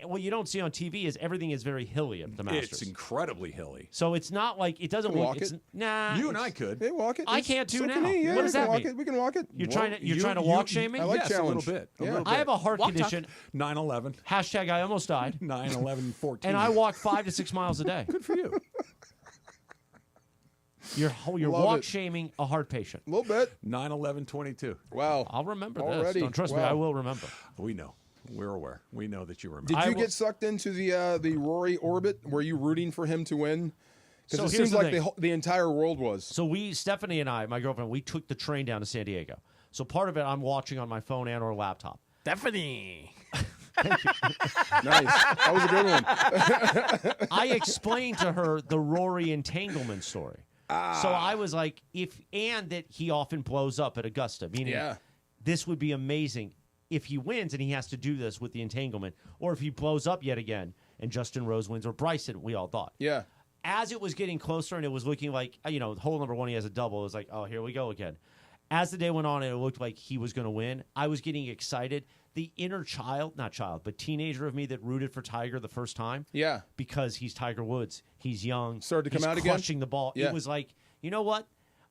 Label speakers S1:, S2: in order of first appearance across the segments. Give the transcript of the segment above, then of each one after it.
S1: what you don't see on TV is everything is very hilly at the Masters.
S2: It's incredibly hilly.
S1: So it's not like it doesn't
S3: walk
S1: look.
S3: it.
S1: Nah,
S2: You and I could.
S3: Hey, walk it.
S1: I can't do
S3: so
S1: now.
S3: Can he. Yeah,
S1: What does that
S3: walk
S1: mean?
S3: It. We can walk it.
S1: You're trying to walk shame me?
S3: I like
S2: yes,
S3: challenge.
S2: a little bit.
S3: Yeah.
S1: I have a heart condition.
S2: 9/11.
S1: Hashtag I almost died.
S2: 9/11/14.
S1: And I walk 5 to 6 miles a day.
S2: Good for you.
S1: You're
S3: Love
S1: walk
S3: it.
S1: shaming a heart patient.
S3: A little bit.
S2: 9/11/22.
S3: Wow.
S1: I'll remember
S3: Already?
S1: this. Don't trust me,
S3: Wow.
S1: I will remember.
S2: We know. We're aware. We know that you remember.
S3: Did you get sucked into the Rory orbit? Were you rooting for him to win?
S1: So
S3: Because it
S1: here's
S3: seems
S1: the
S3: like
S1: thing.
S3: the entire world was.
S1: So Stephanie and I, my girlfriend, we took the train down to San Diego. So part of it I'm watching on my phone and or laptop.
S4: Stephanie.
S3: Nice. That was a good one.
S1: I explained to her the Rory entanglement story. So I was like, and that he often blows up at Augusta, meaning this would be amazing if he wins and he has to do this with the entanglement, or if he blows up yet again and Justin Rose wins, or Bryson, we all thought.
S3: Yeah.
S1: As it was getting closer and it was looking like, hole number 1, he has a double. It was like, oh, here we go again. As the day went on and it looked like he was going to win, I was getting excited. The inner but teenager of me that rooted for Tiger the first time.
S3: Yeah.
S1: Because he's Tiger Woods. He's young.
S3: Started to come out
S1: he's
S3: again?
S1: crushing the ball.
S3: Yeah.
S1: It was like, you know what?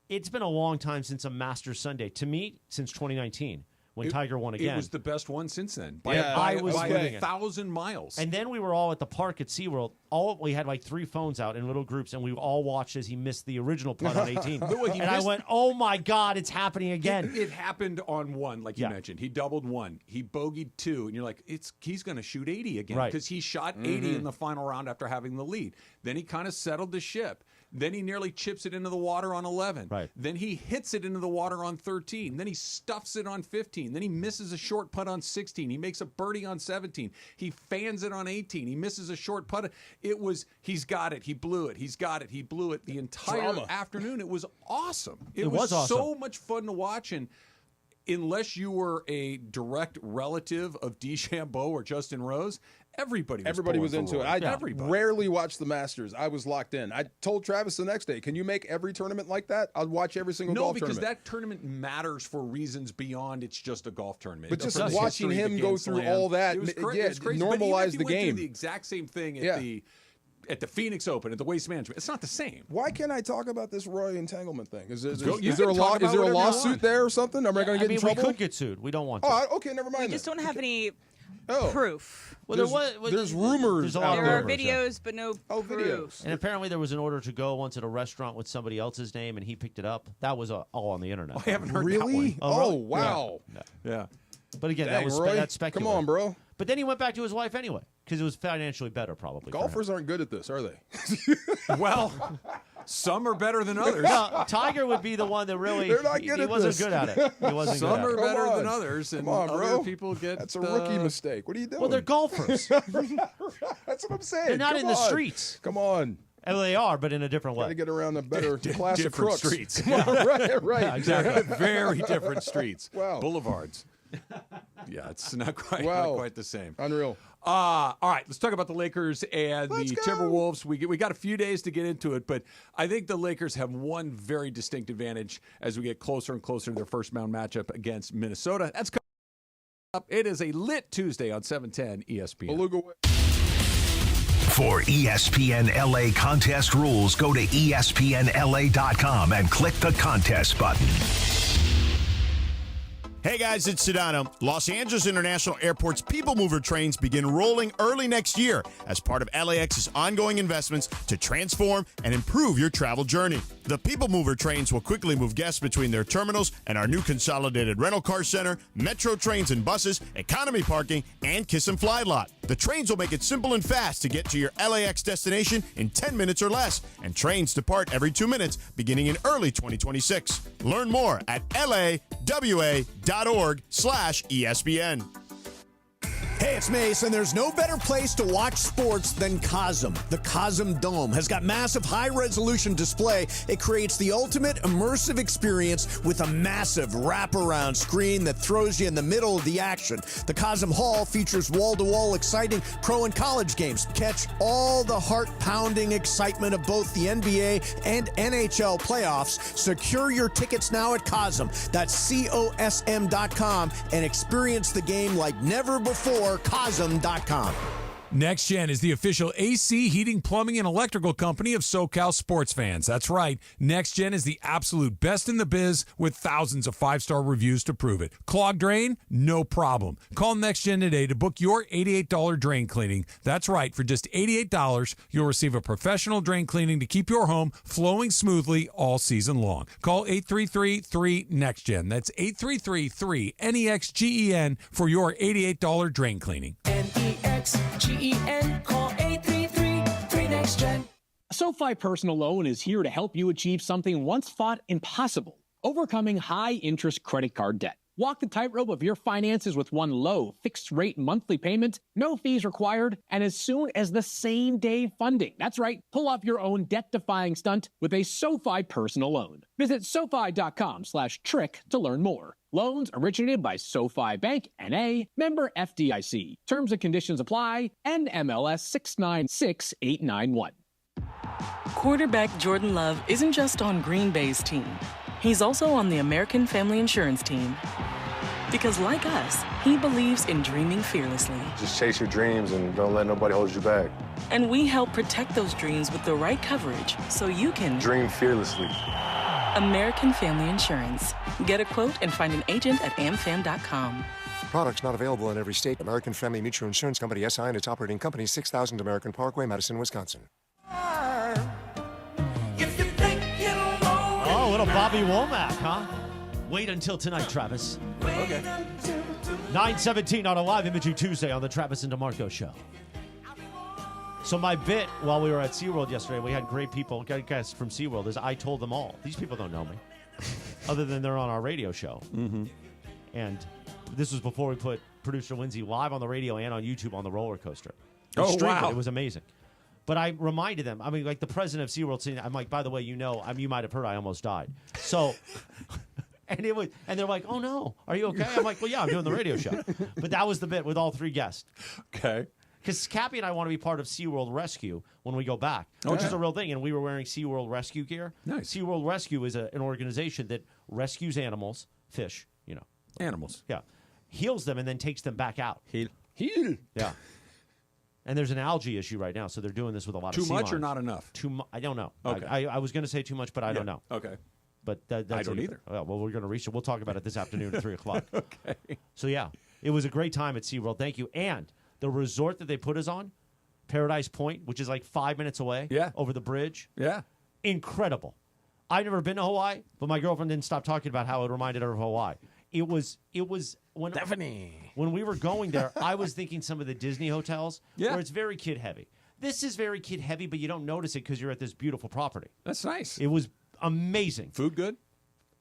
S1: It's been a long time since a Masters Sunday. To me, since 2019. When Tiger won again.
S2: It was the best one since then.
S3: I
S1: was
S2: by
S1: winning it.
S2: 1,000 miles.
S1: And then we were all at the park at SeaWorld. We had like 3 phones out in little groups, and we all watched as he missed the original putt on 18. I went, oh my God, it's happening again.
S2: It happened on 1, like you mentioned. He doubled 1. He bogeyed 2, and you're like, he's going to shoot 80 again because he shot 80 in the final round after having the lead. Then he kind of settled the ship. Then he nearly chips it into the water on 11.
S1: Right.
S2: Then he hits it into the water on 13. Then he stuffs it on 15. Then he misses a short putt on 16. He makes a birdie on 17. He fans it on 18. He misses a short putt. He's got it. He blew it. He's got it. He blew it. The entire afternoon, it was awesome. It was
S1: awesome.
S2: So much fun to watch. And unless you were a direct relative of DeChambeau or Justin Rose, everybody was
S3: into it. I
S2: Everybody.
S3: rarely watched the Masters. I was locked in. I told Travis the next day, can you make every tournament like that? I'll watch every single golf tournament.
S2: No, because that tournament matters for reasons beyond it's just a golf tournament.
S3: But just
S2: For the
S3: watching
S2: history,
S3: him
S2: the
S3: go
S2: Game
S3: through
S2: Slam,
S3: all that,
S2: it was crazy.
S3: normalized
S2: but even if you
S3: the
S2: went
S3: game.
S2: through the exact same thing at the Phoenix Open, at the Waste Management, it's not the same.
S3: Why can't I talk about this Roy entanglement thing? Is there
S2: can
S3: a
S2: talk about whatever you
S3: lawsuit
S2: want.
S3: there or something? Am I going to get in trouble?
S1: We could get sued. We don't want to.
S3: Oh, okay, never mind.
S5: We just
S3: then.
S5: don't have any
S3: Oh.
S5: proof.
S1: Well,
S3: there's rumors
S1: There's a lot
S3: out
S1: of
S5: There are
S1: rumors, yeah.
S5: videos, but no proof.
S3: videos.
S1: And apparently there was an order to go once at a restaurant with somebody else's name, and he picked it up. That was all on the internet.
S2: I haven't heard that
S3: Really?
S2: one.
S3: Oh, wow.
S2: Yeah.
S1: But again,
S3: Dang, Roy,
S1: that's speculative.
S3: come on, bro.
S1: But then he went back to his wife anyway because it was financially better, probably. for him.
S3: Golfers aren't good at this, are they?
S2: Well, some are better than others.
S1: Well, Tiger would be the one that really
S3: They're not good
S1: he
S3: at
S1: wasn't
S3: this.
S1: good at it. He wasn't
S2: Some
S1: good
S2: are
S1: at it.
S2: better
S3: Come
S2: than
S3: on.
S2: others, and
S3: Come on,
S2: other
S3: bro.
S2: people get.
S3: That's a rookie mistake. What are you doing?
S1: Well, they're golfers.
S3: That's what I'm saying.
S1: They're not
S3: Come
S1: in the
S3: on.
S1: streets.
S3: Come on.
S1: Well, they are, but in a different
S3: Got to
S1: way.
S3: get around a better class of
S2: different
S3: crooks.
S2: streets.
S3: Come on, right.
S1: Yeah, exactly.
S2: Very different streets.
S3: Wow.
S2: Boulevards. Yeah, it's not quite the same.
S3: Unreal.
S2: All right, let's talk about the Lakers and
S3: Let's
S2: the
S3: go.
S2: Timberwolves. We got a few days to get into it, but I think the Lakers have one very distinct advantage as we get closer and closer to their first round matchup against Minnesota. That's coming up. It is a lit Tuesday on 710 ESPN.
S3: Beluga.
S6: For ESPN LA contest rules, go to ESPNLA.com and click the contest button.
S7: Hey guys, it's Sedano. Los Angeles International Airport's People Mover trains begin rolling early next year as part of LAX's ongoing investments to transform and improve your travel journey. The People Mover trains will quickly move guests between their terminals and our new consolidated rental car center, metro trains and buses, economy parking, and Kiss and Fly lot. The trains will make it simple and fast to get to your LAX destination in 10 minutes or less, and trains depart every 2 minutes beginning in early 2026. Learn more at lawa.org/ESPN.
S4: Hey, it's Mace, and there's no better place to watch sports than Cosm. The Cosm Dome has got massive high-resolution display. It creates the ultimate immersive experience with a massive wraparound screen that throws you in the middle of the action. The Cosm Hall features wall-to-wall exciting pro and college games. Catch all the heart-pounding excitement of both the NBA and NHL playoffs. Secure your tickets now at Cosm. That's COSM.com and experience the game like never before. Cosm.com.
S2: NextGen is the official AC, heating, plumbing, and electrical company of SoCal sports fans. That's right. NextGen is the absolute best in the biz with thousands of 5-star reviews to prove it. Clogged drain? No problem. Call NextGen today to book your $88 drain cleaning. That's right. For just $88, you'll receive a professional drain cleaning to keep your home flowing smoothly all season long. Call 833-3-NEXTGen. That's 833-3-NEXGEN for your $88 drain cleaning.
S5: NEXGEN. Call 833-3-NEXTGen.
S8: A SoFi personal loan is here to help you achieve something once thought impossible: overcoming high-interest credit card debt. Walk the tightrope of your finances with one low, fixed-rate monthly payment, no fees required, and as soon as the same-day funding. That's right. Pull off your own debt-defying stunt with a SoFi personal loan. Visit SoFi.com/trick to learn more. Loans originated by SoFi Bank, N.A., member FDIC. Terms and conditions apply. NMLS 696891.
S9: Quarterback Jordan Love isn't just on Green Bay's team. He's also on the American Family Insurance team. Because like us, he believes in dreaming fearlessly.
S10: Just chase your dreams and don't let nobody hold you back.
S9: And we help protect those dreams with the right coverage so you can
S10: dream fearlessly.
S9: American Family Insurance. Get a quote and find an agent at amfam.com.
S11: Products not available in every state. American Family Mutual Insurance Company, SI, and its operating company, 6000 American Parkway, Madison, Wisconsin.
S1: Oh, little Bobby Womack, huh? Wait until tonight, Travis.
S2: Okay.
S1: 9:17 on a live imaging Tuesday on the Travis and DeMarco Show. So my bit while we were at SeaWorld yesterday, we had great people, guys from SeaWorld, is I told them all. These people don't know me, other than they're on our radio show.
S2: Mm-hmm.
S1: And this was before we put producer Lindsay live on the radio and on YouTube on the roller coaster.
S2: Oh, wow.
S1: It was amazing. But I reminded them, I mean, like the president of SeaWorld, I'm like, by the way, you might have heard I almost died. So, and they're like, oh no, are you okay? I'm like, well, yeah, I'm doing the radio show. But that was the bit with all three guests.
S2: Okay.
S1: Because Cappy and I want to be part of SeaWorld Rescue when we go back, which is a real thing. And we were wearing SeaWorld Rescue gear.
S2: Nice.
S1: SeaWorld Rescue is an organization that rescues animals, fish,
S2: Animals.
S1: Yeah. Heals them and then takes them back out.
S2: Heal.
S1: Yeah. And there's an algae issue right now, so they're doing this with a lot of sea
S2: Too much
S1: lions.
S2: or not enough?
S1: I don't know.
S2: Okay.
S1: I was going to say too much, but I don't know.
S2: Okay.
S1: But that's
S2: I don't either.
S1: Well, we're going to reach it. We'll talk about it this afternoon at 3 o'clock.
S2: Okay.
S1: So, yeah, it was a great time at SeaWorld. Thank you. And the resort that they put us on, Paradise Point, which is like 5 minutes away over the bridge.
S2: Yeah.
S1: Incredible. I've never been to Hawaii, but my girlfriend didn't stop talking about how it reminded her of Hawaii. It was when
S2: Stephanie.
S1: When we were going there, I was thinking some of the Disney hotels where it's very kid heavy. This is very kid heavy, but you don't notice it because you're at this beautiful property.
S2: That's nice.
S1: It was amazing.
S2: Food good?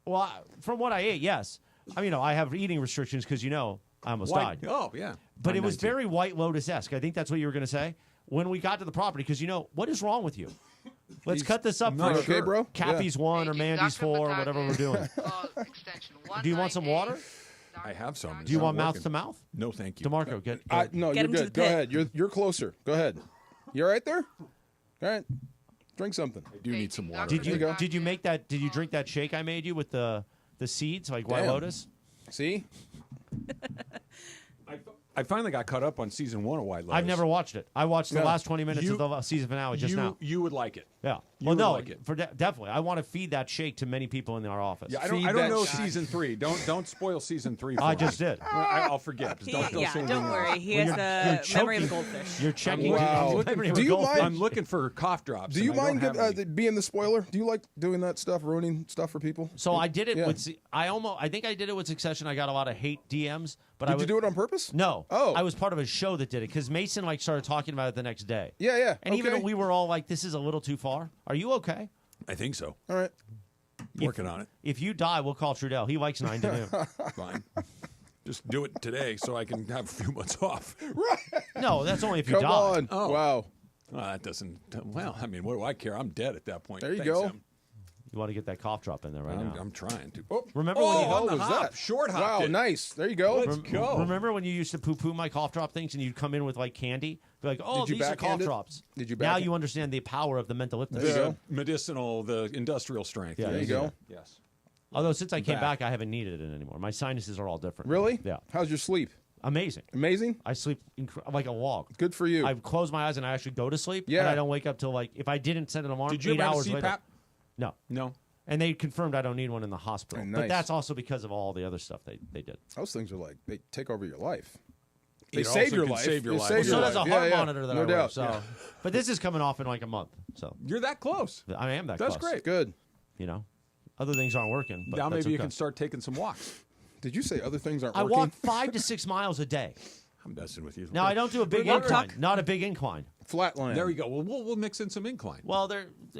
S1: Well, from what I ate, yes. I mean, I have eating restrictions because I almost died.
S2: Oh, yeah.
S1: But it was very White Lotus-esque. I think that's what you were going to say. When we got to the property, because what is wrong with you? Let's cut this up for
S3: okay, bro.
S1: Cappy's 1 or Mandy's 4 or whatever we're doing. Do you want some water?
S2: I have some.
S1: Do you want mouth to mouth?
S2: No, thank you.
S1: DeMarco, get
S3: no, you're good. Go ahead. You're closer. Go ahead. You all right there? All right. Drink something.
S2: I do need some water.
S1: Did you make that? Did you drink that shake I made you with the seeds like White Lotus?
S3: See?
S2: I finally got caught up on season 1 of White Lotus.
S1: I've never watched it. I watched the last 20 minutes of the season finale just now.
S2: You would like it.
S1: Yeah.
S2: You
S1: Well,
S2: would
S1: no,
S2: like it.
S1: definitely. I want to feed that shake to many people in our office.
S2: Yeah, I don't know season 3. Don't spoil season 3 for
S1: I
S2: me.
S1: just did.
S2: I'll forget. Don't say anything
S12: don't worry. He has the memory of a goldfish.
S1: You're checking.
S3: Wow.
S1: Do you mind?
S2: I'm looking for cough drops.
S3: Do you mind being the spoiler? Do you like doing that stuff, ruining stuff for people?
S1: So I did it with. I think I did it with Succession. I got a lot of hate DMs. But
S3: did you do it on purpose?
S1: No.
S3: Oh.
S1: I was part of a show that did it because Mason started talking about it the next day.
S3: Yeah.
S1: And even though we were all like, "This is a little too far," are you okay?
S2: I think so.
S3: All right.
S2: Working on it.
S1: If you die, we'll call Trudell. He likes 9 to noon.
S2: Fine. Just do it today so I can have a few months off.
S3: Right.
S1: No, that's only if you
S3: Come
S1: die.
S3: on.
S2: Oh.
S3: Wow.
S2: Well, that doesn't. Well, I mean, what do I care? I'm dead at that point.
S3: There you
S2: Thanks,
S3: go.
S2: Em.
S1: You want to get that cough drop in there right now.
S2: I'm trying to.
S1: Remember
S2: Oh,
S1: when you
S2: on the
S3: was
S2: hop.
S3: that?
S2: Short hop.
S3: Wow,
S2: it.
S3: nice. There you go.
S2: Let's go.
S1: Remember when you used to poo-poo my cough drop things and you'd come in with like candy? Be like, oh,
S3: Did you
S1: these are cough
S3: backhand it?
S1: drops.
S3: Did you
S1: Now
S3: backhand-
S1: you understand the power of the mental
S3: There
S1: hypnosis.
S3: you go.
S2: Medicinal, the industrial strength.
S1: Yeah,
S3: There you go.
S2: Yes.
S1: Although since I came back, I haven't needed it anymore. My sinuses are all different.
S3: Really?
S1: Yeah.
S3: How's your sleep?
S1: Amazing.
S3: Amazing?
S1: I sleep like a log.
S3: Good for you.
S1: I close my eyes and I actually go to sleep.
S3: Yeah.
S1: And I don't wake up till like, if I didn't set an alarm,
S2: Did you
S1: 8
S2: ever have
S1: hours
S2: a CPAP?
S1: later. No.
S2: No.
S1: And they confirmed I don't need one in the hospital.
S3: Oh, nice.
S1: But that's also because of all the other stuff they did.
S3: Those things are like, they take over your life.
S2: It
S3: They save
S2: also
S3: your
S2: can
S3: life.
S2: save your
S3: They
S2: life.
S3: save
S1: Well, so
S3: your
S1: does a
S3: life.
S1: heart
S3: Yeah,
S1: monitor that
S3: no
S1: I wear.
S3: doubt.
S1: So,
S3: Yeah.
S1: But this is coming off in like a month. So
S2: You're that close.
S1: I am that
S2: That's
S1: close.
S2: great.
S3: Good.
S1: You know, other things aren't working. But
S2: Now
S1: that's
S2: maybe you
S1: okay.
S2: can start taking some walks.
S3: Did you say other things aren't
S1: I
S3: working?
S1: walk 5 to 6 miles a day.
S2: I'm messing with you.
S1: Now I don't do a big
S2: Walk
S1: incline.
S2: talk.
S1: Not a big incline.
S3: Flatline.
S2: There we go. Well, we'll mix in some incline.
S1: Well,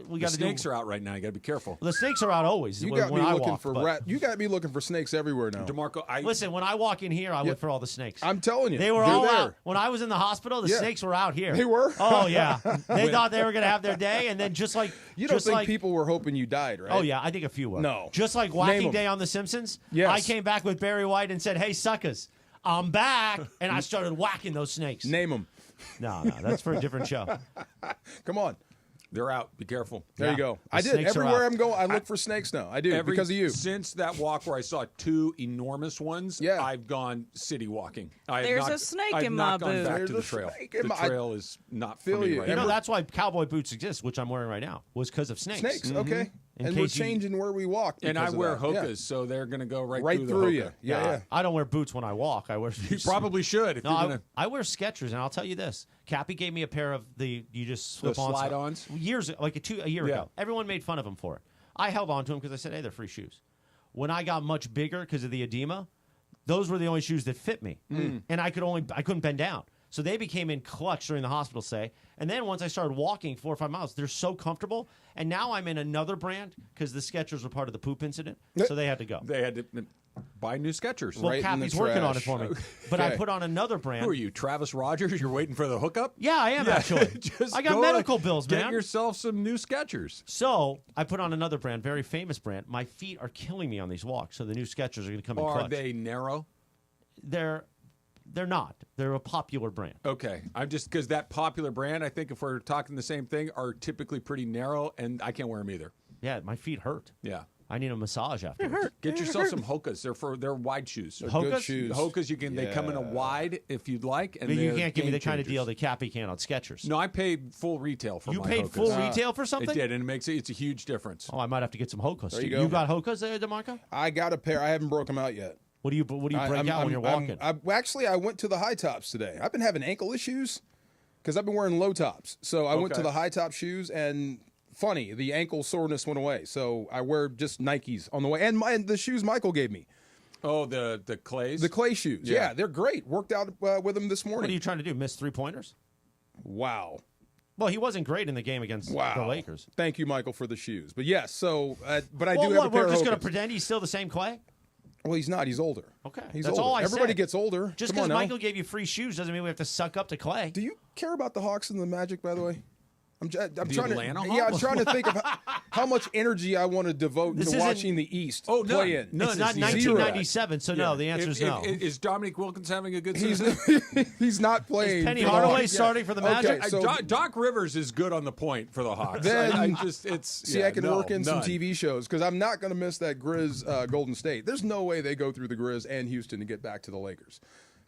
S1: we got
S2: The
S1: to
S2: snakes
S1: do.
S2: are out right now. You got to be careful.
S1: The snakes are out always.
S3: You
S1: when,
S3: got me
S1: when I
S3: looking
S1: walk,
S3: for
S1: but-
S3: You got me looking for snakes everywhere now.
S2: DeMarco,
S1: Listen, when I walk in here, I look for all the snakes.
S3: I'm telling you,
S1: They were
S3: they're
S1: all
S3: there.
S1: out. When I was in the hospital, the
S3: Yeah.
S1: snakes were out here.
S3: They were?
S1: Oh yeah. They thought they were going to have their day, and then just like
S3: You don't
S1: just
S3: think
S1: like,
S3: people were hoping you died, right?
S1: Oh yeah, I think a few were.
S3: No.
S1: Just like
S3: Name
S1: Whacking
S3: 'em.
S1: Day on The Simpsons.
S3: Yes.
S1: I came back with Barry White and said, "Hey suckers, I'm back," and I started whacking those snakes.
S3: Name them.
S1: No, that's for a different show.
S3: Come on.
S2: They're out. Be careful.
S3: There you go.
S1: The
S3: I did.
S1: snakes are
S3: Everywhere
S1: out.
S3: I'm going, I look for snakes now. I do because of you.
S2: Since that walk where I saw 2 enormous ones,
S3: Yeah.
S2: I've gone city walking. I have
S12: There's
S2: not-
S12: a snake
S2: I've
S12: in
S2: not
S12: my
S2: gone
S12: boot.
S2: back
S3: There's
S2: to the
S3: a
S2: trail.
S3: snake in
S2: The
S3: my-
S2: trail is not
S3: Feel
S2: for me
S3: you.
S2: right
S1: You
S2: now.
S1: know, that's why cowboy boots exist, which I'm wearing right now, was because of snakes.
S3: Snakes, okay.
S1: In
S3: And we're
S1: case you-
S3: changing where we walk.
S2: And I
S3: because of
S2: wear
S3: that.
S2: hokas,
S3: Yeah.
S2: so they're going to go right
S3: Right
S2: through
S3: through
S2: the
S3: you.
S2: hoka.
S3: Yeah.
S1: I don't wear boots when I walk. I wear.
S2: You probably should. If
S1: No,
S2: you're
S1: I,
S2: gonna,
S1: I wear Skechers, and I'll tell you this: Cappy gave me a pair of you just slip
S2: The
S1: on
S2: slide-ons?
S1: years like a year
S2: Yeah.
S1: ago. Everyone made fun of him for it. I held on to them because I said, "Hey, they're free shoes." When I got much bigger because of the edema, those were the only shoes that fit me, and I couldn't bend down. So they became in clutch during the hospital stay. And then once I started walking 4 or 5 miles, they're so comfortable. And now I'm in another brand because the Skechers were part of the poop incident, so they had to go.
S2: they had to buy new Skechers.
S1: Well,
S3: Right in the
S1: Cappy's working on it
S3: trash.
S1: for me. But I
S3: Okay.
S1: put on another brand.
S2: Who are you, Travis Rodgers? You're waiting for the hookup?
S1: Yeah, I am actually.
S2: Just
S1: I got
S2: go
S1: medical
S2: and
S1: bills, man.
S2: Get yourself some new Skechers.
S1: So I put on another brand, very famous brand. My feet are killing me on these walks, so the new Skechers are going to come in
S2: Are
S1: clutch.
S2: they narrow?
S1: They're not. They're a popular brand.
S2: Okay, I'm just because that popular brand. I think if we're talking the same thing, are typically pretty narrow, and I can't wear them either.
S1: Yeah, my feet hurt.
S2: Yeah,
S1: I need a massage afterwards.
S2: get yourself some Hokas. They're wide shoes.
S3: They're
S1: Hokas?
S3: good shoes.
S2: The Hokas they come in a
S3: Yeah.
S2: wide if you'd like. And
S1: But you
S2: they're
S1: can't give me the
S2: game
S1: kind of deal
S2: changers.
S1: that Cappy can on Skechers.
S2: No, I paid full retail for
S1: You
S2: my
S1: paid
S2: Hokas.
S1: full retail for something?
S2: It did, and it's a huge difference.
S1: Oh, I might have to get some Hokas.
S3: There you go.
S1: You got Hokas there, DeMarco?
S3: I got a pair. I haven't broke them out yet.
S1: What do you break out when you're walking?
S3: Actually, I went to the high tops today. I've been having ankle issues because I've been wearing low tops. So I went to the high top shoes, and funny, the ankle soreness went away. So I wear just Nikes on the way, and the shoes Michael gave me.
S2: Oh, the clays?
S3: The clay shoes. Yeah, they're great. Worked out with them this morning.
S1: What are you trying to do? Miss 3-pointers?
S3: Wow.
S1: Well, he wasn't great in the game against the Lakers.
S3: Thank you, Michael, for the shoes. But yes, so but I
S1: Well,
S3: do have a pair
S1: we're
S3: of
S1: just going to
S3: Hokas.
S1: pretend he's still the same Clay?
S3: Well, he's not. He's older.
S1: Okay.
S3: He's
S1: That's
S3: older.
S1: all I
S3: Everybody
S1: said.
S3: gets older.
S1: Just
S3: Come on
S1: because
S3: now.
S1: Michael gave you free shoes doesn't mean we have to suck up to Clay.
S3: Do you care about the Hawks and the Magic, by the way? I'm trying
S2: Atlanta
S3: to.
S2: Hawks?
S3: Yeah, I'm trying to think of how much energy I want to devote
S1: This
S3: to
S1: isn't-
S3: watching the East
S2: Oh,
S3: play in.
S2: none.
S1: It's not
S2: Zero.
S1: 1997, so no, the answer is no.
S2: Is Dominic Wilkins having a good
S3: He's
S2: season?
S3: he's not playing.
S1: Is Penny
S3: for the
S1: Hardaway
S3: Hawks.
S1: starting for the Magic?
S3: Okay, so
S2: Doc Rivers is good on the point for the Hawks.
S3: Then-
S2: I just
S3: I can work in some
S2: none.
S3: TV shows because I'm not going to miss that Grizz Golden State. There's no way they go through the Grizz and Houston to get back to the Lakers.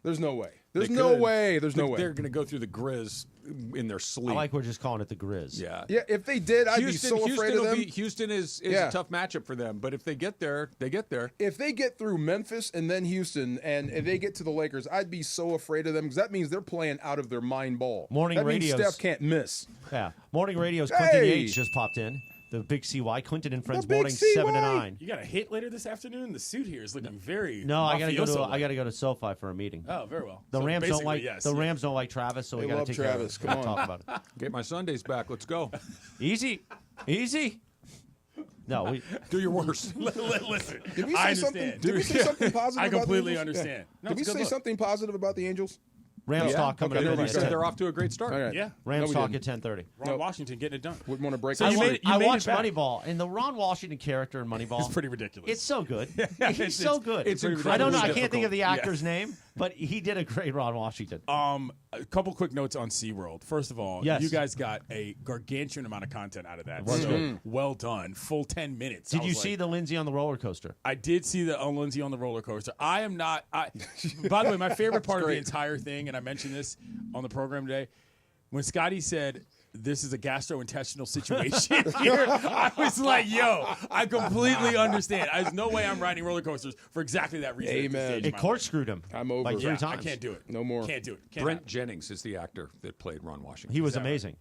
S3: There's no way. There's
S2: They
S3: no
S2: could.
S3: way. There's no way.
S2: They're going to go through the Grizz in their sleep.
S1: I like we're just calling it the Grizz.
S2: Yeah.
S3: Yeah, if they did, I'd be so afraid of them.
S2: Houston is
S3: Yeah.
S2: a tough matchup for them, but if they get there, they get there.
S3: If they get through Memphis and then Houston and if they get to the Lakers, I'd be so afraid of them because that means they're playing out of their mind ball.
S1: Morning
S3: that means
S1: radio's-
S3: Steph can't miss.
S1: Yeah. Morning Radio's Clinton
S3: Hey!
S1: Yates just popped in. The Big CY. Clinton and Friends
S3: big
S1: morning
S3: CY.
S1: 7 to 9.
S13: You got a hit later this afternoon? The suit here is looking very
S1: No, I gotta go to
S13: mafioso-like.
S1: I gotta go to SoFi for a meeting.
S13: Oh, very well.
S1: The
S13: So
S1: Rams don't
S13: basically,
S1: like
S13: yes,
S1: the
S13: yeah.
S1: Rams don't like Travis, so we
S3: They
S1: gotta
S3: love
S1: take
S3: Travis.
S1: care of it.
S3: Come
S1: Gotta
S3: on.
S1: talk about it.
S2: Get my Sundays back. Let's go.
S1: Easy. No, we
S2: Do your worst.
S13: Listen,
S3: Did we
S13: I
S3: say something?
S13: understand.
S3: Did we say something positive?
S13: I
S3: about the
S13: completely
S3: Angels?
S13: understand. No,
S3: Did we
S13: it's a good
S3: say
S13: look.
S3: something positive about the Angels?
S1: Rams talk coming
S3: Okay,
S1: up.
S3: never
S1: at
S3: mind.
S2: Said
S1: 10.
S2: they're off to a great start.
S3: All right.
S13: Yeah.
S1: Rams
S3: No, we
S1: talk
S3: didn't.
S1: at 10:30.
S13: Ron Washington getting it done.
S3: Wouldn't want to break.
S13: So
S3: the
S13: you
S3: streak.
S13: made it- you
S1: I
S13: made
S1: watched
S13: back.
S1: Moneyball, and the Ron Washington character in Moneyball
S13: It's pretty ridiculous.
S1: It's so good. He's
S13: It's-
S1: so good.
S2: it's
S1: I don't know. I
S2: incredibly
S1: can't think of the
S13: difficult.
S1: actor's name, But he did a great Ron Washington.
S13: A couple quick notes on SeaWorld. First of all,
S1: Yes.
S13: you guys got a gargantuan amount of content out of that.
S1: Was
S13: So
S1: good.
S13: well done. Full 10 minutes.
S1: Did you see the Lindsay on the roller coaster?
S13: I did see the Lindsay on the roller coaster. I am not. By the way, my favorite part of the entire thing, and I mentioned this on the program today, when Scotty said, "This is a gastrointestinal situation here," I was like, "Yo, I completely understand. There's no way I'm riding roller coasters for exactly that reason."
S3: Amen.
S1: It corkscrewed him.
S3: I'm over.
S1: Like 3 times.
S13: I can't do it.
S3: No more.
S13: Can't do it. Can't
S2: Brent
S13: happen.
S2: Jennings is the actor that played Ron Washington.
S1: He was amazing.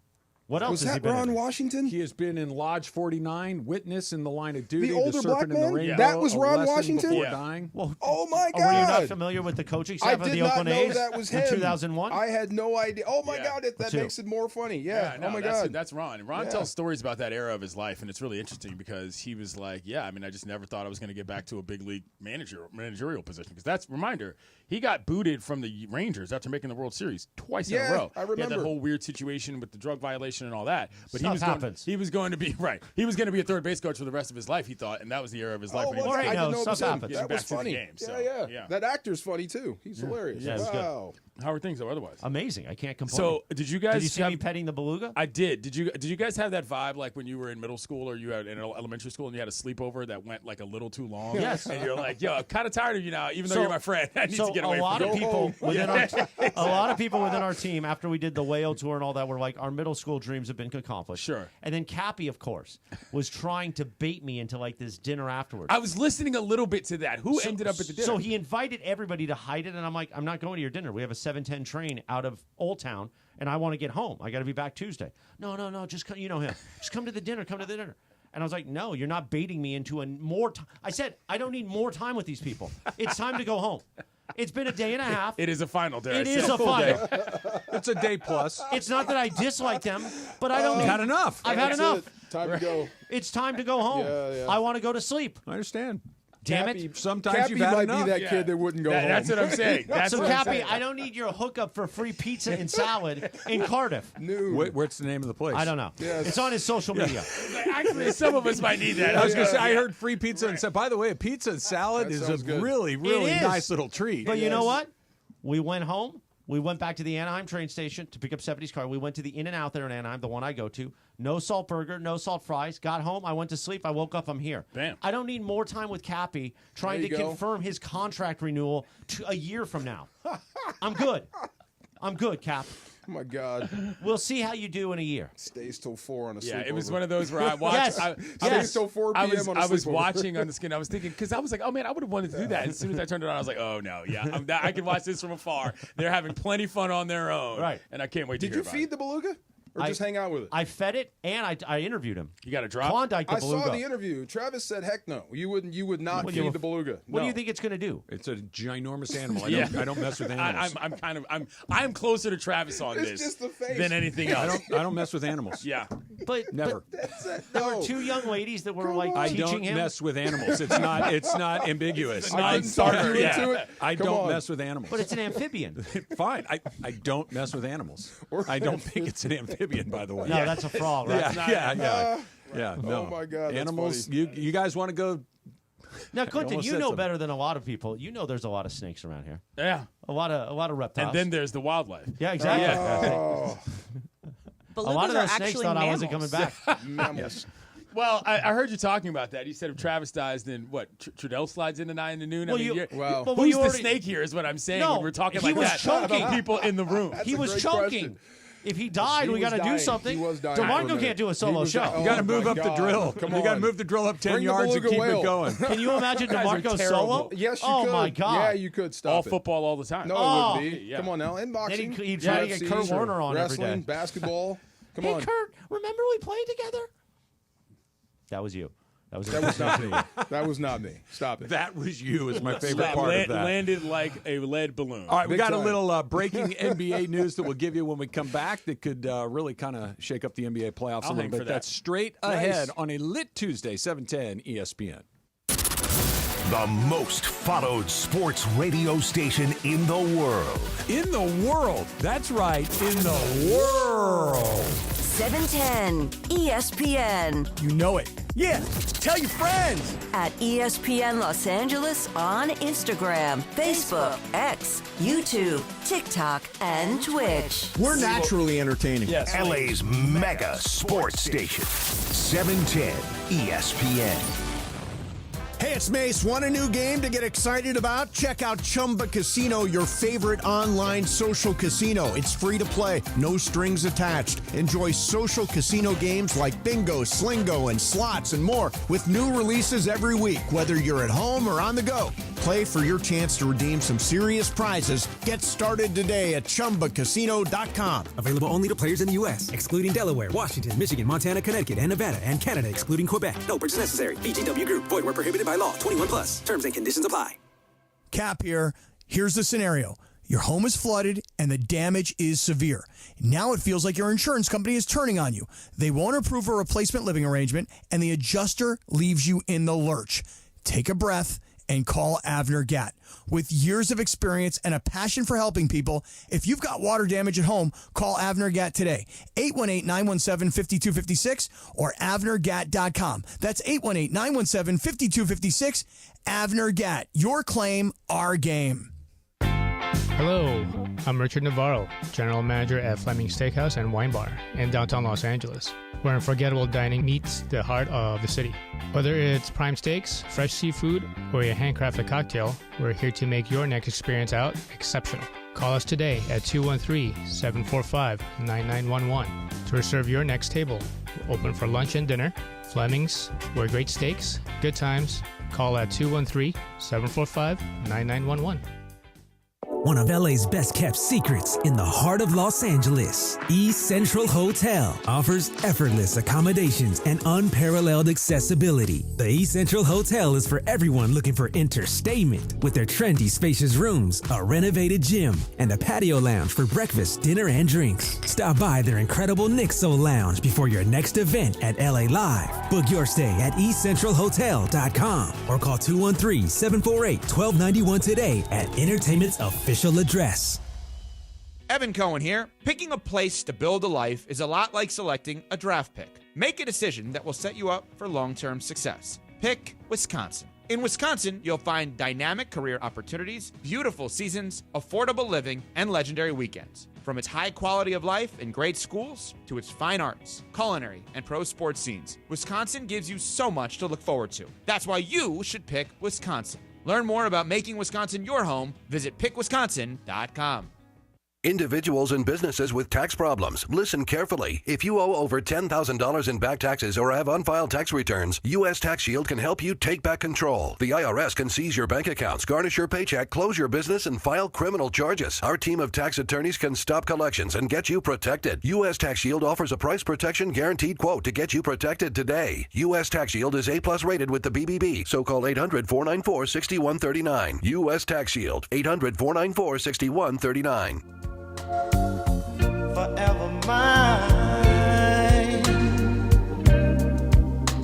S1: What else
S3: Was
S1: has he
S3: that
S1: been
S3: Ron
S1: in?
S3: Washington?
S2: He has been in Lodge 49, Witness in The Line of Duty,
S3: The older
S2: Serpent
S3: black
S2: in the
S3: man?
S2: Rainbow,
S3: That was
S2: A
S3: Ron
S2: Lesson
S3: Washington?
S2: Before
S13: Yeah.
S2: Dying.
S1: Well,
S3: Oh my
S1: were you not
S3: God!
S1: familiar with the coaching
S3: I
S1: staff of
S3: did
S1: the
S3: not
S1: Oakland
S3: know
S1: A's
S3: that was
S1: in
S3: him.
S1: 2001?
S3: I had no idea. Oh my
S13: Yeah.
S3: God! That
S1: too.
S3: makes it more funny. Yeah.
S13: No,
S3: oh my
S13: that's,
S3: God.
S13: that's Ron. And Ron
S3: Yeah.
S13: tells stories about that era of his life, and it's really interesting because he was like, I just never thought I was going to get back to a big league managerial position. Because that's, reminder, he got booted from the Rangers after making the World Series twice in a row.
S3: I
S13: He had that
S3: remember.
S13: whole weird situation with the drug violation and all that. But
S1: Stuff
S13: he was going to be right. He was going to be a third base coach for the rest of his life, he thought, and that was the era of his life.
S3: Oh,
S13: when he
S3: well,
S13: was
S1: Right,
S3: I
S1: no,
S3: didn't know it was
S1: stuff
S3: him.
S1: happens.
S3: That
S13: Back
S3: was
S13: to the
S3: funny.
S13: game, so,
S3: yeah.
S13: yeah.
S3: That actor's funny too. He's hilarious.
S1: Yeah, it was good.
S3: Wow.
S13: How are things though otherwise?
S1: Amazing. I can't complain.
S13: So did you guys
S1: Did you see
S13: have,
S1: me petting the beluga?
S13: I did. Did you guys have that vibe like when you were in middle school or you had in elementary school and you had a sleepover that went like a little too long?
S1: Yes.
S13: And you're like, yo, I'm kind of tired of you now, even though
S1: So-
S13: you're my friend. I need
S1: so
S13: to get
S1: a
S13: away
S1: lot
S13: from
S1: of
S13: you.
S1: people within a lot of people within our team, after we did the whale tour and all that, were like, our middle school dreams have been accomplished.
S13: Sure.
S1: And then Cappy, of course, was trying to bait me into like this dinner afterwards.
S13: I was listening a little bit to that. Who ended up at the dinner?
S1: So he invited everybody to hide it, and I'm like, I'm not going to your dinner. We have a 7:10 train out of Old Town, and I want to get home. I got to be back Tuesday. No, just come, you know him. Just come to the dinner. Come to the dinner. And I was like, no, you're not baiting me into more time. I said, I don't need more time with these people. It's time to go home. It's been a day and a half.
S13: It is a final, dare I
S1: It
S13: say.
S1: is a final.
S2: It's a day plus.
S1: It's not that I dislike them, but I don't.
S2: You've had enough.
S1: I've had
S3: That's
S1: enough.
S3: it. Time to go.
S1: It's time to go home.
S3: Yeah.
S1: I want to go to sleep.
S2: I understand.
S1: Damn
S3: Cappy,
S1: it.
S2: Sometimes
S3: Cappy
S2: you've had
S3: might
S2: enough.
S3: be that kid that wouldn't go home.
S13: That's what I'm saying. That's
S1: So,
S13: what I'm
S1: Cappy,
S13: saying.
S1: I don't need your hookup for free pizza and salad in Cardiff.
S3: No.
S2: What's the name of the place?
S1: I don't know.
S3: Yes.
S1: It's on his social media.
S13: Actually, some of us might need that.
S2: I was going to say, I heard free pizza and salad. By the way, a pizza and salad
S3: That
S2: is a
S3: sounds good.
S2: really,
S1: It
S2: really
S1: is.
S2: nice little treat.
S1: But you know what? We went home. We went back to the Anaheim train station to pick up Stephanie's car. We went to the In-N-Out there in Anaheim, the one I go to. No salt burger, no salt fries. Got home. I went to sleep. I woke up. I'm here.
S13: Bam.
S1: I don't need more time with Cappy trying to
S3: There you go.
S1: confirm his contract renewal a year from now. I'm good. I'm good, Cap.
S3: Oh my God.
S1: We'll see how you do in a year.
S3: Stays till 4 on a
S13: Yeah,
S3: sleepover.
S13: it was one of those where I watched.
S1: Yes.
S13: I
S1: Yes.
S3: Till 4
S13: I
S3: p.m.
S13: was,
S3: on a
S13: I was
S3: sleepover.
S13: watching on the screen. I was thinking because I was like, oh man, I would have wanted to do that. And as soon as I turned it on, I was like, oh no, yeah, I can watch this from afar. They're having plenty fun on their own,
S1: Right.
S13: And I can't wait to
S3: Did
S13: hear
S3: you
S13: about
S3: feed
S13: it.
S3: the beluga? Or just hang out with it?
S1: I fed it and I interviewed him.
S13: You got a drop?
S1: Klondike the
S3: I
S1: beluga.
S3: saw the interview. Travis said, "Heck no, you would not
S1: What do you-
S3: feed the beluga."
S1: What do
S3: No.
S1: you think it's going to do?
S2: It's a ginormous animal.
S13: Yeah.
S2: I don't mess with animals.
S13: I'm closer to Travis on
S3: It's
S13: this
S3: just the face.
S13: than anything
S2: I
S13: else.
S2: don't mess with animals.
S13: Yeah.
S1: But
S2: Never.
S3: That's it.
S1: there
S3: No.
S1: were 2 young ladies that were
S3: Come
S1: like
S3: on.
S2: I
S1: teaching
S2: don't
S1: him.
S2: mess with animals. It's not ambiguous.
S3: I didn't talk you into
S13: Yeah.
S3: it.
S2: I
S3: Come
S2: don't
S3: on.
S2: mess with animals.
S1: But it's an amphibian.
S2: Fine. I don't mess with animals. I don't think it's an amphibian, by the way.
S1: No, that's a frog, right?
S2: Yeah. No.
S3: Oh my God, that's
S2: Animals.
S3: funny.
S2: You guys want to go?
S1: Now, Quentin,
S2: almost
S1: you
S2: said
S1: know
S2: something.
S1: better than a lot of people. You know there's a lot of snakes around here.
S13: Yeah.
S1: A lot of reptiles.
S13: And then there's the wildlife.
S1: yeah, exactly.
S3: Oh,
S1: A lot of those snakes thought I wasn't coming back.
S3: mammals.
S13: Well, I heard you talking about that. You said if Travis dies, then what? Trudell slides into 9 to noon.
S1: Well,
S13: I mean,
S1: you-
S13: you're-
S3: Wow.
S1: but
S13: who's
S1: you
S13: the
S1: already-
S13: snake here? Is what I'm saying.
S1: No,
S13: when we're talking
S1: he
S13: like
S1: was
S13: that
S1: choking.
S13: about people in the room.
S3: That's
S1: He
S3: a
S1: was
S3: great
S1: choking.
S3: question.
S1: If he died,
S3: He
S1: we got
S3: was
S1: to do
S3: dying.
S1: something.
S3: He was dying for a
S1: DeMarco
S3: minute.
S1: can't do a
S3: He
S1: solo
S3: was
S1: show.
S3: dying.
S2: You got to
S3: Oh
S2: move
S3: my
S2: up the
S3: God.
S2: drill.
S3: Come
S2: You got to
S3: on.
S2: move the drill up 10
S3: Bring the
S2: yards and
S3: beluga
S2: keep
S3: whale.
S2: it going.
S1: Can you imagine
S13: guys are
S1: DeMarco
S13: terrible.
S1: solo?
S3: Yes, you
S1: oh
S3: could.
S1: my God.
S3: Yeah, you could stop
S13: All
S3: it.
S13: football all the time.
S3: No, it
S1: Oh.
S3: wouldn't be.
S13: Yeah.
S3: Come on now.
S1: Then
S3: Inboxing.
S1: he'd try to get
S3: UFCs,
S1: Kurt
S3: or
S1: Warner on every
S3: wrestling,
S1: day.
S3: basketball. Come
S1: Hey,
S3: on.
S1: Kurt, remember we played together? That was you. That was
S3: Not me. That was not me. Stop it.
S2: That was you. Is my favorite part of that.
S13: Landed like a lead balloon.
S2: All right, we
S3: Big
S2: got a
S3: time.
S2: little breaking NBA news that we'll give you when we come back that could really kind of shake up the NBA playoffs
S13: I'll
S2: a little
S13: hang for
S2: bit.
S13: that.
S2: That's straight ahead on a lit Tuesday, 710 ESPN.
S6: The most followed sports radio station in the world.
S2: In the world. That's right, in the world.
S14: 710 ESPN.
S4: You know it. Yeah, tell your friends.
S14: At ESPN Los Angeles on Instagram, Facebook, X, YouTube, TikTok, and Twitch.
S4: We're naturally entertaining.
S6: Yes. LA's mega sports station. 710 ESPN.
S4: Hey, it's Mace. Want a new game to get excited about? Check out Chumba Casino, your favorite online social casino. It's free to play, no strings attached. Enjoy social casino games like bingo, slingo, and slots and more with new releases every week, whether you're at home or on the go. Play for your chance to redeem some serious prizes. Get started today at ChumbaCasino.com.
S15: Available only to players in the U.S., excluding Delaware, Washington, Michigan, Montana, Connecticut, and Nevada, and Canada, excluding Quebec. No purchase necessary. VGW Group. Void where prohibited by law. 21 plus. Terms and conditions apply.
S4: Cap here. Here's the scenario. Your home is flooded and the damage is severe. Now it feels like your insurance company is turning on you. They won't approve a replacement living arrangement, and the adjuster leaves you in the lurch. Take a breath and call Avner Gatt. With years of experience and a passion for helping people, if you've got water damage at home, call Avner Gatt today. 818-917-5256 or avnergatt.com. That's 818-917-5256. Avner Gatt. Your claim, our game.
S16: Hello, I'm Richard Navarro, General Manager at Fleming Steakhouse and Wine Bar in downtown Los Angeles, where unforgettable dining meets the heart of the city. Whether it's prime steaks, fresh seafood, or a handcrafted cocktail, we're here to make your next experience out exceptional. Call us today at 213-745-9911 to reserve your next table. We're open for lunch and dinner. Fleming's, where great steaks, good times. Call at 213-745-9911.
S15: One of LA's best kept secrets in the heart of Los Angeles, East Central Hotel offers effortless accommodations and unparalleled accessibility. The East Central Hotel is for everyone looking for entertainment with their trendy spacious rooms, a renovated gym, and a patio lounge for breakfast, dinner, and drinks. Stop by their incredible Knicks Lounge before your next event at LA Live. Book your stay at eastcentralhotel.com or call 213-748-1291 today at Entertainment's official address.
S17: Evan Cohen here. Picking a place to build a life is a lot like selecting a draft pick. Make a decision that will set you up for long-term success. Pick Wisconsin. In Wisconsin, you'll find dynamic career opportunities, beautiful seasons, affordable living, and legendary weekends. From its high quality of life and great schools to its fine arts, culinary, and pro sports scenes, Wisconsin gives you so much to look forward to. That's why you should pick Wisconsin. Learn more about making Wisconsin your home. Visit pickwisconsin.com.
S18: Individuals and businesses with tax problems, listen carefully. If you owe over $10,000 in back taxes or have unfiled tax returns, U.S. Tax Shield can help you take back control. The IRS can seize your bank accounts, garnish your paycheck, close your business, and file criminal charges. Our team of tax attorneys can stop collections and get you protected. U.S. Tax Shield offers a price protection guaranteed quote to get you protected today. U.S. Tax Shield is A+ rated with the BBB, so call 800-494-6139. U.S. Tax Shield, 800-494-6139.
S5: Forever mine,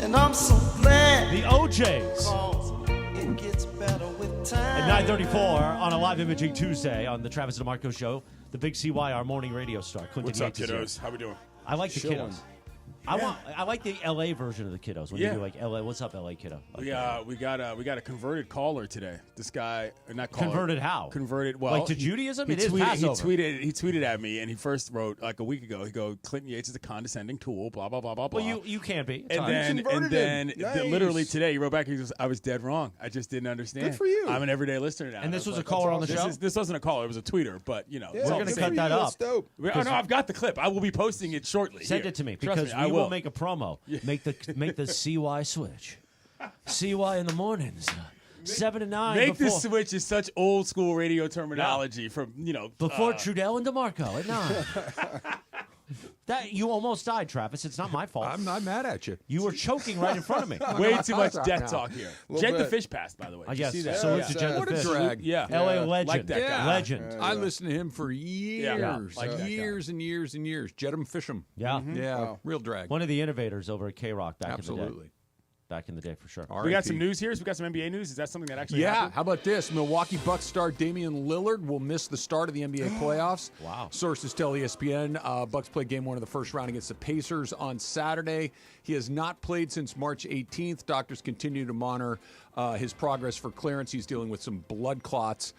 S5: and I'm so glad.
S1: The OJs.
S5: It gets better with time.
S1: At 9:34 on a live imaging Tuesday on the Travis and DeMarco Show, the Big CY, our morning radio star. Clinton
S13: What's up,
S1: Yates is
S13: kiddos?
S1: here.
S13: How we doing?
S1: I like the
S13: Chilling.
S1: kiddos. I like the LA version of the kiddos. When you do like LA, what's up, LA kiddo?
S13: We got a converted caller today. This guy, not caller.
S1: Converted how?
S13: Converted, well,
S1: like to Judaism? It is
S13: He
S1: Passover.
S13: tweeted at me, and he first wrote like a week ago. He go, Clinton Yates is a condescending tool. Blah blah blah blah blah.
S1: Well, you can be.
S13: And then literally today, he wrote back. He goes, I was dead wrong. I just didn't understand.
S3: Good for you.
S13: I'm an everyday listener now.
S1: And this was a caller on the show.
S13: This wasn't a caller. It was a tweeter. But you know,
S1: we're going to cut that up.
S3: That's dope.
S13: Oh no, I've got the clip. I will be posting it shortly.
S1: Send it to me
S13: Trust
S1: because
S13: me,
S1: we will make a promo.
S13: Yeah.
S1: Make the CY switch. CY in the mornings, 7 to 9.
S13: Make the switch is such old school radio terminology from
S1: before Trudell and DeMarco at 9. That you almost died, Travis. It's not my fault.
S2: I'm not mad at you.
S1: You were choking right in front of me.
S13: Way too much death talk here. Jed the Fish passed, by the way.
S1: Yes,
S13: see that?
S1: so it's Jed the
S2: What a
S1: Fish.
S2: drag.
S13: Yeah.
S1: LA legend.
S13: Like that guy.
S1: Legend.
S2: I listened to him for years,
S13: like that guy.
S2: years and years and years. Jed'em Fish'em.
S1: Yeah.
S2: Yeah, real drag.
S1: One of the innovators over at K-Rock back in the day.
S2: Absolutely.
S1: back in the day for sure.
S13: We got some news here. So we got some NBA news. Is that something that actually happened?
S2: How about this? Milwaukee Bucks star Damian Lillard will miss the start of the NBA playoffs.
S1: Wow.
S2: Sources tell ESPN Bucks played game 1 of the first round against the Pacers on Saturday. He has not played since March 18th. Doctors continue to monitor his progress for clearance. He's dealing with some blood clots.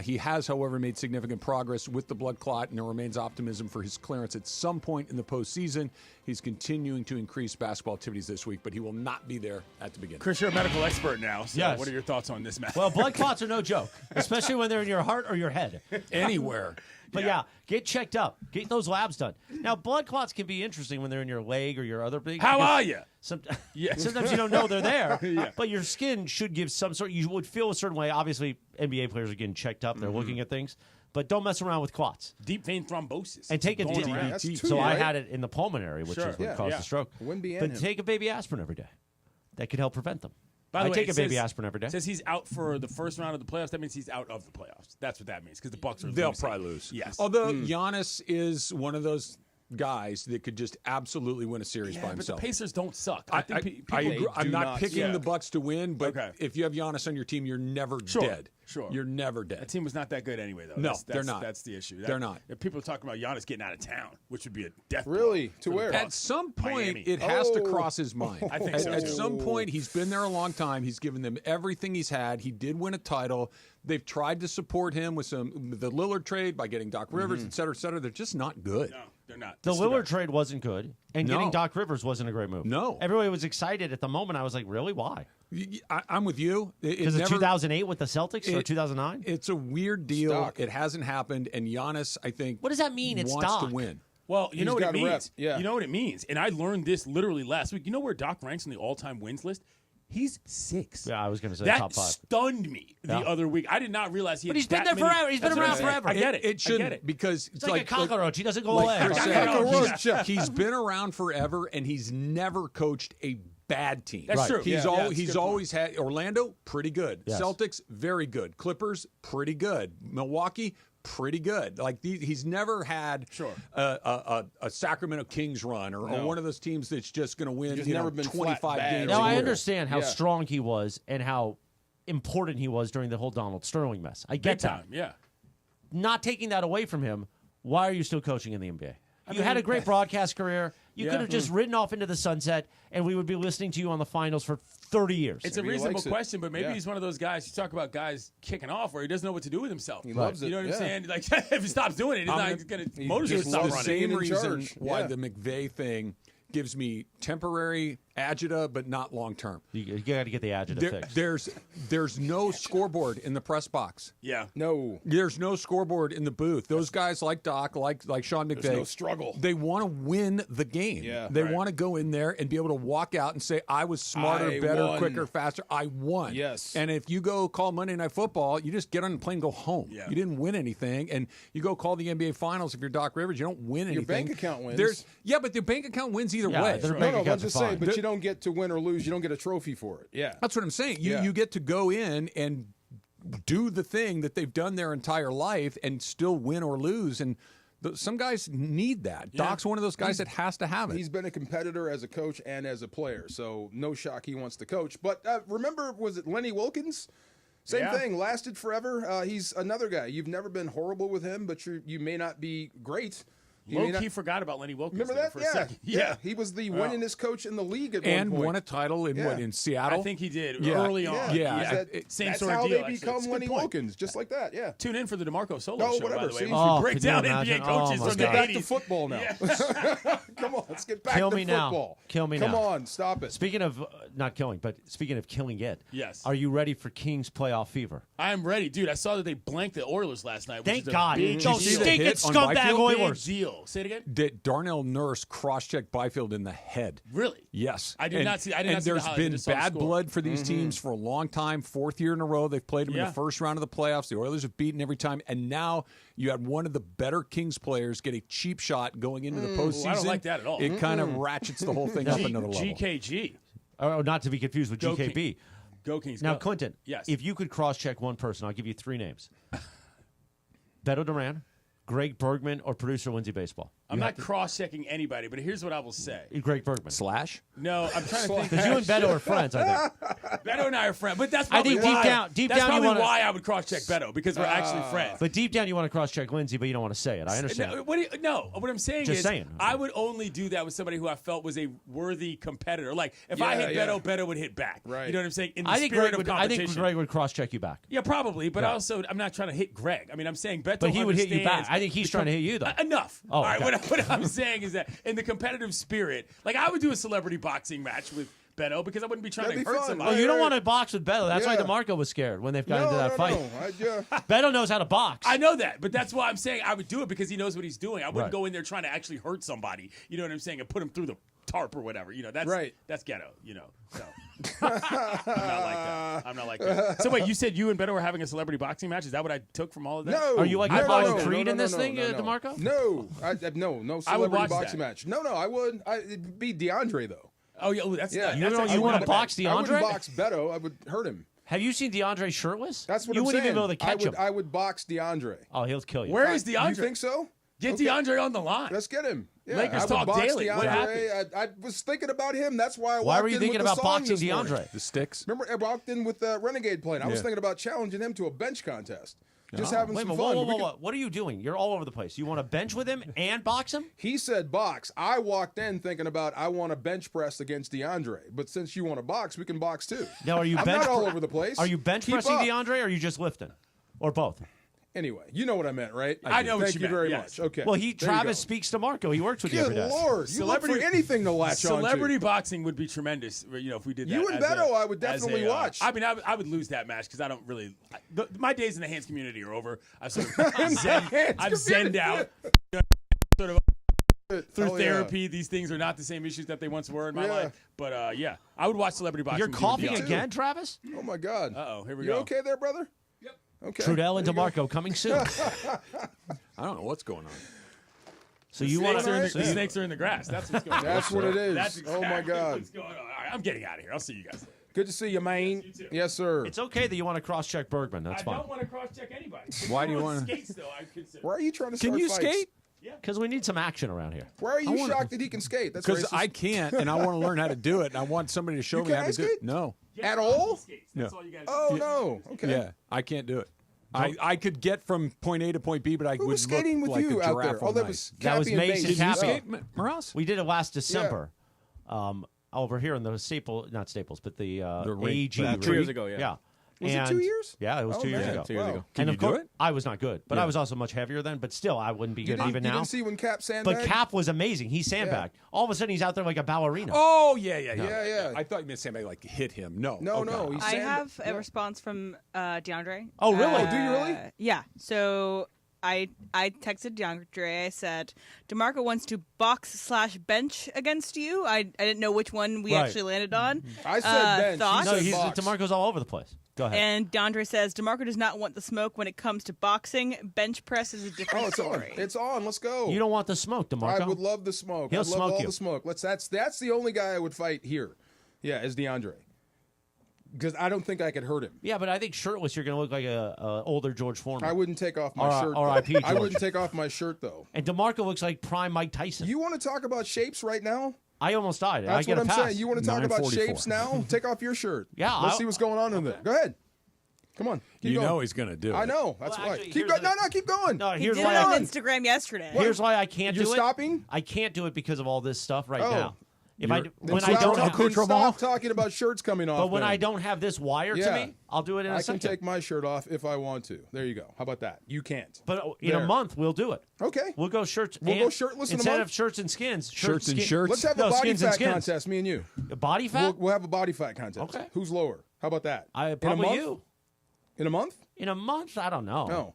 S2: He has, however, made significant progress with the blood clot, and there remains optimism for his clearance at some point in the postseason. He's continuing to increase basketball activities this week, but he will not be there at the beginning.
S13: Chris, you're a medical expert now, so
S1: Yes.
S13: what are your thoughts on this matter?
S1: Well, blood clots are no joke, especially when they're in your heart or your head.
S2: Anywhere.
S1: But yeah, get checked up. Get those labs done. Now, blood clots can be interesting when they're in your leg or your other big.
S13: How are you?
S1: Sometimes you don't know they're there, but your skin should give some sort. You would feel a certain way. Obviously, NBA players are getting checked up. They're looking at things, but don't mess around with clots.
S13: Deep vein thrombosis.
S1: And take a
S13: Going around.
S1: DVT.
S3: Two,
S1: So I
S3: right?
S1: had it in the pulmonary, which is what caused the stroke.
S3: Wouldn't be in
S1: But
S3: him.
S1: take a baby aspirin every day. That could help prevent them.
S13: By the
S1: I
S13: way,
S1: take a
S13: it
S1: baby
S13: says-
S1: aspirin every day.
S13: Says he's out for the first round of the playoffs. That means he's out of the playoffs. That's what that means because the Bucks are
S2: They'll
S13: losing.
S2: probably lose.
S13: Yes.
S2: Although Giannis is one of those guys that could just absolutely win a series by
S13: but the
S2: himself.
S13: Pacers don't suck.
S2: I
S13: think people
S2: agree. I'm
S3: do
S2: not
S3: not
S2: picking
S3: suck.
S2: the Bucks to win, but
S13: Okay.
S2: if you have Giannis on your team, you're never dead.
S13: Sure.
S2: You're never
S13: That
S2: dead.
S13: team was not that good anyway, though.
S2: No,
S13: That's
S2: they're not.
S13: That's the issue.
S2: They're not.
S13: If people are talking about Giannis getting out of town, which would be a death blow
S3: Really? To
S13: for the
S3: where?
S13: Bucks.
S2: At some point,
S13: Miami.
S2: it has to
S3: Oh.
S2: cross his mind.
S13: I think
S2: at,
S13: so,
S2: at
S13: too.
S2: some point, he's been there a long time. He's given them everything he's had. He did win a title. They've tried to support him with the Lillard trade by getting Doc Rivers, et cetera, et cetera. They're just not good.
S13: No, they're not.
S1: The
S13: It's too
S1: Lillard
S13: bad.
S1: trade wasn't good, and
S2: No.
S1: getting Doc Rivers wasn't a great move.
S2: No.
S1: Everybody was excited at the moment. I was like, really? Why?
S2: I'm with you.
S1: Because of 2008 with the Celtics or
S2: it-
S1: 2009?
S2: It's a weird deal.
S3: Stock.
S2: It hasn't happened, and Giannis, I think,
S1: What does that mean? It's
S2: wants
S1: Doc.
S2: to win.
S13: Well, you know
S3: He's
S13: what it
S3: got a rep.
S13: means.
S3: Yeah.
S13: You know what it means. And I learned this literally last week. You know where Doc ranks on the all-time wins list? He's 6.
S1: Yeah, I was going to say
S13: That
S1: top 5.
S13: stunned me the other week. I did not realize he had
S1: But he's been
S13: that
S1: there
S13: many-
S1: forever. He's been
S13: That's what
S1: around
S13: I'm saying.
S1: forever.
S13: I get it.
S2: It shouldn't
S13: I get it.
S2: because
S1: It's like a cockroach. He doesn't go away.
S2: Chris
S13: Cockroach.
S2: said, he's been around forever, and he's never coached a bad team.
S13: That's true.
S2: He's
S13: Yeah,
S2: al-
S13: yeah, it's a
S2: he's
S13: good
S2: always had Orlando, pretty good.
S1: Yes.
S2: Celtics, very good. Clippers, pretty good. Milwaukee, pretty good. Like he's never had a Sacramento Kings run or one of those teams that's just going to win.
S3: He's never been
S2: 25
S3: flat bad.
S2: games.
S1: Now,
S2: a
S1: I
S2: year.
S1: understand how
S3: Yeah.
S1: strong he was and how important he was during the whole Donald Sterling mess. I get
S13: Big time,
S1: that.
S13: yeah.
S1: Not taking that away from him, why are you still coaching in the NBA? You had a great broadcast career. You
S13: Yeah.
S1: could have just ridden off into the sunset, and we would be listening to you on the finals for 30 years.
S13: It's a
S3: Maybe he
S13: reasonable
S3: likes it.
S13: question, but maybe
S3: Yeah.
S13: he's one of those guys. You talk about guys kicking off where he doesn't know what to do with himself.
S3: He loves it.
S13: You know what I'm
S3: Yeah.
S13: saying? Like if he stops doing it, he's not going to motors
S2: It's
S13: stop
S2: the
S13: running.
S2: same
S3: Being in
S2: reason
S3: charge.
S2: why
S3: Yeah.
S2: the McVay thing gives me temporary agita, but not long term.
S1: You got to get the agita fixed.
S2: There's no scoreboard in the press box.
S13: Yeah.
S3: No.
S2: There's no scoreboard in the booth. Those guys like Doc, like Sean McVay,
S3: There's no struggle.
S2: They want to win the game.
S3: Yeah.
S2: They
S3: Right.
S2: want to go in there and be able to walk out and say, I was smarter,
S3: I
S2: better,
S3: won.
S2: quicker, faster. I won.
S3: Yes.
S2: And if you go call Monday Night Football, you just get on the plane and go home.
S13: Yeah.
S2: You didn't win anything. And you go call the NBA Finals if you're Doc Rivers, you don't win anything.
S3: Your bank account wins.
S2: But the bank account wins either
S1: Yeah,
S2: way.
S1: their
S3: No,
S1: bank
S3: no, I'm
S1: accounts are
S3: just saying,
S1: fine.
S3: but you don't get to win or lose. You don't get a trophy for it. Yeah.
S2: That's what I'm saying.
S3: Yeah.
S2: You get to go in and do the thing that they've done their entire life and still win or lose. And some guys need that.
S13: Yeah.
S2: Doc's one of those guys that has to have it.
S3: He's been a competitor as a coach and as a player, so no shock he wants to coach. But remember, was it Lenny Wilkins? Same
S13: Yeah.
S3: thing, lasted forever. He's another guy. You've never been horrible with him, but you may not be great. He may
S13: Low
S3: not-
S13: key forgot about Lenny Wilkins.
S3: Remember
S13: there
S3: that?
S13: For a
S3: Yeah.
S13: second.
S3: Yeah. He was the winningest coach in the league at
S2: and
S3: one point.
S2: won a title in
S3: Yeah.
S2: in Seattle.
S13: I think he did
S2: Yeah.
S13: early on.
S2: Yeah.
S3: He's
S13: Same
S3: that's
S13: sort of
S3: how
S13: deal.
S3: they
S13: actually.
S3: become
S13: It's a good
S3: Lenny
S13: point.
S3: Wilkins, just like that. Yeah.
S13: Tune in for the DeMarco solo
S3: No,
S13: show, by
S3: whatever.
S13: the way.
S3: See?
S13: We
S1: Oh,
S13: break
S1: could you
S13: down
S1: imagine?
S13: NBA coaches
S1: Oh, my
S13: from
S3: Let's
S13: the
S3: get back
S13: 80s.
S3: to football now. Come on, let's get back
S1: Kill
S3: to
S1: me now.
S3: football.
S1: Kill me
S3: Come
S1: now.
S3: on, stop it.
S1: Speaking of not killing, but speaking of killing it,
S13: Yes.
S1: are you ready for Kings playoff fever?
S13: I'm ready, dude. I saw that they blanked the Oilers last night. Which
S1: Thank
S13: is a
S1: God.
S13: big
S1: Those
S2: see the
S1: stinking
S2: hit on
S1: scumbag
S2: Byfield?
S13: big
S1: Oilers.
S13: deal. Say it again.
S2: Did Darnell Nurse cross-check Byfield in the head?
S13: Really?
S2: Yes.
S13: I did
S2: And-
S13: not see. I did
S2: and
S13: not see the
S2: there's
S13: highlights. I
S2: been
S13: just saw the
S2: bad
S13: score.
S2: blood for these teams for a long time. 4th year in a row, they've played them in
S13: Yeah.
S2: the first round of the playoffs. The Oilers have beaten every time, and now you had one of the better Kings players get a cheap shot going into the postseason.
S13: I don't like that at all.
S2: It kind of ratchets the whole thing up another level.
S13: GKG.
S1: Oh, not to be confused with
S13: Go
S1: GKB.
S13: Go Kings.
S1: Now,
S13: go.
S1: Clinton,
S13: Yes.
S1: if you could cross-check one person, I'll give you 3 names. Beto Duran, Greg Bergman, or producer Lindsey Baseball.
S13: I'm not cross-checking anybody, but here's what I will say.
S1: Greg Bergman.
S2: Slash?
S13: No, I'm trying to think.
S1: Because you and Beto are friends, I think.
S13: Beto and I are friends, but that's probably
S1: deep down,
S13: why I would cross-check Beto, because we're actually friends.
S1: But deep down, you want to cross-check Lindsay, but you don't want to say it. I understand.
S13: What I'm saying
S1: Just
S13: is,
S1: saying.
S13: I would only do that with somebody who I felt was a worthy competitor. Like, if I hit Beto, Beto would hit back.
S3: Right.
S13: You know what I'm saying? In the
S1: I think
S13: spirit
S1: Greg
S13: of
S1: would. I
S13: competition.
S1: think Greg would cross-check you back.
S13: Yeah, probably, but also I'm not trying to hit Greg. I mean, I'm saying Beto.
S1: But he would hit you back.
S13: understands
S1: I think he's trying to hit you, though.
S13: Enough.
S1: Oh,
S13: all right.
S1: okay.
S13: What I'm saying is that in the competitive spirit, like I would do a celebrity boxing match with Beto because I wouldn't be trying
S3: That'd
S13: to
S3: be
S13: hurt
S3: fun.
S13: somebody.
S1: Well, you don't want to box with Beto. That's why
S3: Yeah.
S1: DeMarco was scared when they've got into that fight.
S3: No.
S1: Beto knows how to box.
S13: I know that, but that's why I'm saying I would do it because he knows what he's doing. I wouldn't
S1: Right.
S13: go in there trying to actually hurt somebody. You know what I'm saying? And put him through the tarp or whatever. You know, that's
S3: Right.
S13: That's ghetto. You know, so I'm not like that. So wait, you said you and Beto were having a celebrity boxing match? Is that what I took from all of that?
S3: No.
S1: Are you like
S3: no,
S1: Apollo
S3: no,
S1: Creed
S3: no,
S1: in this
S3: no,
S1: thing,
S3: no,
S1: DeMarco?
S3: No. No celebrity
S13: watch
S3: boxing
S13: that.
S3: match. No, I would. It'd be DeAndre, though.
S13: Oh yeah, that's
S3: Yeah.
S1: You
S13: that's
S1: want to box
S3: I
S1: DeAndre?
S3: wouldn't box Beto. I would hurt him.
S1: Have you seen DeAndre shirtless?
S3: That's what
S1: you
S3: I'm
S1: wouldn't
S3: saying.
S1: even be able to catch him.
S3: I would box DeAndre.
S1: Oh, he'll kill you.
S13: Where is DeAndre?
S3: You think so?
S13: Get
S3: Okay.
S13: DeAndre on the line.
S3: Let's get him. Yeah,
S13: Lakers
S3: I would
S13: talk
S3: box
S13: daily. What
S3: DeAndre. I was thinking about him. That's why I
S1: Why
S3: walked
S1: were you
S3: in
S1: thinking
S3: with the
S1: about
S3: song
S1: boxing
S3: this morning.
S1: DeAndre?
S2: The sticks?
S3: Remember, I walked in with Renegade playing. I was
S2: Yeah.
S3: thinking about challenging him to a bench contest. Just
S2: Oh.
S3: having
S1: Wait a
S3: some
S1: minute,
S3: fun.
S1: whoa. What are you doing? You're all over the place. You want to bench with him and box him?
S3: He said box. I walked in thinking about I want to bench press against DeAndre. But since you want to box, we can box too.
S1: Now, are you
S3: I'm
S1: bench
S3: not all over the place.
S1: Are you bench
S3: Keep
S1: pressing
S3: up.
S1: DeAndre or are you just lifting? Or both?
S3: Anyway, you know what I meant, right?
S13: I know what
S3: Thank
S13: you
S3: you
S13: meant,
S3: very
S13: yes.
S3: much. Okay.
S1: Well,
S3: there you
S1: Travis
S3: go.
S1: speaks to Marco. He works with you
S3: Good
S1: every day.
S3: Lord. You look for anything to latch on to.
S13: Celebrity boxing would be tremendous. You know, if we did that.
S3: You and
S13: as
S3: Beto, I would
S13: as
S3: definitely watch.
S13: I mean, I would lose that match because I don't really. My days in the hands community are over. I've sort of I've zenned out. Sort of through
S3: Hell yeah.
S13: therapy, these things are not the same issues that they once were in my life. But yeah, I would watch celebrity boxing.
S1: You're
S13: with
S1: coughing
S13: DeAndre.
S1: again, Travis?
S3: Oh my God.
S13: Uh-oh, here we
S3: You
S13: go.
S3: okay there, brother?
S13: Yep.
S3: Okay.
S1: Trudell and
S3: There you go.
S1: DeMarco coming soon.
S2: I don't know what's going on.
S1: So you want
S13: The
S1: to?
S13: snakes are in the grass. That's what's going on.
S3: That's what it is.
S13: That's exactly
S3: Oh my God.
S13: what's going on. All right, I'm getting out of here. I'll see you guys later.
S3: Good to see you, man.
S13: You too.
S3: Yes, sir.
S1: It's okay that you want to cross-check Bergman. That's
S13: I
S1: fine.
S13: don't want to cross-check anybody.
S2: Why do you
S13: want
S2: wanna-
S13: skates though? I consider.
S3: Why are you trying to
S2: Can
S3: start
S2: you
S3: fights?
S2: skate?
S1: Because we need some action around here.
S3: Why are you
S2: wanna-
S3: shocked that he can skate? That's
S2: Because
S3: racist.
S2: I can't, and I want to learn how to do it, and I want somebody to show
S3: You
S2: me how to
S3: can't
S2: do it.
S3: skate?
S2: No.
S3: At all?
S13: That's
S2: No.
S13: all you guys.
S3: Oh, no. Okay.
S2: Yeah, I can't do it. I could get from point A to point B, but I
S3: Who
S2: would
S3: was skating
S2: look
S3: with
S2: like
S3: you
S2: a
S3: out
S2: giraffe
S3: there? Oh,
S2: on
S3: that
S2: ice.
S3: was
S1: That was
S3: Cappy and
S1: Mason
S3: Mace.
S1: Cappy.
S2: Skate, Morales?
S1: We did it last December. Over here in the not Staples, but the
S2: rink.
S1: AG.
S2: 2 years ago, yeah.
S3: Was it
S1: And-
S3: 2 years?
S1: Yeah, it was
S3: Oh,
S1: 2 years
S3: man.
S1: ago.
S2: 2 years ago.
S1: And
S2: Can
S1: of
S2: you do
S1: course,
S2: it?
S1: I was not good, but I
S2: Yeah.
S1: was also much heavier then. But still, I wouldn't be good even
S3: You
S1: now.
S3: didn't see when Cap sandbagged?
S1: But Cap was amazing. He sandbagged. All of a sudden, he's out there like a ballerina.
S2: Oh, yeah.
S3: Yeah.
S2: I thought you meant somebody like hit him. No.
S3: No,
S2: Okay.
S3: no. He
S12: I have a
S3: yeah.
S12: response from DeAndre.
S1: Oh, really?
S3: Oh, do you really?
S12: Yeah. So I texted DeAndre. I said, DeMarco wants to box/bench against you. I didn't know which one we
S1: Right.
S12: actually landed on.
S3: I said bench.
S12: Thoughts?
S1: No,
S3: He said box.
S1: DeMarco's all over the place. Go ahead.
S12: And DeAndre says, DeMarco does not want the smoke when it comes to boxing. Bench press is a different
S3: Oh, it's on.
S12: story.
S3: It's on. Let's go.
S1: You don't want the smoke, DeMarco.
S3: I would love the smoke.
S1: He'll
S3: I'd love
S1: smoke
S3: all
S1: you.
S3: the smoke. That's the only guy I would fight here. Yeah, is DeAndre. Because I don't think I could hurt him.
S1: Yeah, but I think shirtless, you're going to look like a older George Foreman.
S3: I wouldn't take off my shirt.
S1: R.I.P.
S3: I
S1: George.
S3: wouldn't take off my shirt though.
S1: And DeMarco looks like prime Mike Tyson.
S3: You want to talk about shapes right now?
S1: I almost died. I
S3: That's
S1: get
S3: what
S1: a
S3: I'm
S1: pass.
S3: saying. You want to talk about
S2: 944.
S3: shapes now? Take off your shirt.
S1: Yeah,
S3: Let's
S1: I'll-
S3: see what's going on in there. Go ahead. Come on. Keep
S2: You
S3: going.
S2: know he's going to do it.
S3: I know. That's
S1: Well,
S3: why.
S1: actually,
S3: Keep
S1: here's
S3: going.
S1: the-
S3: No, keep going.
S1: No,
S12: He
S1: here's
S12: did
S1: why
S12: it on
S1: I,
S12: Instagram yesterday.
S1: here's why I can't
S3: You're
S1: do it.
S3: stopping?
S1: I can't do it because of all this stuff right
S3: Oh.
S1: now. If
S2: You're-
S3: Then
S1: when I don't have,
S3: stop talking about shirts coming off.
S1: but when
S3: then.
S1: I don't have this wire
S3: Yeah.
S1: to me, I'll do it in a
S3: I can
S1: second.
S3: take my shirt off if I want to. There you go. How about that? You can't.
S1: But in
S3: There.
S1: a month, we'll do it.
S3: Okay.
S1: We'll go shirts.
S3: We'll
S1: and-
S3: go shirtless in a
S1: instead
S3: month?
S1: of shirts and skins.
S2: Shirts and
S1: skin-
S2: shirts?
S3: Let's have
S1: No,
S3: a body
S1: skins and
S3: fat
S1: skins.
S3: contest, me and you.
S1: Body fat?
S3: We'll have a body fat contest.
S1: Okay.
S3: Who's lower? How about that?
S1: Probably
S3: in a month?
S1: you.
S3: In a month?
S1: In a month? I don't know.
S3: No.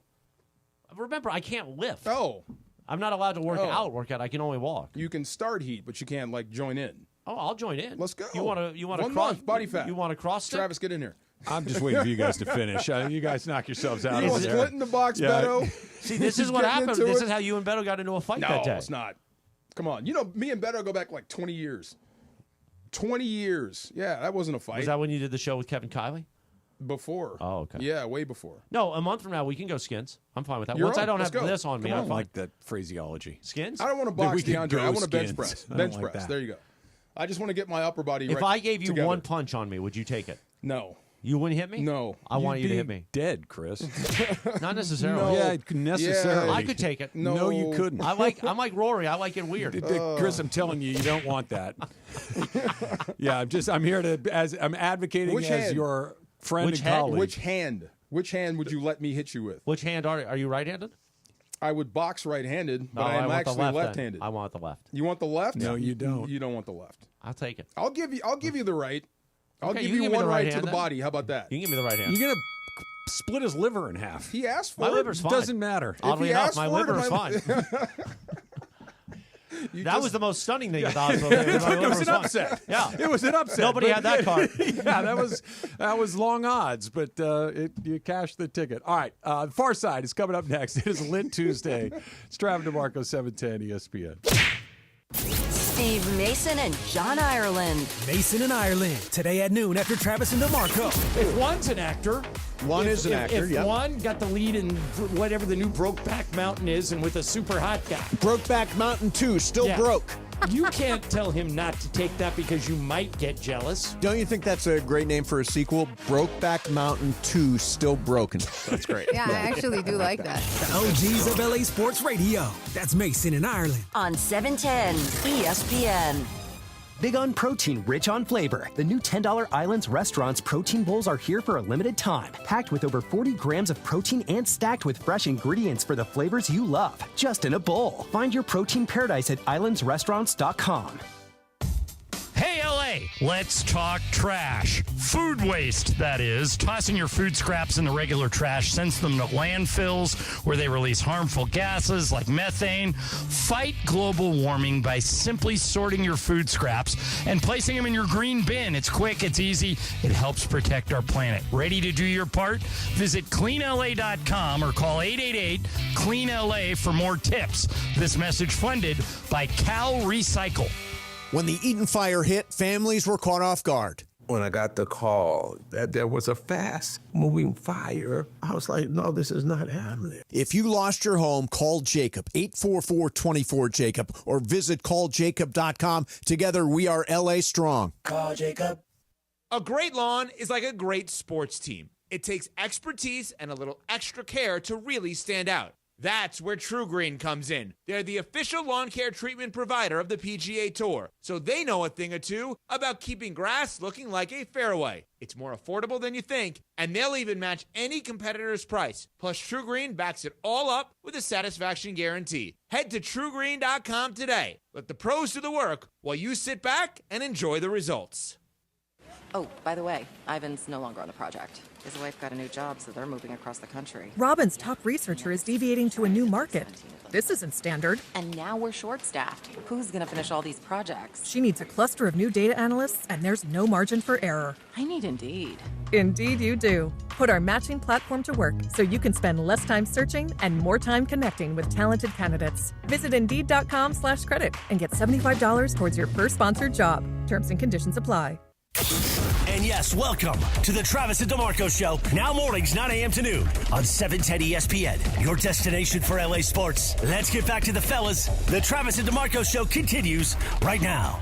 S1: Remember, I can't lift.
S3: Oh.
S1: I'm not allowed to work
S3: Oh.
S1: out. I can only walk.
S3: You can start heat, but you can't like join in.
S1: Oh, I'll join in.
S3: Let's go.
S1: You want to
S3: 1
S1: cross
S3: month, body fat.
S1: You want to cross stick?
S3: Travis, get in here.
S2: I'm just waiting for you guys to finish. You guys knock yourselves out.
S3: You
S2: over
S3: want
S2: there.
S3: split in the box,
S2: Yeah.
S3: Beto?
S1: See, this is
S3: He's
S1: what
S3: getting
S1: happened.
S3: into
S1: This
S3: it.
S1: is how you and Beto got into a fight
S3: No,
S1: that day.
S3: it's not. Come on. You know, me and Beto go back like 20 years. 20 years. Yeah, that wasn't a fight.
S1: Was that when you did the show with Kevin Kiley?
S3: Before.
S1: Oh, okay.
S3: Yeah, way before.
S1: No, a month from now we can go skins. I'm fine with that.
S3: You're
S1: Once
S3: on.
S1: I don't
S3: Let's
S1: have
S3: go.
S1: this on me,
S2: I
S1: I'm
S2: don't
S1: fine.
S2: like that phraseology.
S1: Skins?
S3: I don't want to
S2: That
S3: box
S2: we could
S3: DeAndre.
S2: go
S3: I want to bench
S2: skins.
S3: press.
S2: I don't
S3: Bench
S2: like
S3: press.
S2: that.
S3: There you go. I just want to get my upper body
S1: If I gave you
S3: together.
S1: one punch on me, would you take it?
S3: No.
S1: You wouldn't hit me?
S3: No.
S1: I want you to
S2: You'd
S1: hit
S2: be
S1: me.
S2: Dead, Chris.
S1: Not necessarily.
S3: No.
S2: Yeah, necessarily.
S1: I could take it.
S2: No, you couldn't.
S1: I'm like Rory. I like it weird.
S2: Chris, I'm telling you, you don't want that. Yeah, I'm here I'm advocating
S3: Which
S2: as
S3: hand?
S2: your friend
S1: Which
S2: and
S1: hand?
S2: colleague.
S3: Which hand would you let me hit you with?
S1: Which hand are you right-handed?
S3: I would box right-handed, but
S1: No,
S3: I am
S1: want the
S3: actually
S1: left, then.
S3: left-handed.
S1: I want the left.
S3: You want the left?
S2: No, you don't.
S3: You don't want the left.
S1: I'll take it.
S3: I'll give you the right. I'll
S1: Okay,
S3: give
S1: you
S3: you
S1: give me
S3: one
S1: the right
S3: right to
S1: hand
S3: the
S1: then.
S3: body. How about that?
S1: You can give me the right hand.
S2: You're gonna split his liver in half.
S3: He asked for
S1: My
S3: it.
S1: liver's fine.
S2: Doesn't matter.
S1: Oddly
S3: he
S1: enough,
S3: asked
S1: my
S3: for it,
S1: liver is
S3: my-
S1: fine.
S3: You
S1: That
S3: just-
S1: was the most stunning thing at the hospital. My
S2: It
S1: liver
S2: was an
S1: fine.
S2: upset.
S1: Yeah.
S2: It was an upset.
S1: Nobody
S2: but-
S1: had that card.
S2: Yeah, that was long odds, but you cashed the ticket. All right, Far Side is coming up next. It is Lit Tuesday. It's Travis DeMarco, 710 ESPN.
S14: Steve Mason and John Ireland.
S15: Mason and Ireland, today at noon after Travis and DeMarco.
S19: If one's an actor,
S4: One is an actor,
S19: If
S4: yeah.
S19: one got the lead in whatever the new Brokeback Mountain is, and with a super hot guy,
S4: Brokeback Mountain 2, still
S19: Yeah.
S4: broke.
S19: You can't tell him not to take that because you might get jealous.
S4: Don't you think that's a great name for a sequel? Brokeback Mountain 2, still broken. That's great.
S20: Yeah, I actually do like that.
S15: The OGs of LA Sports Radio. That's Mason and Ireland.
S14: On 710 ESPN.
S21: Big on protein, rich on flavor. The new $10 Islands Restaurants protein bowls are here for a limited time. Packed with over 40 grams of protein and stacked with fresh ingredients for the flavors you love. Just in a bowl. Find your protein paradise at islandsrestaurants.com.
S22: Hey, LA, let's talk trash. Food waste, that is. Tossing your food scraps in the regular trash sends them to landfills where they release harmful gases like methane. Fight global warming by simply sorting your food scraps and placing them in your green bin. It's quick, it's easy, it helps protect our planet. Ready to do your part? Visit cleanla.com or call 888-CLEAN-LA for more tips. This message funded by Cal Recycle.
S4: When the Eaton fire hit, families were caught off guard.
S23: When I got the call that there was a fast-moving fire, I was like, no, this is not happening.
S4: If you lost your home, call Jacob, 844-24-JACOB, or visit calljacob.com. Together, we are LA Strong.
S17: Call Jacob. A great lawn is like a great sports team. It takes expertise and a little extra care to really stand out. That's where True Green comes in. They're the official lawn care treatment provider of the PGA Tour, so they know a thing or two about keeping grass looking like a fairway. It's more affordable than you think, and they'll even match any competitor's price. Plus, True Green backs it all up with a satisfaction guarantee. Head to TrueGreen.com today. Let the pros do the work while you sit back and enjoy the results.
S24: Oh, by the way, Ivan's no longer on the project. His wife got a new job, so they're moving across the country.
S25: Robin's top researcher is deviating to a new market. This isn't standard.
S24: And now we're short-staffed. Who's going to finish all these projects?
S25: She needs a cluster of new data analysts, and there's no margin for error.
S24: I need Indeed.
S25: Indeed you do. Put our matching platform to work so you can spend less time searching and more time connecting with talented candidates. Visit Indeed.com/credit and get $75 towards your first sponsored job. Terms and conditions apply.
S26: And yes, welcome to the Travis and DeMarco Show. Now mornings, 9 a.m. to noon on 710 ESPN, your destination for LA sports. Let's get back to the fellas. The Travis and DeMarco Show continues right now.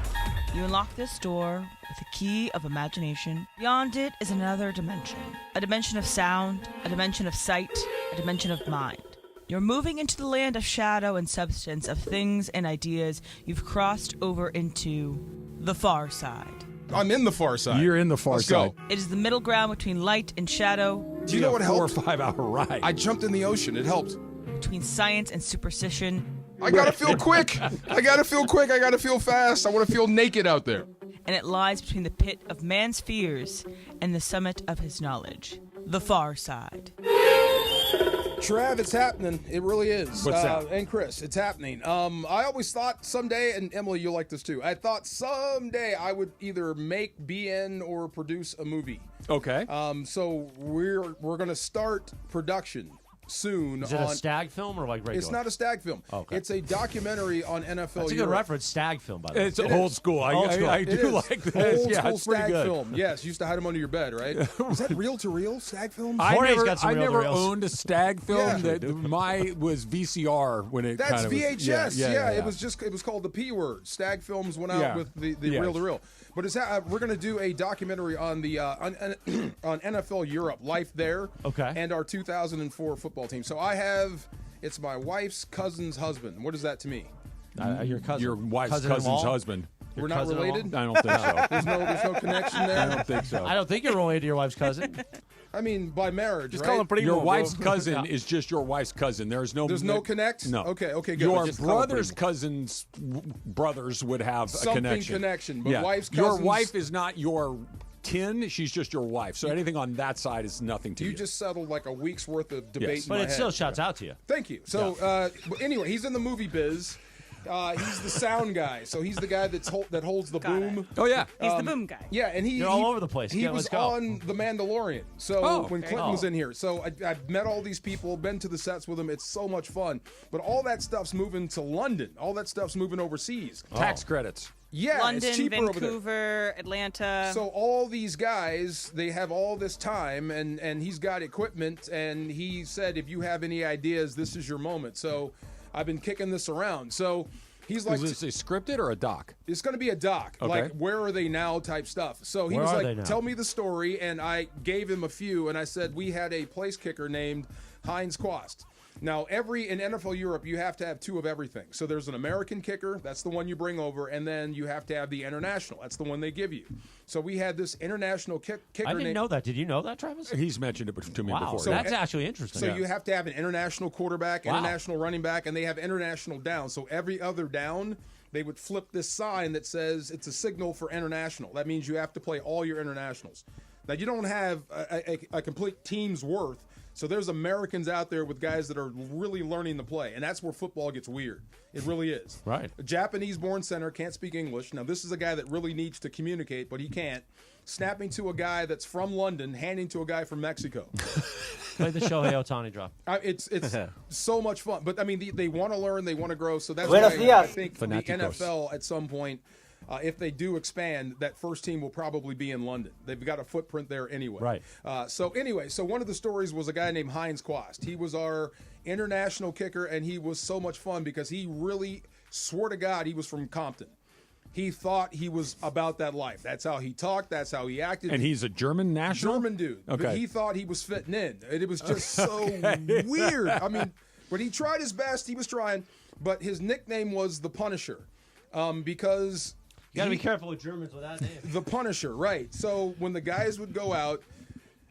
S12: You unlock this door with a key of imagination. Beyond it is another dimension. A dimension of sound, a dimension of sight, a dimension of mind. You're moving into the land of shadow and substance, of things and ideas you've crossed over into the far side.
S3: I'm in the far side.
S2: You're in the far
S3: Let's
S2: side.
S3: Go.
S12: It is the middle ground between light and shadow.
S3: Do you know what helped?
S2: 4 or 5 hour ride.
S3: I jumped in the ocean. It helped.
S12: Between science and superstition.
S3: I gotta feel quick. I gotta feel quick. I gotta feel fast. I want to feel naked out there.
S12: And it lies between the pit of man's fears and the summit of his knowledge. The far side.
S3: Trav, it's happening. It really is.
S2: What's that?
S3: And Chris, it's happening. I always thought someday, and Emily, you'll like this too. I thought someday I would either be in or produce a movie.
S2: Okay.
S3: So we're gonna start production soon.
S1: Is it a stag film or like regular?
S3: It's not a stag film.
S1: Okay.
S3: It's a documentary on NFL
S1: That's a good
S3: Europe.
S1: reference, stag film, by the way.
S13: It's old school. I do like this.
S3: Old
S13: Yeah,
S3: school
S13: it's pretty
S3: stag
S13: good.
S3: film. Yes, you used to hide them under your bed, right? Is that reel to reel stag film?
S13: I
S1: Jorge's
S13: never,
S1: got some
S13: I
S1: reel
S13: never
S1: to reels.
S13: owned a stag film.
S3: Yeah.
S13: My was VCR when it.
S3: That's
S13: kind of was,
S3: VHS.
S13: yeah.
S3: It was called the P word. Stag Films went out
S13: Yeah.
S3: with the
S13: Yes.
S3: reel to reel. But we're going to do a documentary on the on NFL Europe, life there, and our 2004 football team. So it's my wife's cousin's husband. What is that to me?
S1: Your cousin.
S13: Your wife's
S1: Cousin-in-law?
S13: cousin's husband.
S3: We're not related?
S13: I don't think so.
S3: There's no connection there?
S13: I don't think so.
S1: I don't think you're related to your wife's cousin.
S3: I mean, by marriage,
S19: Just
S3: right?
S19: call him primo.
S13: Your wife's
S19: bro.
S13: cousin is just your wife's cousin. There's no
S3: connect?
S13: No.
S3: Okay, good.
S13: Your
S3: Just call it
S13: brother's
S3: primo.
S13: cousin's brothers would have
S3: Something
S13: a connection.
S3: but wife's
S13: Your
S3: cousins-
S13: wife is not your kin. She's just your wife. So anything on that side is nothing to you.
S3: You just settled like a week's worth of debate.
S13: Yes.
S3: in
S1: But
S3: my
S1: it still
S3: head.
S1: shouts out to you.
S3: Thank you. So, but anyway, he's in the movie biz. He's the sound guy. So he's the guy that holds the boom.
S13: Oh yeah,
S7: He's the boom guy.
S3: Yeah, and
S1: You're all over the place.
S3: He
S1: Yeah,
S3: was
S1: let's go.
S3: on The Mandalorian. So
S13: Oh,
S3: when
S13: okay.
S3: Clinton was in here, so I've met all these people, been to the sets with them. It's so much fun. But all that stuff's moving to London. All that stuff's moving overseas.
S13: Tax credits.
S3: Yeah,
S7: London,
S3: it's cheaper over there.
S7: Vancouver, Atlanta.
S3: So all these guys, they have all this time, and he's got equipment, and he said, if you have any ideas, this is your moment. So I've been kicking this around. So he's like,
S13: Is this a scripted or a doc?
S3: it's going to be a doc,
S13: Okay.
S3: like where are they now type stuff. So he
S1: Where
S3: was
S1: are they
S3: like,
S1: now?
S3: tell me the story, and I gave him a few, and I said we had a place kicker named Heinz Quast. Now, in NFL Europe, you have to have two of everything. So there's an American kicker, that's the one you bring over, and then you have to have the international. That's the one they give you. So we had this international kicker.
S1: I didn't know that. Did you know that, Travis?
S13: He's mentioned it to me
S1: Wow,
S13: before.
S1: so
S13: yeah.
S1: that's actually interesting.
S3: So you have to have an international quarterback,
S1: Wow.
S3: international running back, and they have international down. So every other down, they would flip this sign that says it's a signal for international. That means you have to play all your internationals. Now, you don't have a complete team's worth. So there's Americans out there with guys that are really learning the play, and that's where football gets weird. It really is.
S1: Right.
S3: A Japanese-born center can't speak English. Now, this is a guy that really needs to communicate, but he can't. Snapping to a guy that's from London, handing to a guy from Mexico.
S1: Play the Shohei Ohtani drop.
S3: It's so much fun. But, I mean, they want to learn, they want to grow. So that's
S8: Buenos
S3: why
S8: dias.
S3: I think the
S13: Fanaticos.
S3: NFL at some point, if they do expand, that first team will probably be in London. They've got a footprint there anyway.
S1: Right.
S3: So one of the stories was a guy named Heinz Quast. He was our international kicker, and he was so much fun because he really, swore to God, he was from Compton. He thought he was about that life. That's how he talked. That's how he acted.
S13: And he's a German national?
S3: German dude.
S13: Okay.
S3: But he thought he was fitting in. And it was just so weird. I mean, but he tried his best. He was trying. But his nickname was the Punisher because...
S1: You got to be careful with Germans with that name.
S3: The Punisher, right. So when the guys would go out,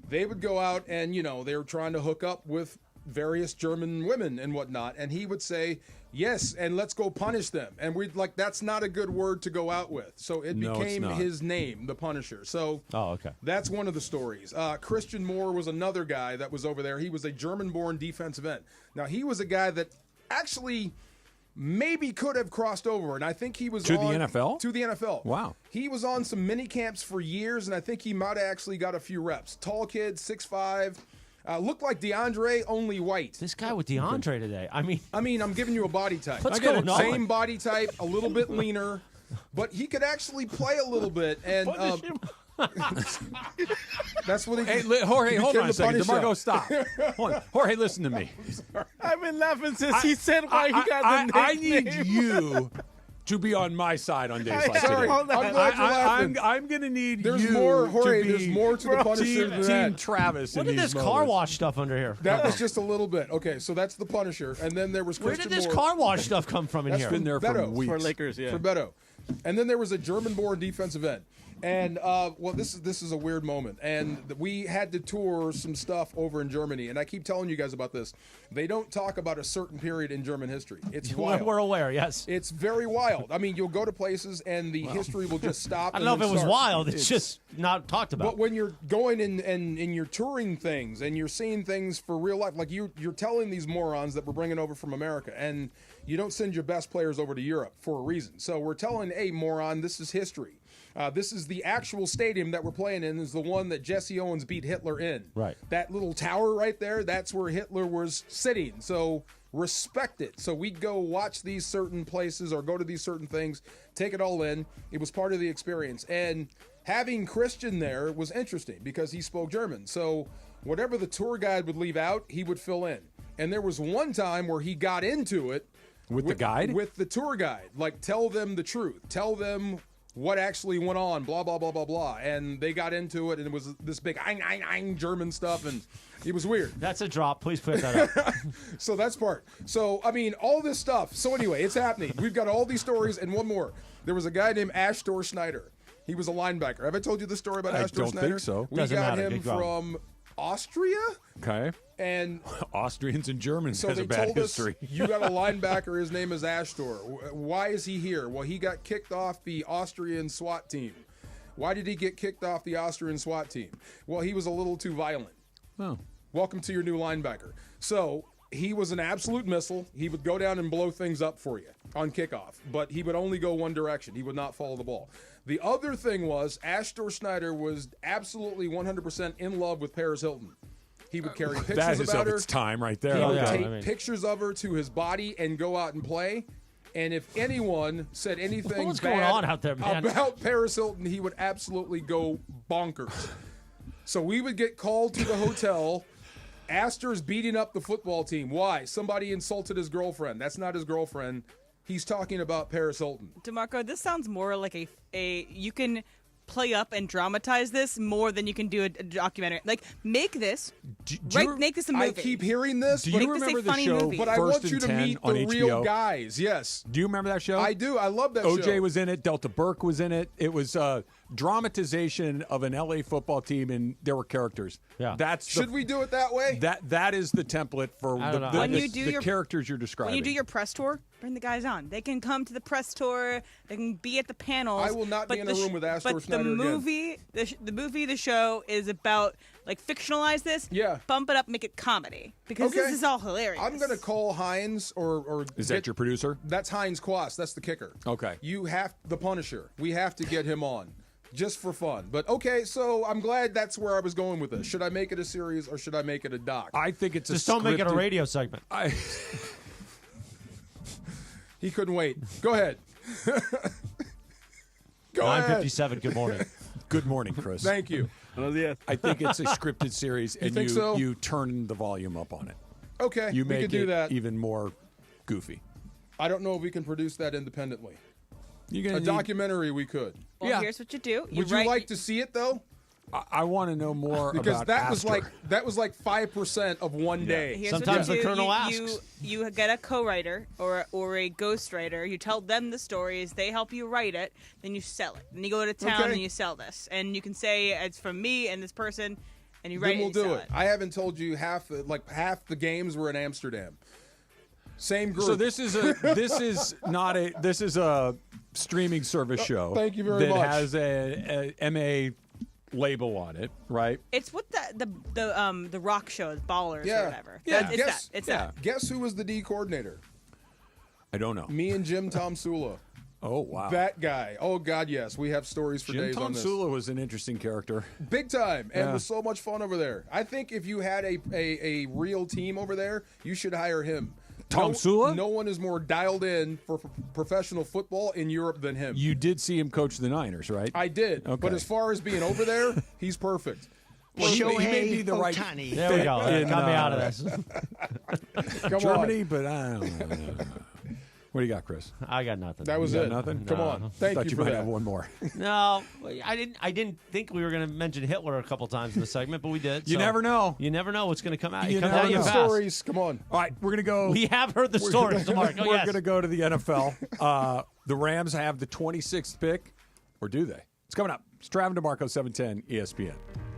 S3: they would go out and, they were trying to hook up with various German women and whatnot. And he would say, yes, and let's go punish them. And we'd like, that's not a good word to go out with. So it
S13: No, it's
S3: became
S13: not.
S3: his name, the Punisher. So
S1: okay.
S3: That's one of the stories. Christian Moore was another guy that was over there. He was a German-born defensive end. Now, he was a guy that actually maybe could have crossed over, and I think he was
S13: To the NFL?
S3: To the NFL.
S13: Wow.
S3: He was on some mini camps for years, and I think he might have actually got a few reps. Tall kid, 6'5", looked like DeAndre, only white.
S1: This guy with DeAndre today. I mean,
S3: I'm giving you a body type.
S1: What's going on?
S3: Same body type, a little bit leaner, but he could actually play a little bit. And that's what he.
S13: Hey, Jorge, hold on a second.
S3: Punisher.
S13: DeMarco, stop. Hold on. Jorge, listen to me.
S19: I've been laughing since he said why he got the
S13: I
S19: nickname.
S13: need you to be on my side on days like
S3: Sorry,
S13: today.
S3: I'm glad you're laughing.
S13: I'm going to need
S3: There's
S13: you
S3: more, Jorge,
S13: to be
S3: there's more to the Punisher than
S13: Team
S3: that.
S13: Travis.
S1: what
S13: in
S1: is this
S13: these
S1: car
S13: moments.
S1: wash stuff under here?
S3: That was just a little bit. Okay, so that's the Punisher, and then there was
S1: Where
S3: Christian
S1: did this
S3: Moore.
S1: car wash stuff come from in
S3: That's
S1: here?
S3: from
S13: Been there for
S3: Beto.
S13: weeks.
S19: For Lakers, yeah.
S3: For Beto. And then there was a German-born defensive end. And, this is a weird moment. And we had to tour some stuff over in Germany. And I keep telling you guys about this. They don't talk about a certain period in German history. It's wild.
S1: We're aware, yes.
S3: It's very wild. I mean, you'll go to places and the history will just stop.
S1: I don't know if it was wild. It's just not talked about.
S3: But when you're going and you're touring things and you're seeing things for real life, like you're telling these morons that we're bringing over from America, and you don't send your best players over to Europe for a reason. So we're telling, hey, moron, this is history. This is the actual stadium that we're playing in. Is the one that Jesse Owens beat Hitler in.
S1: Right.
S3: That little tower right there, that's where Hitler was sitting. So respect it. So we'd go watch these certain places or go to these certain things, take it all in. It was part of the experience. And having Christian there was interesting because he spoke German. So whatever the tour guide would leave out, he would fill in. And there was one time where he got into it
S2: with the guide?
S3: With the tour guide. Like, tell them the truth. Tell them what actually went on, blah, blah, blah, blah, blah. And they got into it, and it was this big German stuff, and it was weird.
S1: That's a drop. Please put that up.
S3: So that's part. So, I mean, all this stuff. So anyway, it's happening. We've got all these stories, and one more. There was a guy named Astor Schneider. He was a linebacker. Have I told you the story about Astor Schneider?
S2: I don't think so.
S3: We got him from Austria.
S2: Okay.
S3: And
S2: Austrians and Germans
S3: so
S2: has
S3: they
S2: a bad
S3: told
S2: history.
S3: Us, you got a linebacker. His name is Astor. Why is he here? Well, he got kicked off the Austrian SWAT team. Why did he get kicked off the Austrian SWAT team? Well, he was a little too violent.
S2: Oh.
S3: Welcome to your new linebacker. So he was an absolute missile. He would go down and blow things up for you on kickoff, but he would only go one direction. He would not follow the ball. The other thing was Astor Schneider was absolutely 100% in love with Paris Hilton. He would carry pictures
S2: that is
S3: about
S2: of
S3: her.
S2: its time right there.
S3: He would take pictures of her to his body and go out and play. And if anyone said anything
S1: What's
S3: bad
S1: going on out there, man?
S3: about Paris Hilton, he would absolutely go bonkers. So we would get called to the hotel. Astor's beating up the football team. Why? Somebody insulted his girlfriend. That's not his girlfriend. He's talking about Paris Hilton.
S7: DeMarco, this sounds more like a you can play up and dramatize this more than you can do a documentary. Like, make this, make this a movie.
S3: I keep hearing this.
S2: Do you remember the show
S3: But I want you to meet the
S2: on
S3: real
S2: HBO?
S3: guys. Yes.
S2: Do you remember that show?
S3: I do. I love that show.
S2: OJ was in it. Delta Burke was in it. It was a dramatization of an LA football team, and there were characters.
S1: Yeah.
S3: Should we do it that way?
S2: That is the template for the characters you're describing.
S7: When you do your press tour, bring the guys on. They can come to the press tour. They can be at the panels.
S3: I will not be in a room with Astor Schneider again.
S7: The show is about, like, fictionalize this.
S3: Yeah.
S7: Bump it up, make it comedy, because this is all hilarious.
S3: I'm gonna call Hines or
S2: is that your producer?
S3: That's Hines Quast. That's the kicker.
S2: Okay.
S3: You have the Punisher. We have to get him on. Just for fun. But okay, so I'm glad that's where I was going with this. Should I make it a series or should I make it a doc?
S2: I think it's
S1: just don't make it a radio segment.
S3: He couldn't wait. Go ahead. Go
S1: 9:57. Good morning.
S2: Good morning, Chris.
S3: Thank you.
S2: I think it's a scripted series, and
S3: think so?
S2: you turn the volume up on it.
S3: Okay,
S2: you
S3: we
S2: make
S3: could do
S2: it
S3: that.
S2: even more goofy.
S3: I don't know if we can produce that independently.
S2: A
S3: documentary, we could.
S7: Well, here's what you do.
S3: Would you like to see it though?
S2: I want to know more
S3: because
S2: about
S3: that was
S2: Astor.
S3: like 5% of one day.
S7: Here's
S1: Sometimes
S7: what you
S1: the
S7: do.
S1: colonel asks.
S7: You get a co-writer or a ghostwriter. You tell them the stories. They help you write it. Then you sell it. Then you go to town and you sell this. And you can say it's from me and this person. And you write
S3: Then we'll
S7: it. And
S3: do
S7: sell
S3: it. I haven't told you half the games were in Amsterdam. Same group.
S2: So this is a streaming service show.
S3: Thank you very much.
S2: That has a MA label on it, right?
S7: It's what the rock show, Ballers or whatever.
S3: Yeah.
S7: It's that.
S3: Guess who was the D coordinator?
S2: I don't know.
S3: Me and Jim Tom Sula.
S2: Oh, wow.
S3: That guy. Oh, God, yes. We have stories for days on this.
S2: Jim Tom Sula was an interesting character.
S3: Big time. And was so much fun over there. I think if you had a real team over there, you should hire him.
S2: Tom Sula?
S3: No one is more dialed in for professional football in Europe than him.
S2: You did see him coach the Niners, right?
S3: I did.
S2: Okay.
S3: But as far as being over there, he's perfect.
S2: Well, he may be the right
S1: There we go. Got me out of this.
S2: Germany, but I don't know. What do you got, Chris?
S1: I got nothing.
S3: That was
S2: you
S3: it.
S2: Got nothing?
S3: Come on. Thank
S2: Thought
S3: you
S2: you
S3: for
S2: might
S3: that.
S2: have one more.
S1: No, I didn't think we were going to mention Hitler a couple times in the segment, but we did.
S2: You
S1: so
S2: never know.
S1: You never know what's going to come out.
S2: You
S1: It comes
S2: never
S1: out
S2: know.
S1: fast.
S3: Stories. Come on.
S2: All right, we're going to go.
S1: We have heard the stories, DeMarco.
S2: We're
S1: Yes.
S2: going to go to the NFL. The Rams have the 26th pick, or do they? It's coming up. It's Travis DeMarco, 710 ESPN.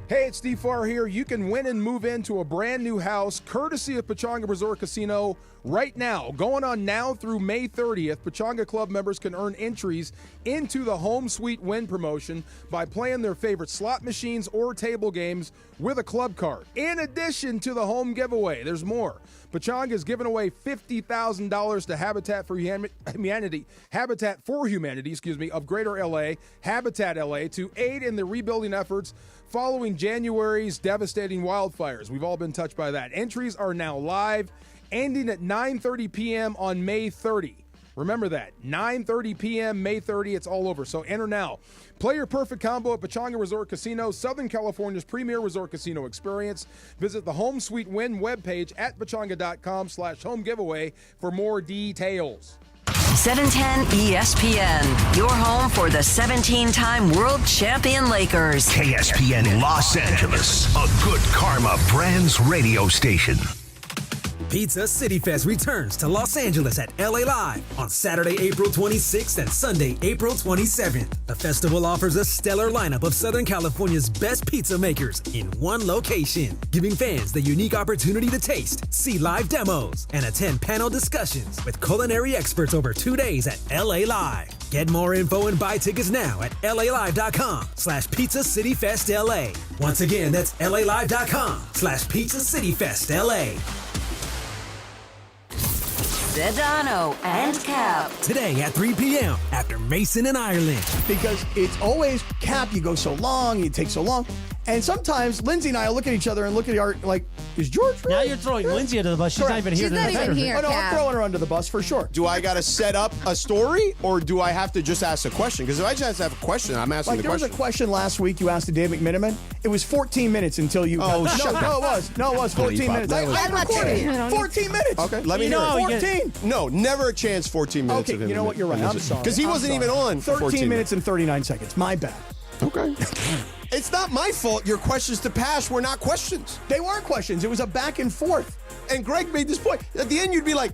S3: Hey, it's Steve Farr here. You can win and move into a brand new house courtesy of Pechanga Resort Casino right now. Going on now through May 30th, Pechanga Club members can earn entries into the Home Sweet Win promotion by playing their favorite slot machines or table games with a club card. In addition to the home giveaway, there's more. Pechanga is giving away $50,000 to Habitat for Humanity, of Greater LA, Habitat LA, to aid in the rebuilding efforts following January's devastating wildfires. We've all been touched by that. Entries are now live, ending at 9:30 p.m. on May 30. Remember that, 9:30 p.m. May 30. It's all over, so enter now. Play your perfect combo at Pechanga Resort Casino, Southern California's premier resort casino experience. Visit the Home Sweet Win webpage at pechanga.com/home giveaway for more details.
S14: 710 ESPN, your home for the 17-time world champion Lakers.
S6: KSPN Los Angeles, a good karma brands radio station.
S15: Pizza City Fest returns to Los Angeles at LA Live on Saturday, April 26th and Sunday, April 27th. The festival offers a stellar lineup of Southern California's best pizza makers in one location, giving fans the unique opportunity to taste, see live demos, and attend panel discussions with culinary experts over 2 days at LA Live. Get more info and buy tickets now at LALive.com/Pizza City Fest LA. Once again, that's LALive.com/Pizza City Fest LA.
S14: Sedano and Cap.
S15: Today at 3 p.m. after Mason and Ireland.
S8: Because it's always, Cap, you go so long, you take so long. And sometimes Lindsay and I look at each other and look at our, like, is George right?
S1: Now you're throwing Lindsay under the bus. She's not even here.
S8: She's not even here. Oh, no, I'm throwing her under the bus for sure.
S9: Do I got to set up a story or do I have to just ask a question? Because if I just have a question, I'm asking the question.
S8: There was a question last week you asked to Dave McMiniman. It was 14 minutes until you...
S9: Oh, shut up.
S8: No, it was 14 minutes. I'm recording. 14 minutes.
S9: Okay, let me know.
S8: 14?
S9: No, never a chance 14 minutes.
S8: Okay, you know what? You're right. I'm sorry.
S9: Because he wasn't even on
S8: 13 minutes and 39 seconds. My bad.
S9: Okay. It's not my fault your questions to Pash were not questions.
S8: They were questions. It was a back and forth.
S9: And Greg made this point. At the end, you'd be like,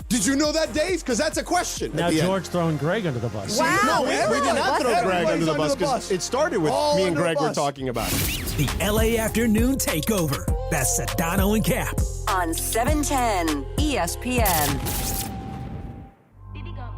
S9: did you know that, Dave? Because that's a question.
S1: Now George throwing Greg under the bus.
S9: Wow. No, we did not throw Greg under the bus because it started with me and Greg were talking about it.
S15: The LA Afternoon Takeover. That's Sedano and Cap.
S14: On 710 ESPN.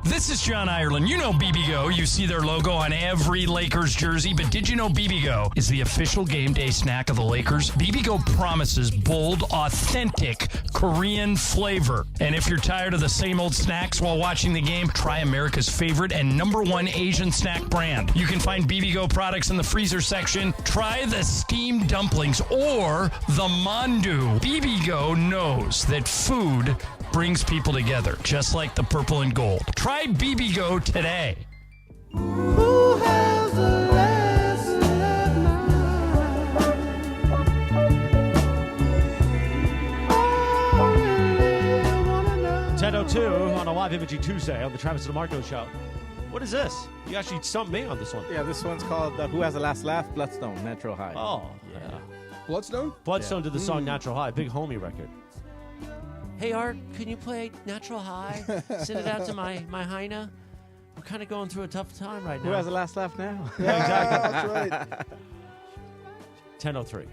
S22: This is John Ireland. You know BBGO. You see their logo on every Lakers jersey. But did you know BBGO is the official game day snack of the Lakers? BBGO promises bold, authentic Korean flavor. And if you're tired of the same old snacks while watching the game, try America's favorite and #1 Asian snack brand. You can find BBGO products in the freezer section. Try the steamed dumplings or the mandu. BBGO knows that food brings people together, just like the purple and gold. Try BBGO today.
S5: Who has the last laugh now?
S1: 10:02 on a live imaging Tuesday on the Travis and DeMarco Show. What is this? You actually stumped me on this one.
S10: Yeah, this one's called Who Has the Last Laugh? Bloodstone, Natural High.
S1: Oh, yeah.
S3: Bloodstone?
S1: Bloodstone did the song Natural High, big homie record. Hey, Art, can you play Natural High? Send it out to my Heina. We're kind of going through a tough time right now.
S10: Who has the last laugh now?
S1: Yeah, exactly.
S3: That's right.
S1: 10:03.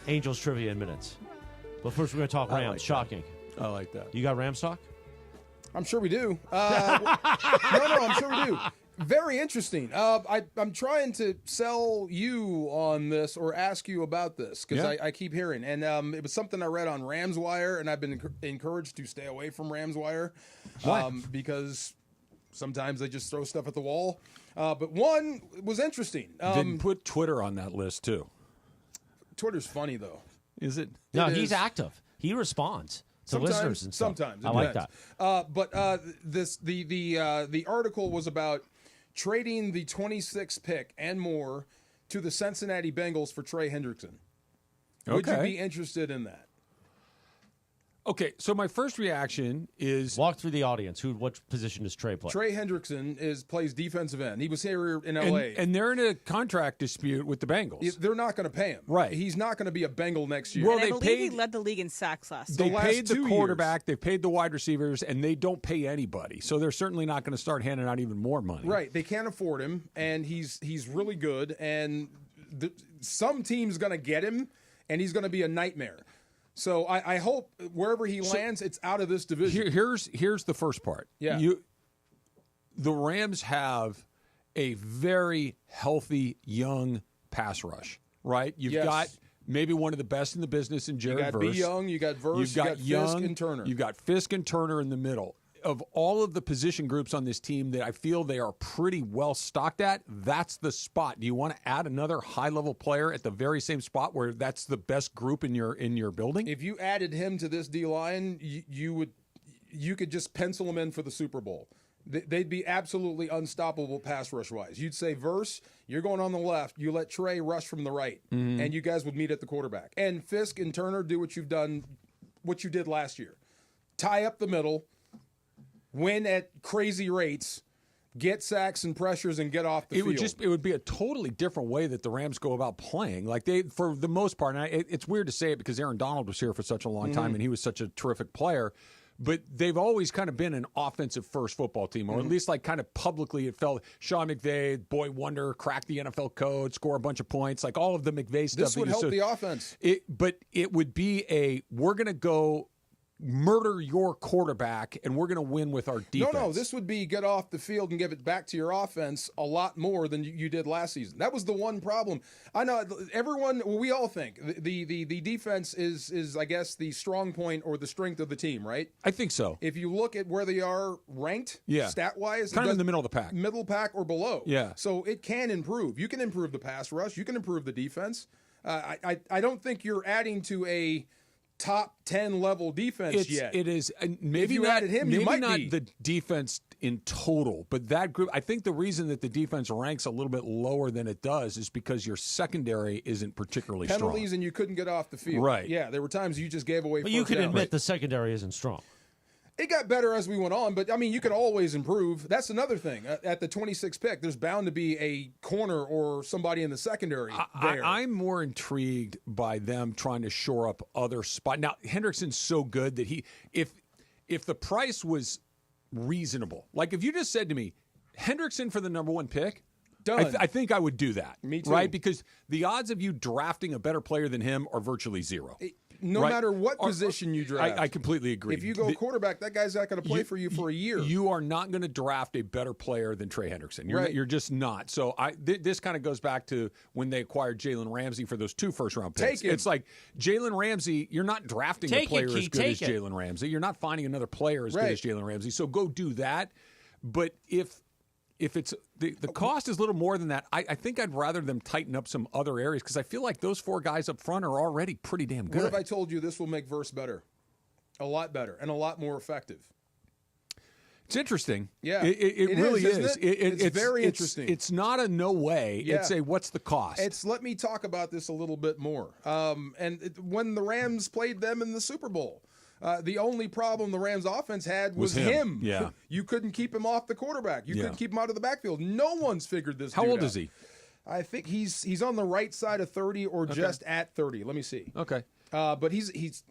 S1: Angels trivia in minutes. But first, we're going to talk Rams. Shocking.
S2: I like that.
S1: You got Rams talk?
S3: I'm sure we do. No, I'm sure we do. Very interesting. I'm trying to sell you on this or ask you about this because I keep hearing. And it was something I read on RamsWire, and I've been encouraged to stay away from RamsWire because sometimes they just throw stuff at the wall. But one was interesting.
S2: Didn't put Twitter on that list, too.
S3: Twitter's funny, though.
S2: Is it?
S1: No, he's active. He responds. Listeners and stuff.
S3: Sometimes.
S1: I like that.
S3: But the article was about trading the 26th pick and more to the Cincinnati Bengals for Trey Hendrickson. Would you be interested in that?
S2: Okay, so my first reaction is...
S1: Walk through the audience. What position does Trey play?
S3: Trey Hendrickson plays defensive end. He was here in L.A.
S2: And they're in a contract dispute with the Bengals.
S3: They're not going to pay him.
S2: Right.
S3: He's not going to be a Bengal next year.
S7: Well, I believe he led the league in sacks last
S2: year.
S7: year.
S2: They paid the quarterback, they paid the wide receivers, and they don't pay anybody. So they're certainly not going to start handing out even more money.
S3: Right. They can't afford him, and he's really good, and some team's going to get him, and he's going to be a nightmare. So I hope wherever he lands, it's out of this division.
S2: Here's the first part.
S3: Yeah.
S2: The Rams have a very healthy young pass rush, right? You've got maybe one of the best in the business in Jared Verse.
S3: You got Young, you got Verse, you got Fisk and Turner.
S2: You've got Fisk and Turner in the middle. Of all of the position groups on this team that I feel they are pretty well stocked at, that's the spot. Do you want to add another high-level player at the very same spot where that's the best group in your building?
S3: If you added him to this D-line, you could just pencil him in for the Super Bowl. They'd be absolutely unstoppable pass rush-wise. You'd say, Verse, you're going on the left. You let Trey rush from the right, and you guys would meet at the quarterback. And Fisk and Turner do what you did last year. Tie up the middle, win at crazy rates, get sacks and pressures, and get off the field.
S2: It would be a totally different way that the Rams go about playing. Like for the most part, and it's weird to say it because Aaron Donald was here for such a long time, and he was such a terrific player. But they've always kind of been an offensive-first football team, or at least like kind of publicly it felt. Sean McVay, boy wonder, crack the NFL code, score a bunch of points, like all of the McVay stuff.
S3: This would help the offense.
S2: But it would be we're going to go murder your quarterback, and we're going to win with our defense.
S3: No, this would be get off the field and give it back to your offense a lot more than you did last season. That was the one problem. I know we all think the defense is I guess the strong point or the strength of the team, right?
S2: I think so.
S3: If you look at where they are ranked, stat-wise,
S2: kind of in the middle of the pack.
S3: Middle pack or below.
S2: Yeah.
S3: So it can improve. You can improve the pass rush. You can improve the defense. I don't think you're adding to a top 10 level defense yet.
S2: It is maybe
S3: if you
S2: not,
S3: added him,
S2: maybe
S3: you might
S2: not
S3: be.
S2: the defense in total, but that group. I think the reason that the defense ranks a little bit lower than it does is because your secondary isn't particularly
S3: penalties
S2: strong.
S3: and you couldn't get off the field.
S2: Right?
S3: Yeah, there were times you just gave away.
S1: But you can
S3: down.
S1: admit the secondary isn't strong.
S3: It got better as we went on, but I mean, you can always improve. That's another thing. At the 26th pick, there's bound to be a corner or somebody in the secondary there.
S2: I'm more intrigued by them trying to shore up other spots. Now, Hendrickson's so good that if the price was reasonable, like if you just said to me, Hendrickson for the number one pick,
S3: done.
S2: I think I would do that.
S3: Me too.
S2: Right? Because the odds of you drafting a better player than him are virtually zero.
S3: No matter what position you draft.
S2: I completely agree.
S3: If you go quarterback, that guy's not going to play for you for a year.
S2: You are not going to draft a better player than Trey Hendrickson. You're just not. So this kind of goes back to when they acquired Jalen Ramsey for those 2 first-round picks.
S3: Take him.
S2: It's like Jalen Ramsey, you're not drafting a player as good as Jalen Ramsey. You're not finding another player as good as Jalen Ramsey. So go do that. But if it's the cost is a little more than that, I think I'd rather them tighten up some other areas because I feel like those 4 guys up front are already pretty damn good.
S3: What if I told you this will make Verse better? A lot better and a lot more effective.
S2: It's interesting.
S3: Yeah.
S2: It really is.
S3: It's very interesting.
S2: It's not a no way.
S3: Yeah.
S2: It's a what's the cost?
S3: Let me talk about this a little bit more. When the Rams played them in the Super Bowl, the only problem the Rams offense had was him.
S2: Yeah.
S3: You couldn't keep him off the quarterback. You couldn't keep him out of the backfield. No one's figured this
S2: How
S3: dude
S2: old
S3: out.
S2: is he?
S3: I think he's on the right side of 30 or just at 30. Let me see.
S2: Okay.
S3: But he's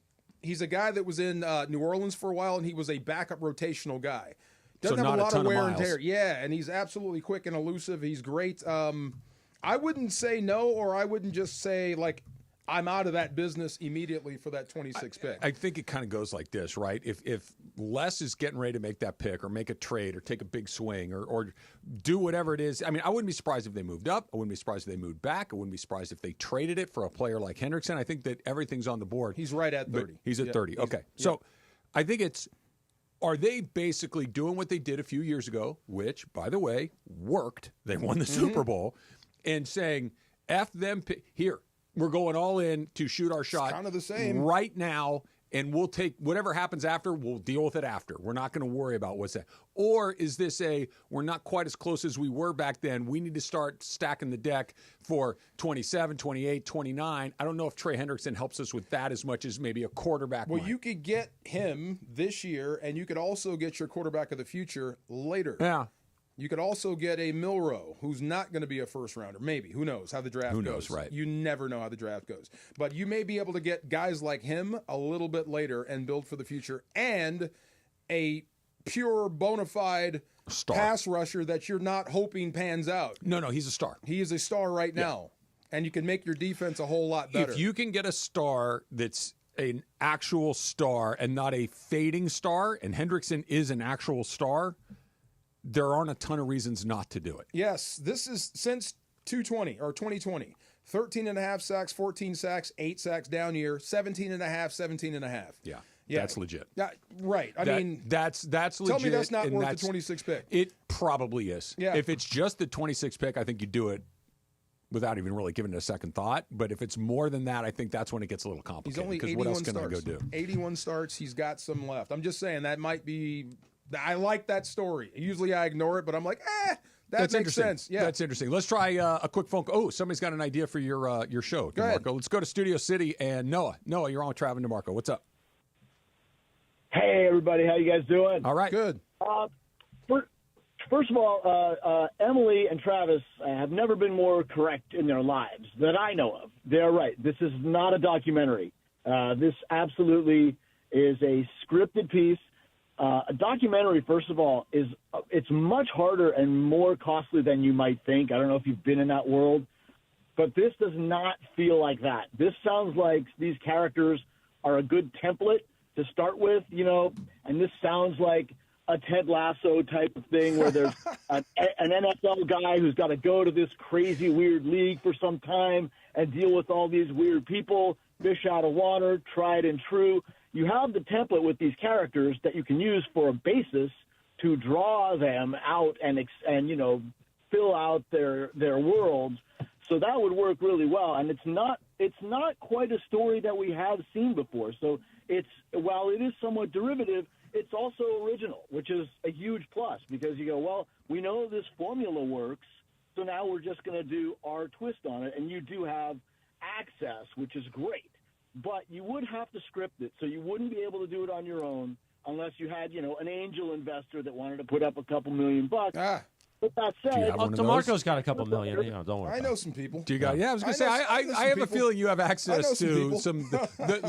S3: a guy that was in New Orleans for a while, and he was a backup rotational guy. Doesn't have a lot of wear and tear. Yeah, and he's absolutely quick and elusive. He's great. I wouldn't say no, or I wouldn't just say, like, I'm out of that business immediately for that 26 pick.
S2: I think it kind of goes like this, right? If Les is getting ready to make that pick or make a trade or take a big swing or do whatever it is, I mean, I wouldn't be surprised if they moved up. I wouldn't be surprised if they moved back. I wouldn't be surprised if they traded it for a player like Hendrickson. I think that everything's on the board.
S3: He's right at 30.
S2: He's at 30. Okay. So I think are they basically doing what they did a few years ago, which, by the way, worked? They won the Super Bowl, and saying, F them, here. We're going all in to shoot our shot.
S3: It's kind of the same
S2: right now, and we'll take whatever happens after. We'll deal with it after. We're not going to worry about what's that. Or is this we're not quite as close as we were back then. We need to start stacking the deck for 27, 28, 29. I don't know if Trey Hendrickson helps us with that as much as maybe a quarterback.
S3: Well,
S2: might.
S3: you could get him this year, and you could also get your quarterback of the future later.
S2: Yeah.
S3: You could also get a Milroe, who's not going to be a first-rounder. Maybe. Who knows how the draft goes.
S2: Who knows, right.
S3: You never know how the draft goes. But you may be able to get guys like him a little bit later and build for the future, and a pure, bona fide pass rusher that you're not hoping pans out.
S2: No, he's a star.
S3: He is a star right now. and you can make your defense a whole lot better.
S2: If you can get a star that's an actual star and not a fading star, and Hendrickson is an actual star, there aren't a ton of reasons not to do it.
S3: Yes, this is since 2020. 13.5 sacks, 14 sacks, 8 sacks down year, 17.5, 17.5.
S2: Yeah. That's legit.
S3: Yeah, right. I mean,
S2: that's legit.
S3: Tell me that's not worth the 26 pick.
S2: It probably is.
S3: Yeah.
S2: If it's just the 26 pick, I think you do it without even really giving it a second thought. But if it's more than that, I think that's when it gets a little complicated.
S3: He's only
S2: because
S3: 81
S2: what else can
S3: starts.
S2: I go do?
S3: 81 starts. He's got some left. I'm just saying that might be. I like that story. Usually I ignore it, but I'm like, that makes sense. Yeah,
S2: that's interesting. Let's try a quick phone call. Oh, somebody's got an idea for your show, DeMarco. Let's go to Studio City and Noah. Noah, you're on with Trav and DeMarco. What's up?
S11: Hey, everybody. How you guys doing?
S2: All right.
S3: Good.
S11: First of all, Emily and Travis have never been more correct in their lives that I know of. They're right. This is not a documentary. This absolutely is a scripted piece. A documentary, first of all, it's much harder and more costly than you might think. I don't know if you've been in that world, but this does not feel like that. This sounds like these characters are a good template to start with, and this sounds like a Ted Lasso type of thing where there's an NFL guy who's got to go to this crazy, weird league for some time and deal with all these weird people, fish out of water, tried and true. You have the template with these characters that you can use for a basis to draw them out and fill out their worlds. So that would work really well. And it's not quite a story that we have seen before. So while it is somewhat derivative, it's also original, which is a huge plus because you go, well, we know this formula works, so now we're just going to do our twist on it. And you do have access, which is great. But you would have to script it, so you wouldn't be able to do it on your own unless you had, an angel investor that wanted to put up a couple $1 million. But that said,
S1: DeMarco's got a couple million. Don't worry.
S3: I know some people.
S2: Do you got? Yeah, I was going to say I have a feeling you have access to some.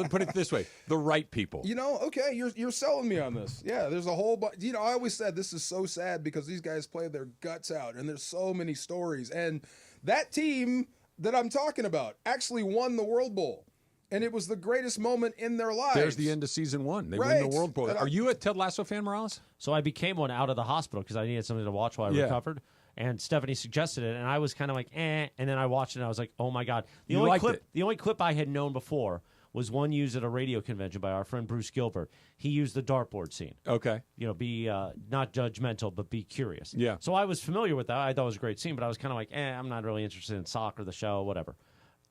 S2: Put it this way: the right people.
S3: Okay, you're selling me on this. Yeah, there's a whole bunch. I always said this is so sad because these guys play their guts out, and there's so many stories. And that team that I'm talking about actually won the World Bowl. And it was the greatest moment in their lives.
S2: There's the end of season 1. They win the World Bowl. Are you a Ted Lasso fan, Morales?
S1: So I became one out of the hospital because I needed something to watch while I recovered. And Stephanie suggested it, and I was kind of like, And then I watched it, and I was like, oh, my God. The only clip I had known before was one used at a radio convention by our friend Bruce Gilbert. He used the dartboard scene.
S2: Okay.
S1: Be not judgmental, but be curious.
S2: Yeah.
S1: So I was familiar with that. I thought it was a great scene, but I was kind of like, I'm not really interested in soccer, the show, whatever.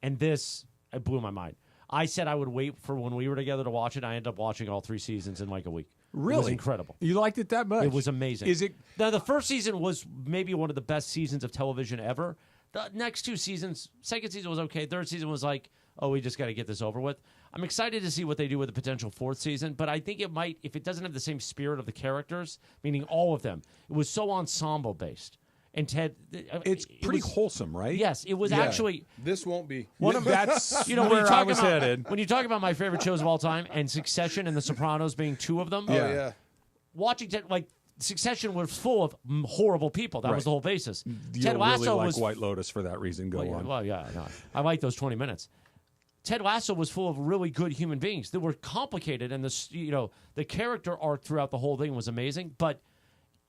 S1: And this, it blew my mind. I said I would wait for when we were together to watch it. I ended up watching all 3 seasons in like a week.
S2: Really?
S1: It was incredible.
S2: You liked it that much?
S1: It was amazing.
S2: Is it?
S1: Now, the first season was maybe one of the best seasons of television ever. The next 2 seasons, second season was okay. Third season was like, we just got to get this over with. I'm excited to see what they do with the potential 4th season, but I think it might, if it doesn't have the same spirit of the characters, meaning all of them, it was so ensemble-based. And Ted,
S2: it's pretty wholesome, right?
S1: Yes, it was actually.
S3: This won't be.
S1: One of
S2: that's
S1: where
S2: I was headed.
S1: When you talk about my favorite shows of all time, and Succession and The Sopranos being 2 of them. Watching Succession was full of horrible people. That was the whole basis.
S2: Ted Lasso was White Lotus for that reason. Go on.
S1: Well, yeah, no, I like those 20 minutes. Ted Lasso was full of really good human beings that were complicated, and the character arc throughout the whole thing was amazing. But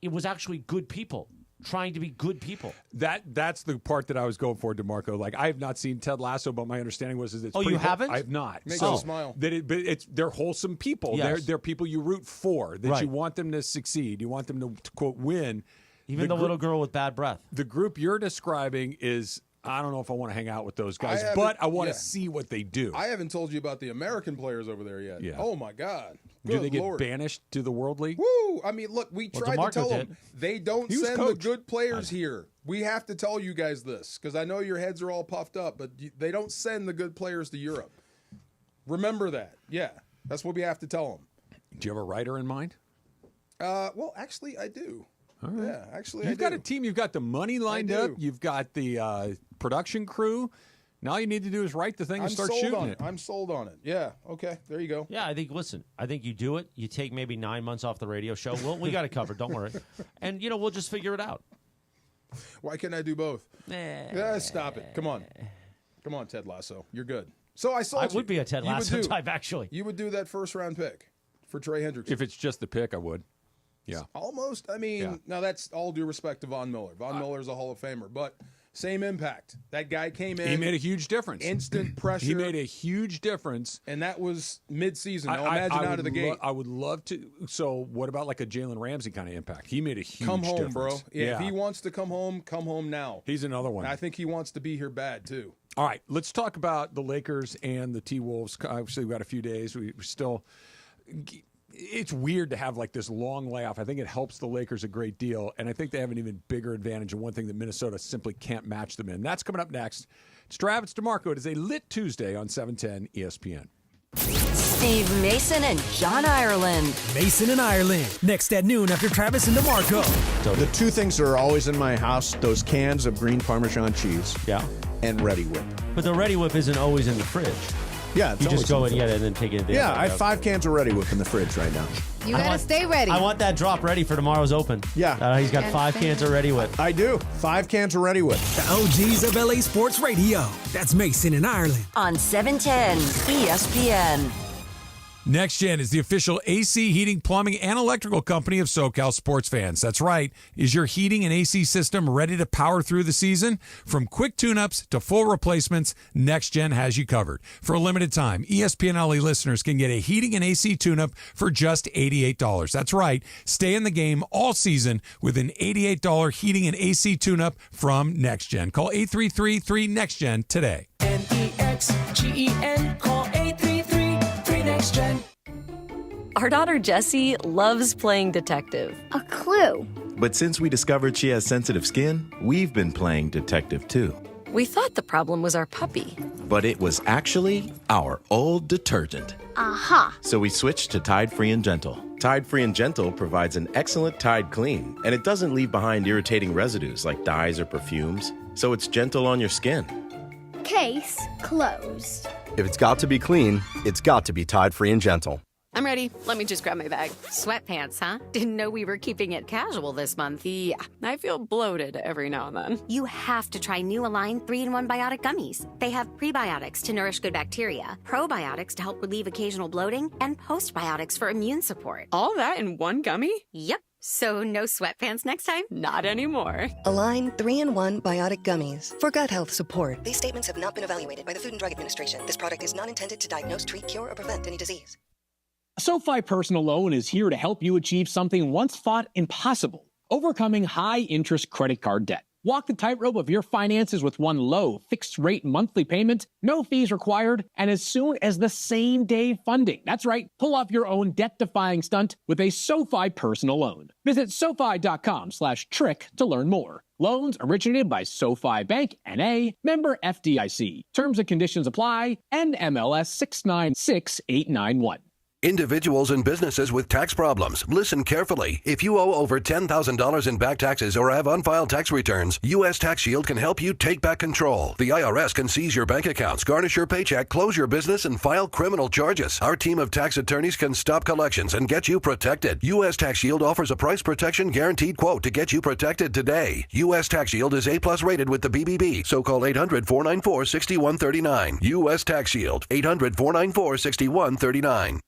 S1: it was actually good people trying to be good people.
S2: That's the part that I was going for, DeMarco. Like, I have not seen Ted Lasso, but my understanding was it's
S1: you haven't?
S2: I have not.
S3: Makes you smile.
S2: But they're wholesome people.
S1: Yes.
S2: They're people you root for. That you want them to succeed. You want them to quote win.
S1: Even the little girl with bad breath.
S2: The group you're describing is. I don't know if I want to hang out with those guys, but I want to see what they do.
S3: I haven't told you about the American players over there yet.
S2: Yeah.
S3: Oh, my God.
S2: Do they get banished to the World League?
S3: Woo! I mean, look, we tried to tell them they don't send the good players here. We have to tell you guys this because I know your heads are all puffed up, but they don't send the good players to Europe. Remember that. Yeah, that's what we have to tell them.
S2: Do you have a writer in mind?
S3: Well, actually, I do.
S2: All right.
S3: Yeah, actually,
S2: you've got a team. You've got the money lined up. You've got the production crew. Now you need to do is write the thing and start shooting it.
S3: I'm sold on it. Yeah. Okay. There you go.
S1: Yeah. I think you do it. You take maybe 9 months off the radio show. We got it covered. Don't worry. And we'll just figure it out.
S3: Why can't I do both? Stop it. Come on. Come on, Ted Lasso. You're good. So I sold
S1: I would be a Ted Lasso type, actually.
S3: You would do that first-round pick for Trey Hendrickson.
S2: If it's just the pick, I would. Yeah.
S3: Almost. I mean, now that's all due respect to Von Miller. Von Miller's a Hall of Famer, but same impact. That guy came in.
S2: He made a huge difference.
S3: Instant pressure.
S2: He made a huge difference.
S3: And that was mid-season. Now imagine out of the gate.
S2: I would love to. So what about like a Jalen Ramsey kind of impact? He made a huge
S3: Come home,
S2: difference.
S3: bro. Yeah, if he wants to come home now.
S2: He's another one.
S3: And I think he wants to be here bad, too.
S2: All right, let's talk about the Lakers and the T-Wolves. Obviously, we've got a few days. We still... It's weird to have like this long layoff. I think it helps the Lakers a great deal, and I think they have an even bigger advantage, and one thing that Minnesota simply can't match them in. That's coming up next. It's Travis DeMarco. It is a lit Tuesday on 710 ESPN.
S14: Steve Mason and John Ireland.
S15: Mason and Ireland. Next at noon after Travis and DeMarco.
S9: The two things that are always in my house, those cans of green Parmesan cheese.
S1: Yeah.
S9: And Ready Whip.
S1: But the Ready Whip isn't always in the fridge.
S9: Yeah,
S1: you just go and get it and then take it.
S9: Yeah, I have 5 cans of Ready Whip in the fridge right now.
S4: You gotta stay ready.
S1: I want that drop ready for tomorrow's Open.
S9: Yeah.
S1: He's got 5 cans of Ready Whip.
S9: I do. 5 cans of Ready Whip.
S15: The OGs of LA Sports Radio. That's Mason and Ireland.
S14: On 710 ESPN.
S2: Next Gen is the official AC heating, plumbing, and electrical company of SoCal sports fans. That's right. Is your heating and AC system ready to power through the season? From quick tune-ups to full replacements, Next Gen has you covered. For a limited time, ESPN LA listeners can get a heating and AC tune-up for just $88. That's right. Stay in the game all season with an $88 heating and AC tune-up from Next Gen. Call 833-3-NEXT-GEN today.
S5: NEXGEN. Call 833-3-NEXT-GEN.
S16: Our daughter Jessie loves playing detective.
S18: A clue.
S20: But since we discovered she has sensitive skin, we've been playing detective too.
S16: We thought the problem was our puppy.
S20: But it was actually our old detergent.
S18: Aha.
S20: So we switched to Tide Free and Gentle. Tide Free and Gentle provides an excellent Tide clean, and it doesn't leave behind irritating residues like dyes or perfumes, so it's gentle on your skin.
S18: Case closed.
S21: If it's got to be clean, it's got to be Tide Free and Gentle.
S24: I'm ready. Let me just grab my bag. Sweatpants, huh? Didn't know we were keeping it casual this month. Yeah, I feel bloated every now and then.
S23: You have to try new Align 3-in-1 Biotic Gummies. They have prebiotics to nourish good bacteria, probiotics to help relieve occasional bloating, and postbiotics for immune support.
S24: All that in one gummy?
S23: Yep. So no sweatpants next time?
S24: Not anymore.
S27: Align 3-in-1 Biotic Gummies for gut health support. These statements have not been evaluated by the Food and Drug Administration. This product is not intended to diagnose, treat, cure, or prevent any disease.
S28: SoFi Personal Loan is here to help you achieve something once thought impossible: overcoming high-interest credit card debt. Walk the tightrope of your finances with one low, fixed-rate monthly payment, no fees required, and as soon as the same-day funding. That's right, pull off your own debt-defying stunt with a SoFi Personal Loan. Visit SoFi.com/trick to learn more. Loans originated by SoFi Bank, N.A., member FDIC. Terms and conditions apply, NMLS 696891.
S29: Individuals and businesses with tax problems, listen carefully. If you owe over $10,000 in back taxes or have unfiled tax returns, U.S. Tax Shield can help you take back control. The IRS can seize your bank accounts, garnish your paycheck, close your business, and file criminal charges. Our team of tax attorneys can stop collections and get you protected. U.S. Tax Shield offers a price protection guaranteed quote to get you protected today. U.S. Tax Shield is A+ rated with the BBB, so call 800-494-6139. U.S. Tax Shield, 800-494-6139.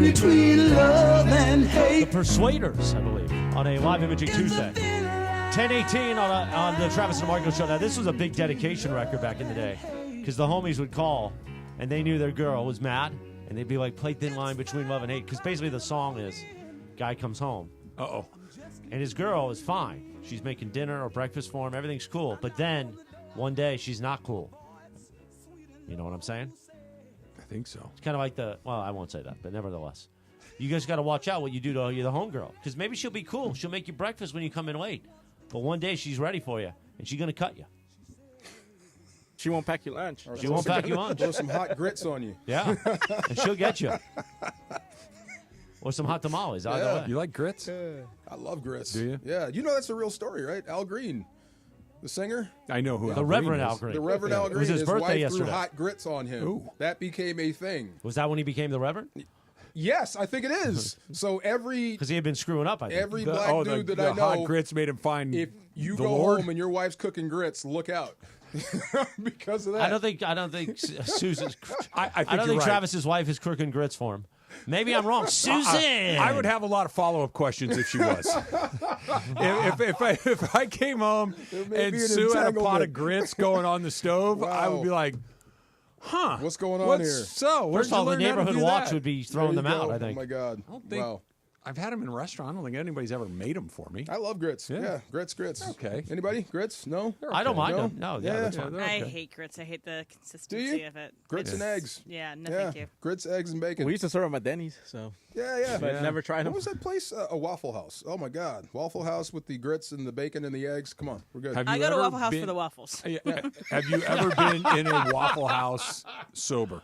S5: Between love and hate.
S1: The Persuaders, I believe, on a live imaging Tuesday. 10:18 on the Travis and DeMarco show. Now, this was a big dedication record back in the day because the homies would call and they knew their girl was mad and they'd be like, play Thin Line Between Love and Hate, because basically the song is guy comes home.
S2: Uh-oh.
S1: And his girl is fine. She's making dinner or breakfast for him. Everything's cool. But then one day she's not cool. You know what I'm saying?
S2: I think so.
S1: It's kind of like well, I won't say that, but nevertheless. You guys got to watch out what you do to the homegirl, because maybe she'll be cool. She'll make you breakfast when you come in late. But one day she's ready for you, and she's going to cut you.
S10: She won't pack you lunch.
S1: She won't pack you lunch.
S3: Throw some hot grits on you.
S1: Yeah, and she'll get you. Or some hot tamales. Either way.
S2: You like grits?
S3: I love grits.
S2: Do you?
S3: Yeah. You know that's a real story, right? Al Green, the singer.
S2: I know who
S1: the Reverend Al Green.
S3: The Reverend Al Green.
S1: It was his birthday
S3: wife
S1: yesterday.
S3: threw hot grits on him.
S2: Ooh.
S3: That became a thing.
S1: Was that when he became the Reverend?
S3: Yes, I think it is. So
S1: because he had been screwing up. I think.
S3: Every black dude that I know,
S2: hot grits made him find.
S3: If you
S2: the
S3: go
S2: Lord.
S3: home and your wife's cooking grits, look out because of that.
S1: I don't think Susan's.
S2: I think
S1: don't
S2: you're
S1: think
S2: right.
S1: Travis's wife is cooking grits for him. Maybe I'm wrong, Susan.
S2: I would have a lot of follow-up questions if she was. if I came home and Sue had a pot of grits going on the stove, I would be like, "Huh,
S3: what's going on here?"
S2: So,
S1: first of all, the neighborhood watch would be throwing them out. I think.
S3: Oh my God!
S2: I don't think I've had them in a restaurant. I don't think anybody's ever made them for me.
S3: I love grits. Yeah, grits.
S2: Okay.
S3: Anybody grits? No.
S1: I don't mind them. No, that's fine.
S7: I hate grits. I hate the consistency of it.
S3: Grits and eggs.
S7: Yeah, no, thank you.
S3: Grits, eggs, and bacon.
S10: We used to serve them at Denny's, so.
S3: Yeah.
S10: But never tried them.
S3: What was that place? A Waffle House. Oh my God, Waffle House with the grits and the bacon and the eggs. Come on, we're good.
S7: I go to Waffle House for the waffles.
S2: Have you ever been in a Waffle House sober?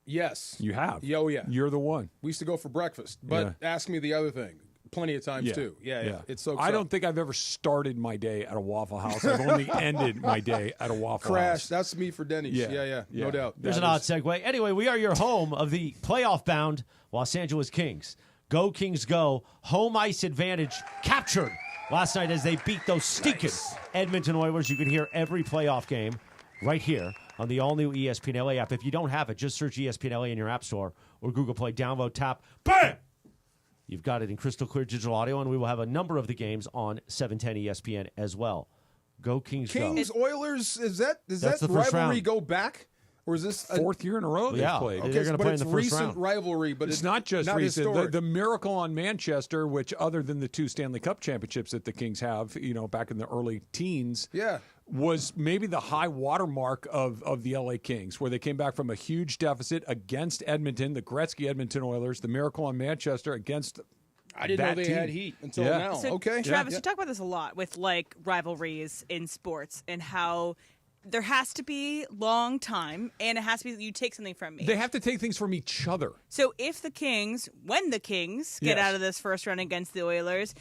S3: Yes.
S2: You have?
S3: Oh, yeah.
S2: You're the one.
S3: We used to go for breakfast, but ask me the other thing. Plenty of times, too. Yeah. It's so
S2: I don't think I've ever started my day at a Waffle House. I've only ended my day at a Waffle House.
S3: That's me for Denny's. Yeah. No doubt.
S1: There's an odd segue. Anyway, we are your home of the playoff-bound Los Angeles Kings. Go, Kings, go. Home ice advantage captured last night as they beat those stinking Edmonton Oilers. You can hear every playoff game right here on the all-new ESPN LA app. If you don't have it, just search ESPN LA in your app store or Google Play. Download, tap, bam! You've got it in crystal clear digital audio, and we will have a number of the games on 710 ESPN as well. Go, Kings, go.
S3: Kings, Oilers, does that
S1: the first
S3: rivalry
S1: round.
S3: go back? Or is this
S2: fourth year in a row they've played?
S1: They're going to play in the first
S3: recent
S1: round.
S3: rivalry, but
S2: it's not just recent.
S3: historic.
S2: The miracle on Manchester, which other than the 2 Stanley Cup championships that the Kings have, back in the early teens, was maybe the high watermark of the LA Kings, where they came back from a huge deficit against Edmonton, the Gretzky Edmonton Oilers. The miracle on Manchester against.
S3: I didn't know they had heat until now.
S7: So, Travis, you talk about this a lot with rivalries in sports and how there has to be long time, and it has to be you take something from me.
S2: They have to take things from each other.
S7: So when the Kings get out of this first round against the Oilers,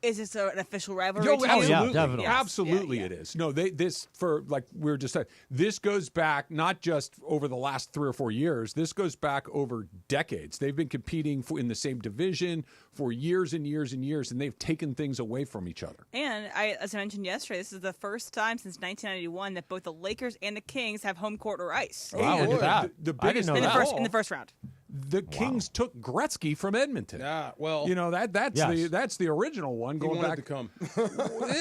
S7: is this an official rivalry?
S2: Absolutely,
S1: definitely.
S7: Yes.
S2: Absolutely, it is. No, this for like we were just saying. This goes back not just over the last 3 or 4 years. This goes back over decades. They've been competing in the same division for years and years and years, and they've taken things away from each other.
S7: And as I mentioned yesterday, this is the first time since 1991 that both the Lakers and the Kings have home court or ice.
S1: Wow, look at that.
S2: The
S1: I didn't
S2: biggest
S1: know
S7: in
S1: that.
S7: the first round.
S2: The Kings took Gretzky from Edmonton.
S3: Yeah, well,
S2: that's the original one. Going back
S3: to come.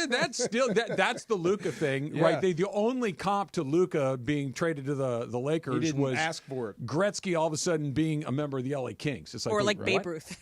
S2: That's still that's the Luka thing, right? The only comp to Luka being traded to the Lakers
S3: He didn't
S2: was
S3: ask for it.
S2: Gretzky all of a sudden being a member of the LA Kings. It's
S7: Or like
S2: what?
S7: Babe Ruth.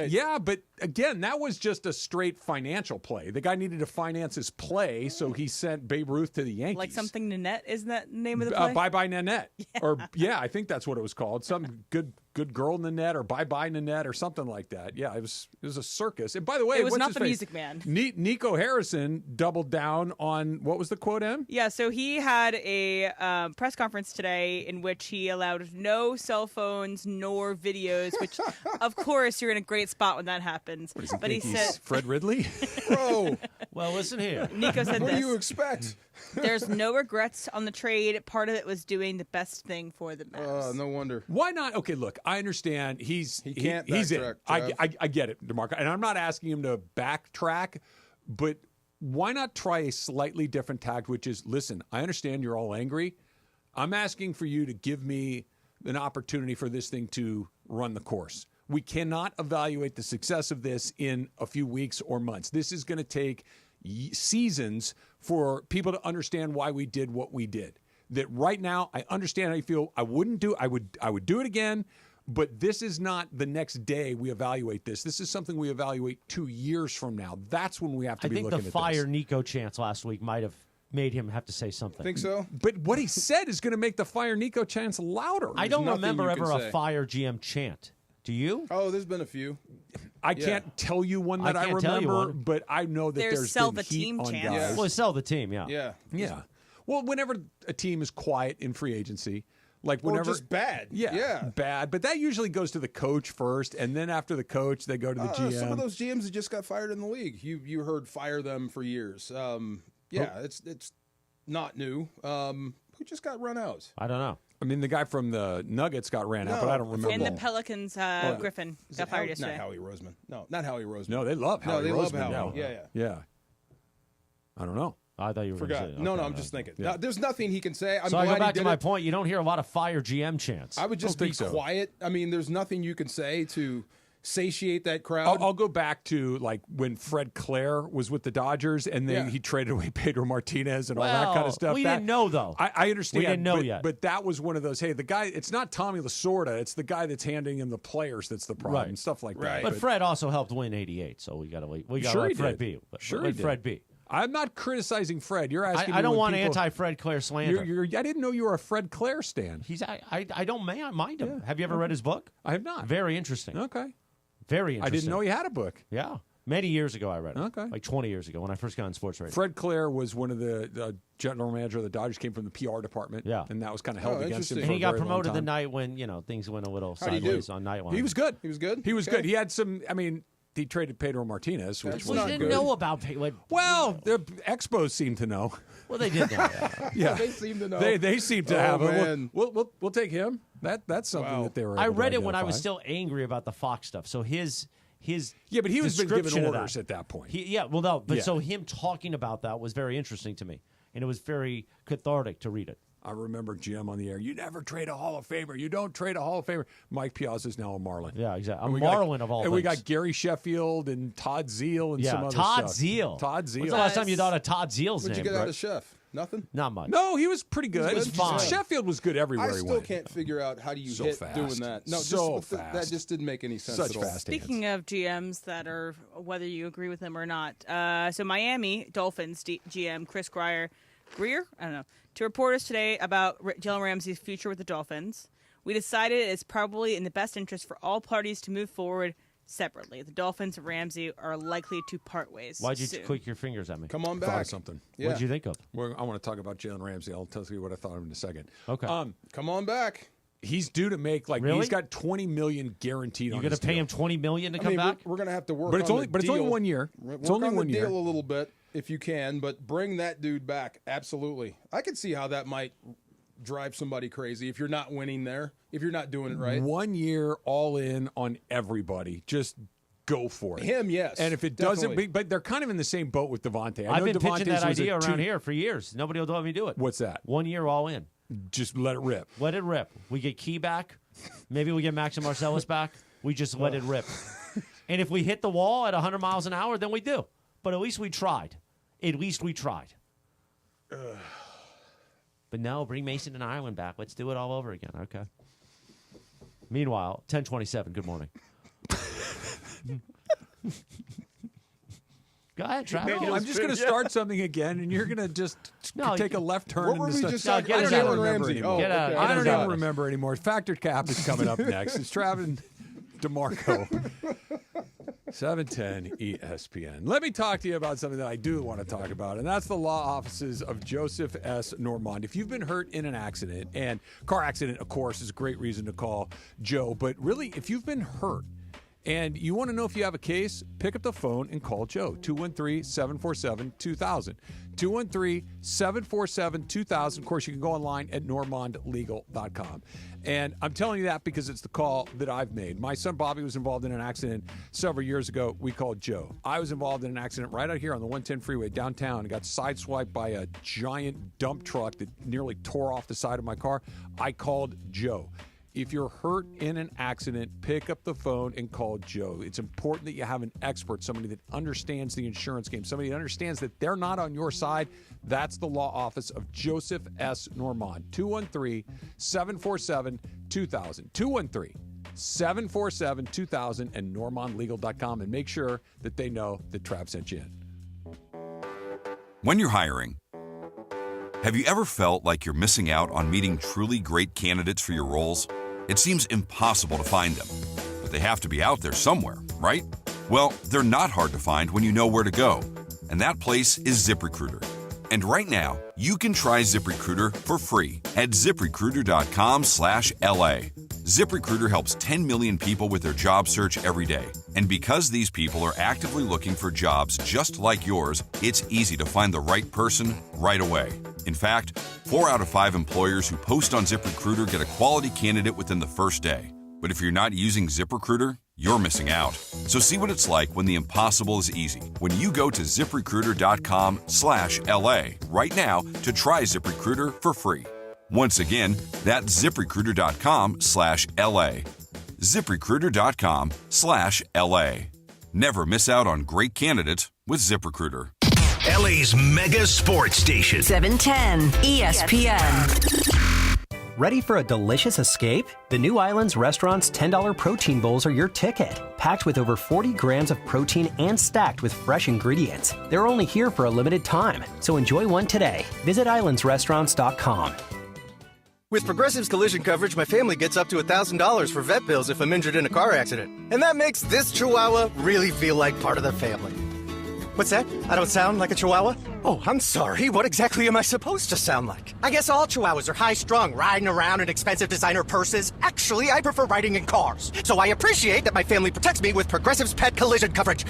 S2: Yeah, but again, that was just a straight financial play. The guy needed to finance his play, so he sent Babe Ruth to the Yankees.
S7: Like something Nanette, isn't that the name of the play?
S2: Bye-bye Nanette. Or I think that's what it was called. Some good girl Nanette or bye-bye Nanette or something like that. Yeah, it was a circus. And by the way,
S7: it was
S2: what's
S7: not
S2: his
S7: the
S2: face?
S7: Music Man.
S2: Nico Harrison doubled down on, what was the quote, Em?
S7: Yeah, so he had a press conference today in which he allowed no cell phones nor videos, which, of course, you're in a great spot when that happens.
S2: But he said, Fred Ridley?
S3: Bro.
S1: Well, listen here.
S7: Nico said
S3: What
S7: this.
S3: do you expect?
S7: There's no regrets on the trade. Part of it was doing the best thing for the Mavs.
S3: No wonder.
S2: Why not? Okay, look, I understand he
S3: can't
S2: he's in.
S3: backtrack,
S2: I get it, DeMarco, and I'm not asking him to backtrack, but why not try a slightly different tact, which is, listen, I understand you're all angry. I'm asking for you to give me an opportunity for this thing to run the course. We cannot evaluate the success of this in a few weeks or months. This is going to take seasons for people to understand why we did what we did. That right now, I understand how you feel. I would do it again, but this is not the next day we evaluate this. This is something we evaluate 2 years from now. That's when we have to be looking at this.
S1: I think the fire Nico chants last week might have made him have to say something.
S3: Think so?
S2: But what he said is going to make the fire Nico chants louder.
S1: I don't
S3: nothing
S1: remember
S3: you
S1: ever
S3: can
S1: a
S3: say.
S1: fire GM chant. Do you?
S3: Oh, there's been a few.
S2: I can't tell you one that I
S1: can't tell you
S2: remember,
S1: one.
S2: but I know that
S7: There's
S2: there's
S7: sell
S2: been
S7: the
S2: heat
S7: team
S2: on
S7: chants.
S2: guys.
S1: Well, sell the team, yeah.
S3: Yeah.
S2: Yeah. Well, whenever a team is quiet in free agency, like
S3: Or
S2: whenever
S3: just bad.
S2: Yeah, bad. But that usually goes to the coach first, and then after the coach, they go to the GM.
S3: Some of those GMs that just got fired in the league. You heard fire them for years. It's not new. Who just got run out?
S1: I don't know.
S2: I mean, the guy from the Nuggets got ran out, but I don't remember.
S7: And the Pelicans, Griffin got fired yesterday.
S3: Not Howie Roseman. No, not Howie Roseman.
S2: No, they love Howie Roseman.
S3: Love Howie.
S2: Yeah. I don't know.
S1: I thought you were
S3: Forgot.
S1: going to say.
S3: No, I'm just thinking. No, there's nothing he can say.
S1: So I go back to my point. You don't hear a lot of fire GM chants.
S3: I would just be quiet. I mean, there's nothing you can say to satiate that crowd.
S2: I'll go back to like when Fred Clare was with the Dodgers, and then he traded away Pedro Martinez and all that kind of stuff.
S1: We didn't know though.
S2: I understand.
S1: We didn't know yet.
S2: But that was one of those. Hey, the guy. It's not Tommy Lasorda. It's the guy that's handing him the players that's the problem.
S1: Right.
S2: Stuff like that.
S1: But Fred also helped win '88, so we got to wait. We got to let Fred be.
S2: Let
S1: Fred be.
S2: I'm not criticizing Fred. You're asking.
S1: I don't want anti-Fred Clare slander.
S2: I didn't know you were a Fred Clare stan.
S1: I don't mind him. Have you ever read his book?
S2: I have not.
S1: Very interesting.
S2: Okay.
S1: Very interesting.
S2: I didn't know he had a book.
S1: Yeah. Many years ago I read it.
S2: Okay.
S1: Like 20 years ago when I first got on sports radio.
S2: Fred Clare was one of the general manager of the Dodgers, came from the PR department.
S1: Yeah.
S2: And that was kind of held against him.
S1: And he got promoted the night when, things went a little sideways on Nightline.
S2: He was good.
S3: He was good?
S2: He was good. He had some, he traded Pedro Martinez, which was
S1: we didn't know about
S2: Well, the Expos seem to know.
S1: Well, they did know that.
S2: Yeah.
S3: They seem to know.
S2: They seem to have
S3: man.
S2: it. We'll take him. That's something that they were able
S1: I read
S2: to
S1: it when I was
S2: identify.
S1: still angry about the Fox stuff. So his
S2: but he was been given
S1: description of
S2: orders at that point.
S1: So him talking about that was very interesting to me, and it was very cathartic to read it.
S2: I remember Jim on the air. You never trade a Hall of Famer. You don't trade a Hall of Famer. Mike Piazza is now a Marlin.
S1: Yeah, exactly. A Marlin of all
S2: And
S1: things.
S2: we got Gary Sheffield and Todd Zeal and some other
S1: Todd
S2: stuff.
S1: Zeal.
S2: Todd Zeal.
S1: When's the last time you thought of Todd Zeal's
S3: What'd
S1: name?
S3: you get out of Chef? Nothing?
S1: Not much.
S2: No, he was pretty good.
S3: It was fine.
S2: Sheffield was good everywhere
S3: I
S2: he
S3: still
S2: went.
S3: can't figure out how do you
S2: So
S3: hit
S2: fast.
S3: doing that. No,
S2: So
S3: just
S2: fast.
S3: that just didn't make any sense
S2: Such
S3: at all.
S2: fast hands.
S7: Speaking of GMs that are, whether you agree with them or not, so Miami Dolphins GM Chris Greer, I don't know, to report us today about Jalen Ramsey's future with the Dolphins. We decided it's probably in the best interest for all parties to move forward separately. The Dolphins and Ramsey are likely to part ways.
S1: Why'd you
S7: soon.
S1: click your fingers at me?
S3: Come on
S2: Thought
S3: back.
S2: of something.
S3: Yeah.
S1: What'd you think of?
S2: I want to talk about Jalen Ramsey. I'll tell you what I thought of him in a second.
S1: Okay.
S3: Come on back.
S2: He's due to make
S1: Really?
S2: he's got $20 million guaranteed.
S1: You're
S2: on
S1: going
S2: his
S1: to pay
S2: deal.
S1: him $20 million to come back?
S3: We're going to have to work
S2: But it's
S3: on
S2: only
S3: the
S2: but it's only
S3: deal.
S2: 1 year.
S3: Work
S2: It's only
S3: on
S2: 1
S3: the
S2: year.
S3: deal a little bit if you can, but bring that dude back. Absolutely. I can see how that might drive somebody crazy if you're not winning there, if you're not doing it right.
S2: 1 year all in on everybody. Just go for it.
S3: Him, yes.
S2: And if it
S3: definitely.
S2: doesn't, but they're kind of in the same boat with Devontae.
S1: I've been pitching that idea around here for years. Nobody will let me do it.
S2: What's that?
S1: 1 year all in.
S2: Just let it rip.
S1: Let it rip. We get Key back. Maybe we get Max and Marcellus back. We just let it rip. And if we hit the wall at 100 miles an hour, then we do. But at least we tried. At least we tried. But no, bring Mason and Ireland back. Let's do it all over again. Okay. Meanwhile, 10:27. Good morning. Go ahead, Travis.
S2: No, I'm just going to start something again, and you're going to just take a left turn.
S3: What were we just talking
S2: I
S3: about?
S2: don't even
S3: Jalen
S2: remember
S3: Ramsey.
S2: anymore.
S3: Oh,
S1: Get out.
S3: okay.
S2: I don't
S1: Get
S2: even
S1: out.
S2: remember anymore. Factor Cap is coming up next. It's Travis DeMarco. 710 ESPN. Let me talk to you about something that I do want to talk about, and that's the law offices of Joseph S. Normand. If you've been hurt in an accident, and car accident, of course, is a great reason to call Joe, but really, if you've been hurt, and you want to know if you have a case, pick up the phone and call Joe, 213-747-2000. 213-747-2000. Of course, you can go online at normandlegal.com. And I'm telling you that because it's the call that I've made. My son Bobby was involved in an accident several years ago. We called Joe. I was involved in an accident right out here on the 110 freeway downtown and got sideswiped by a giant dump truck that nearly tore off the side of my car. I called Joe. If you're hurt in an accident, pick up the phone and call Joe. It's important that you have an expert, somebody that understands the insurance game, somebody that understands that they're not on your side. That's the law office of Joseph S. Normand. 213-747-2000. 213-747-2000 and normandlegal.com, and make sure that they know that Trav sent you in.
S4: When you're hiring, have you ever felt like you're missing out on meeting truly great candidates for your roles? It seems impossible to find them, but they have to be out there somewhere, right? Well, they're not hard to find when you know where to go, and that place is ZipRecruiter. And right now, you can try ZipRecruiter for free at ZipRecruiter.com/LA. ZipRecruiter helps 10 million people with their job search every day. And because these people are actively looking for jobs just like yours, it's easy to find the right person right away. In fact, 4 out of 5 employers who post on ZipRecruiter get a quality candidate within the first day. But if you're not using ZipRecruiter, you're missing out. So see what it's like when the impossible is easy. When you go to ZipRecruiter.com/LA right now to try ZipRecruiter for free. Once again, that's ZipRecruiter.com/LA. ZipRecruiter.com/LA. Never miss out on great candidates with ZipRecruiter.
S6: LA's mega sports station.
S14: 710 ESPN.
S8: Ready for a delicious escape? The New Islands Restaurant's $10 protein bowls are your ticket. Packed with over 40 grams of protein and stacked with fresh ingredients. They're only here for a limited time, so enjoy one today. Visit islandsrestaurants.com.
S21: With Progressive's collision coverage, my family gets up to $1,000 for vet bills if I'm injured in a car accident. And that makes this Chihuahua really feel like part of the family. What's that? I don't sound like a Chihuahua? Oh, I'm sorry. What exactly am I supposed to sound like? I guess all Chihuahuas are high-strung, riding around in expensive designer purses. Actually, I prefer riding in cars. So I appreciate that my family protects me with Progressive's pet collision coverage.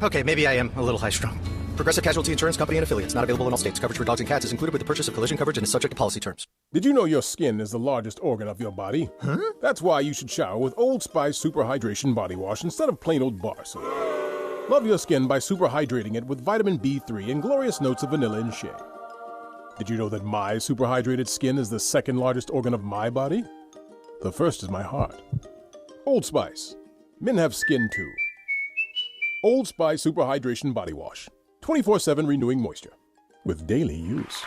S21: Okay, maybe I am a little high-strung. Progressive Casualty Insurance Company and Affiliates. Not available in all states. Coverage for dogs and cats is included with the purchase of collision coverage and is subject to policy terms.
S12: Did you know your skin is the largest organ of your body? Huh? That's why you should shower with Old Spice Super Hydration Body Wash instead of plain old bar soap. Love your skin by super hydrating it with vitamin B3 and glorious notes of vanilla and shea. Did you know that my super hydrated skin is the second largest organ of my body? The first is my heart. Old Spice. Men have skin too. Old Spice Super Hydration Body Wash. 24/7 renewing moisture. With daily use.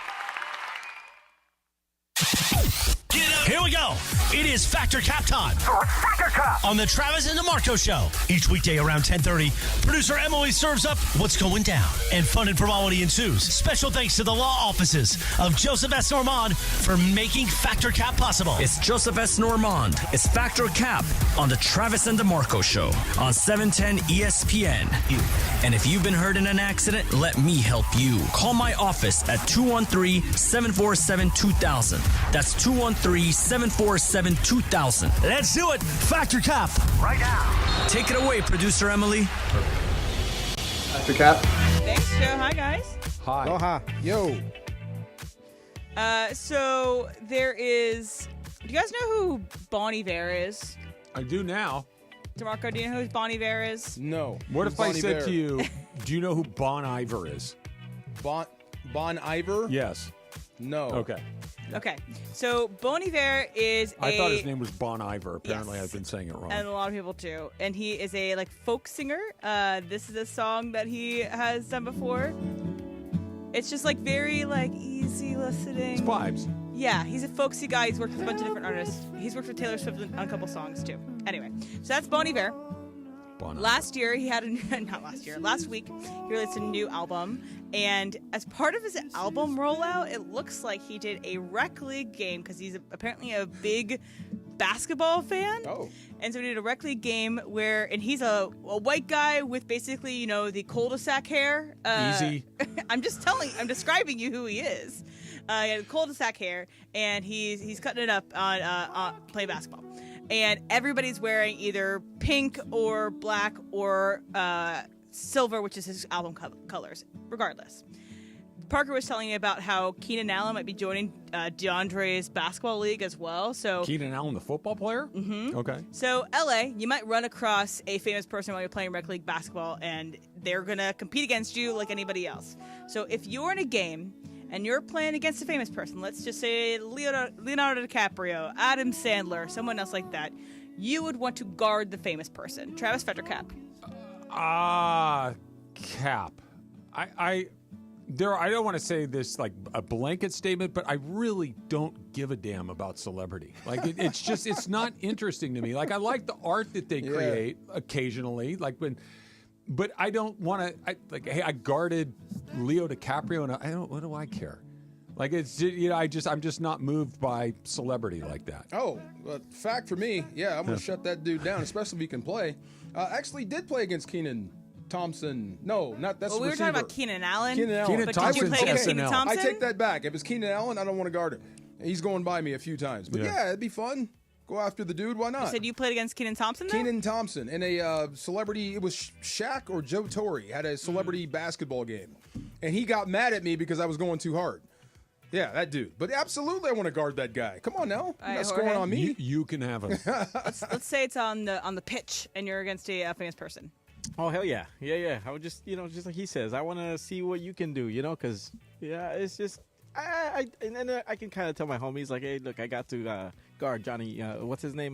S6: Here we go. It is Factor Cap time. Factor Cap on the Travis and DeMarco Show. Each weekday around 10:30, producer Emily serves up what's going down, and fun and frivolity ensues. Special thanks to the law offices of Joseph S. Normand for making Factor Cap possible.
S13: It's Joseph S. Normand. It's Factor Cap on the Travis and DeMarco Show on 710 ESPN. And if you've been hurt in an accident, let me help you. Call my office at 213-747-2000. That's 213-747-2000.
S6: Let's do it. Factor Cap.
S13: Right now. Take it away, producer Emily.
S21: Factor Cap.
S7: Thanks, Joe. Hi, guys.
S2: Hi.
S21: Aloha. Yo.
S7: So there is... Do you guys know who Bon Iver is?
S2: I do now.
S7: DeMarco, do you know who Bon Iver is?
S3: No.
S2: What if I said
S3: Iver?
S2: to you, do you know who Bon Iver is?
S3: Bon Iver?
S2: Yes.
S3: No.
S2: Okay.
S7: Okay. So Bon Iver is
S2: I thought his name was Bon Iver. Apparently,
S7: Yes.
S2: I've been saying it wrong.
S7: And a lot of people do. And he is a folk singer. This is a song that he has done before. It's just very easy listening.
S2: It's vibes.
S7: Yeah, he's a folksy guy. He's worked with a bunch of different artists. He's worked with Taylor Swift on a couple songs too. Anyway, so that's Bon Iver. Last year he had last week he released a new album, and as part of his album rollout, it looks like he did a rec league game because he's apparently a big basketball fan.
S3: Oh.
S7: And so we did a rec league game and he's a white guy with basically, the cul-de-sac hair.
S2: Easy.
S7: I'm describing you who he is. He had cul-de-sac hair, and he's cutting it up on playing basketball. And everybody's wearing either pink or black or silver, which is his album colors, regardless. Parker was telling me about how Keenan Allen might be joining DeAndre's basketball league as well. So
S2: Keenan Allen, the football player?
S7: Mm-hmm.
S2: Okay.
S7: So LA, you might run across a famous person while you're playing rec league basketball, and they're going to compete against you like anybody else. So if you're in a game and you're playing against a famous person, let's just say Leonardo DiCaprio, Adam Sandler, someone else like that, you would want to guard the famous person. Travis, Factor Cap.
S2: Cap. I don't want to say this like a blanket statement, but I really don't give a damn about celebrity. It's not interesting to me. I like the art that they create occasionally, but I don't want to. Hey, I guarded Leo DiCaprio, and what do I care? I'm just not moved by celebrity like that.
S3: Oh, fact for me, I'm gonna shut that dude down, especially if he can play. Actually, did play against Keenan Thompson. No, not that's.
S7: Well, we were talking about Keenan Allen. But did you play against Keenan Thompson?
S3: I take that back. If it's Keenan Allen, I don't want to guard him. He's going by me a few times, but it'd be fun. Go after the dude. Why not?
S7: You said you played against Keenan Thompson, though?
S3: Keenan Thompson in a celebrity. It was Shaq or Joe Torre had a celebrity basketball game, and he got mad at me because I was going too hard. Yeah, that dude. But absolutely, I want to guard that guy. Come on now, you're not scoring on me.
S2: You can have him.
S7: Let's say it's on the pitch and you're against a famous person.
S10: Oh, hell yeah. Yeah. I would just, just like he says, I want to see what you can do, because, it's just, I can kind of tell my homies, like, hey, look, I got to guard Johnny, what's his name?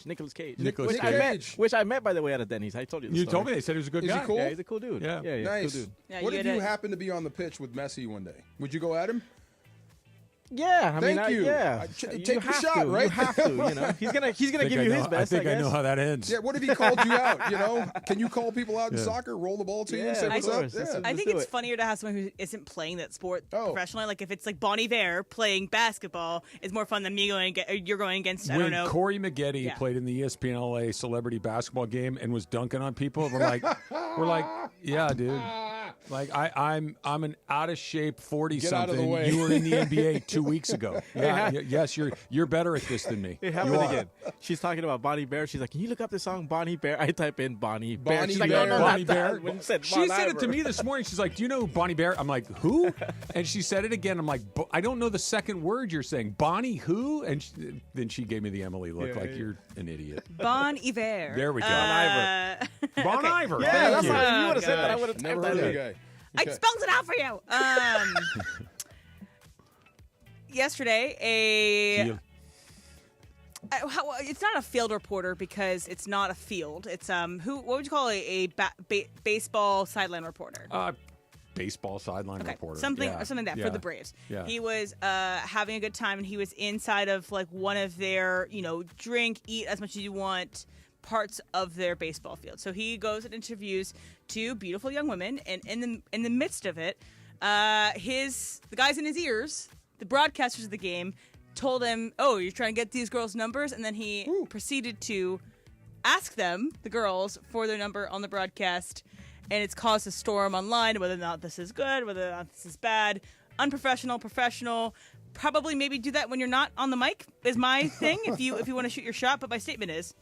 S10: Nicolas Cage. Which I met, by the way, at a Denny's. I told you this story.
S2: Told me. They said he was a good guy.
S3: Is he cool?
S10: Yeah, he's a cool dude.
S2: Yeah.
S3: Nice.
S10: Cool dude.
S7: Yeah,
S3: What if you happened to be on the pitch with Messi one day? Would you go at him?
S10: Yeah,
S3: Thank you. Take the shot, right?
S10: You have to, He's gonna give you his best.
S2: I think I know how that ends.
S3: Yeah, what if he called you out? Can you call people out in soccer, roll the ball to you and say what's up? Yeah.
S7: I think it's funnier to have someone who isn't playing that sport professionally. Like if it's like Bon Iver playing basketball, it's more fun than me you're going against, I don't know.
S2: When Corey Maggette played in the ESPN LA celebrity basketball game and was dunking on people, we're like, yeah, dude. Like I'm an out of shape 40-something. You were in the NBA 2 weeks ago. Yes, you're better at this than me.
S10: It happened again. She's talking about Bonnie Bear. She's like, "Can you look up the song Bonnie Bear?" I type in Bonnie Bear. She's like, "No,
S2: Bonnie Bear."
S10: She
S2: said it to me this morning. She's like, "Do you know Bonnie Bear?" I'm like, "Who?" And she said it again. I'm like, "I don't know the second word you're saying. Bonnie who?" And then she gave me the Emily look, you're an idiot.
S7: Bon Iver.
S2: There we go. Bon Iver.
S10: Yeah, that's
S2: you.
S10: how you would have said that. I would have
S3: Never
S10: typed
S3: heard
S10: that
S3: of
S10: in.
S3: that guy.
S7: I spelled it out for you. Yesterday, it's not a field reporter because it's not a field. It's what would you call a baseball sideline reporter?
S2: Baseball sideline reporter.
S7: Something like that for the Braves.
S2: Yeah.
S7: He was having a good time, and he was inside of like one of their, drink, eat as much as you want parts of their baseball field. So he goes and interviews two beautiful young women, and in the midst of it, the guys in his ears, the broadcasters of the game, told him, "Oh, you're trying to get these girls' numbers," and then he proceeded to ask them, the girls, for their number on the broadcast, and it's caused a storm online, whether or not this is good, whether or not this is bad, unprofessional, professional. Probably maybe do that when you're not on the mic is my thing, if you want to shoot your shot, but my statement is,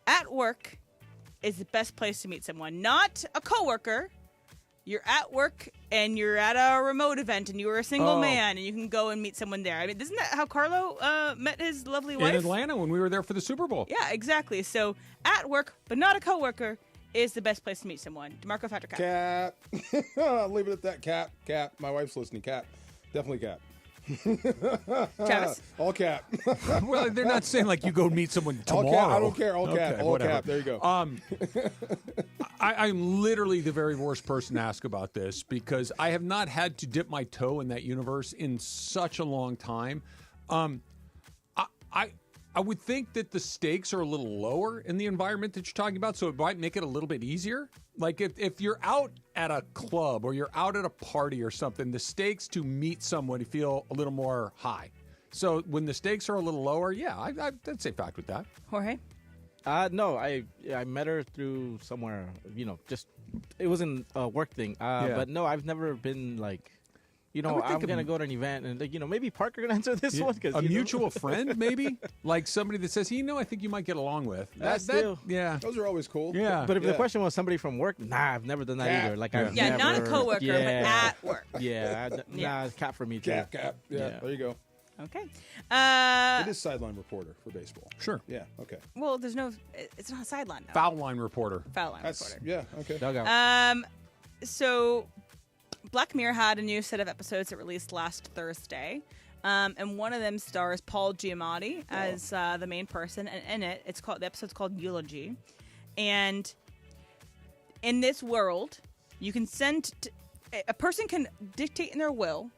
S7: at work is the best place to meet someone, not a coworker. You're at work and you're at a remote event and you're a single man and you can go and meet someone there. I mean, isn't that how Carlo met his lovely wife?
S2: In Atlanta when we were there for the Super Bowl.
S7: Yeah, exactly. So at work, but not a coworker, is the best place to meet someone. DeMarco Factor Cap.
S3: Cap. I'll leave it at that. Cap. My wife's listening. Cap. Definitely Cap.
S7: Travis.
S3: All Cap.
S2: Well, they're not saying like you go meet someone tomorrow.
S3: All Cap. I don't care. All Cap.
S2: Okay,
S3: all
S2: whatever.
S3: Cap. There you go.
S2: I'm literally the very worst person to ask about this because I have not had to dip my toe in that universe in such a long time. I would think that the stakes are a little lower in the environment that you're talking about, so it might make it a little bit easier. Like if you're out at a club or you're out at a party or something, the stakes to meet someone feel a little more high. So when the stakes are a little lower, yeah, I'd say fact with that.
S7: Jorge?
S10: No, I met her through somewhere, just it wasn't a work thing. But no, I've never been like, I'm going to go to an event and, maybe Parker going to answer this one.
S2: A mutual friend, maybe? Like somebody that says, I think you might get along with. Yeah.
S3: Those are always cool.
S2: Yeah.
S10: But if the question was somebody from work, I've never done that either. Like I've never,
S7: not a coworker, but at work.
S10: Yeah, Cap for me too.
S3: Cap. Yeah, there you go.
S7: Okay.
S3: It is sideline reporter for baseball.
S2: Sure.
S3: Yeah, okay.
S7: Well, it's not a sideline, though.
S2: Foul line reporter.
S7: Reporter.
S3: Yeah, okay.
S10: Dugout.
S7: So Black Mirror had a new set of episodes that released last Thursday. And one of them stars Paul Giamatti as the main person. And in it, the episode's called Eulogy. And in this world, you can a person can dictate in their will,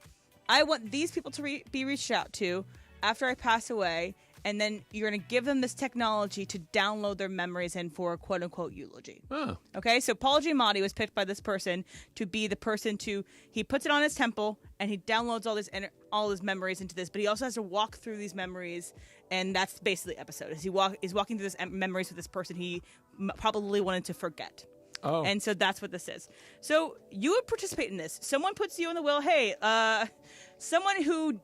S7: I want these people to be reached out to after I pass away, and then you're going to give them this technology to download their memories in for a quote-unquote eulogy.
S2: Oh.
S7: Okay, so Paul Giamatti was picked by this person to be the person he puts it on his temple, and he downloads all his memories into this, but he also has to walk through these memories, and that's basically the episode. He's walking through these memories with this person he probably wanted to forget.
S2: Oh.
S7: And so that's what this is. So you would participate in this. Someone puts you in the will. Hey, someone who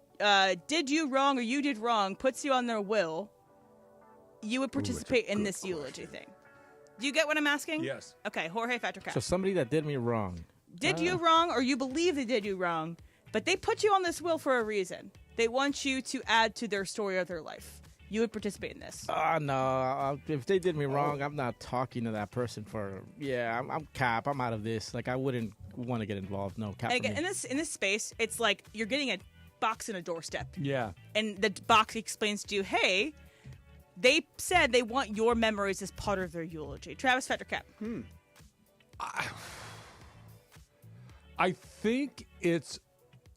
S7: did you wrong or you did wrong puts you on their will. You would participate in this eulogy thing. Do you get what I'm asking?
S2: Yes.
S7: Okay, Jorge Factor Cap.
S10: So somebody that did me wrong.
S7: Did you wrong or you believe they did you wrong, But they put you on this wheel for a reason. They want you to add to their story of their life. You would participate in this.
S10: No. If they did me wrong, I'm not talking to that person for. Yeah, I'm Cap. I'm out of this. Like I wouldn't want to get involved. No, Cap.
S7: And again, in this space, it's like you're getting a box in a doorstep.
S2: Yeah.
S7: And the box explains to you, hey, they said they want your memories as part of their eulogy. Travis, Factor Cap.
S2: I think it's.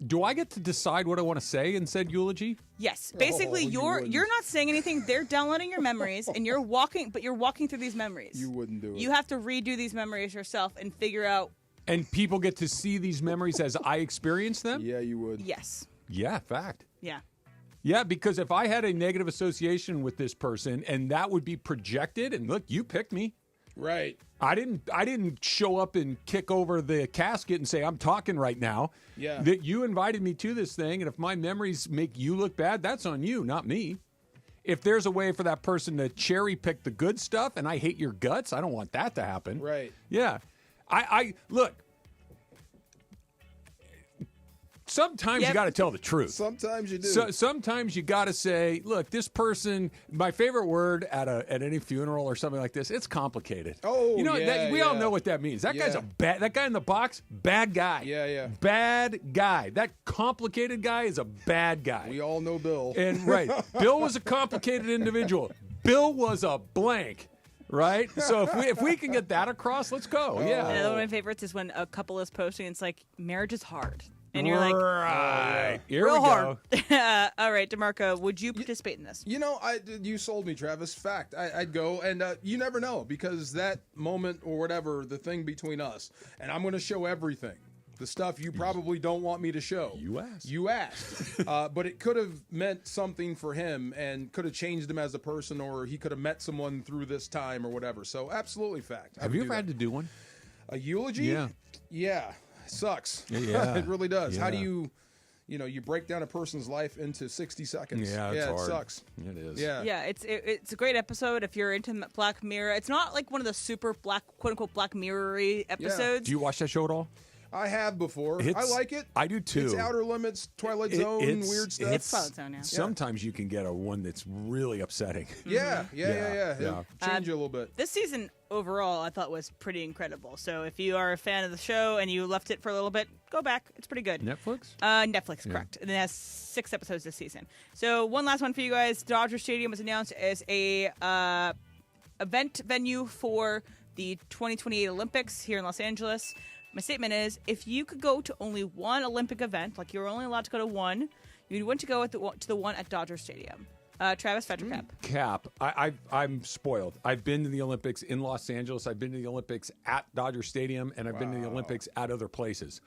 S2: Do I get to decide what I want to say in said eulogy?
S7: Yes. Basically, you're not saying anything. They're downloading your memories, and you're walking through these memories.
S3: You wouldn't do it.
S7: You have to redo these memories yourself and figure out.
S2: And people get to see these memories as I experience them?
S3: Yeah, you would.
S7: Yes.
S2: Yeah, fact.
S7: Yeah.
S2: Yeah, because if I had a negative association with this person and that would be projected, and look, you picked me.
S3: Right.
S2: I didn't show up and kick over the casket and say, I'm talking right now.
S3: Yeah.
S2: That you invited me to this thing, and if my memories make you look bad, that's on you, not me. If there's a way for that person to cherry pick the good stuff and I hate your guts, I don't want that to happen.
S3: Right.
S2: Yeah. I look. Sometimes you got to tell the truth.
S3: Sometimes you do.
S2: Sometimes you got to say, look, this person. My favorite word at any funeral or something like this, it's complicated.
S3: Oh,
S2: you know,
S3: yeah,
S2: we all know what that means. That guy's a bad. That guy in the box, bad guy.
S3: Yeah.
S2: Bad guy. That complicated guy is a bad guy.
S3: We all know Bill.
S2: And right, Bill was a complicated individual. Bill was a blank. Right? So if we can get that across, let's go. Yeah.
S7: And one of my favorites is when a couple is posting, it's like, marriage is hard. And you're like,
S2: right. Here
S7: real
S2: we
S7: hard.
S2: go.
S7: All right, DeMarco, would you participate in this?
S3: You know, you sold me, Travis. Fact. I'd go. And you never know, because that moment or whatever, the thing between us, and I'm going to show everything. The stuff you probably don't want me to show.
S2: You asked.
S3: You asked. But it could have meant something for him and could have changed him as a person, or he could have met someone through this time or whatever. So absolutely fact.
S2: Have you ever had to do one?
S3: A eulogy?
S2: Yeah.
S3: Yeah. Sucks.
S2: Yeah.
S3: It really does.
S2: Yeah.
S3: How do you break down a person's life into 60 seconds?
S2: Yeah, it's hard.
S3: It sucks.
S2: It is.
S3: Yeah.
S7: Yeah, it's a great episode if you're into Black Mirror. It's not like one of the super quote unquote Black Mirror-y episodes.
S2: Do you watch that show at all?
S3: I have before. I like it.
S2: I do too.
S3: It's Outer Limits, Twilight Zone, weird stuff.
S7: It's Twilight Zone, yeah.
S2: Sometimes you can get a one that's really upsetting.
S3: Yeah.
S2: Yeah.
S3: Change you a little bit.
S7: This season overall, I thought was pretty incredible. So if you are a fan of the show and you left it for a little bit, go back. It's pretty good.
S2: Netflix?
S7: Netflix, correct. And it has 6 episodes this season. So one last one for you guys. Dodger Stadium was announced as a event venue for the 2028 Olympics here in Los Angeles. My statement is, if you could go to only one Olympic event, like you're only allowed to go to one, you'd want to go to the one at Dodger Stadium. Travis, Fetcher Cap.
S2: Cap. I'm spoiled. I've been to the Olympics in Los Angeles. I've been to the Olympics at Dodger Stadium, and I've been to the Olympics at other places.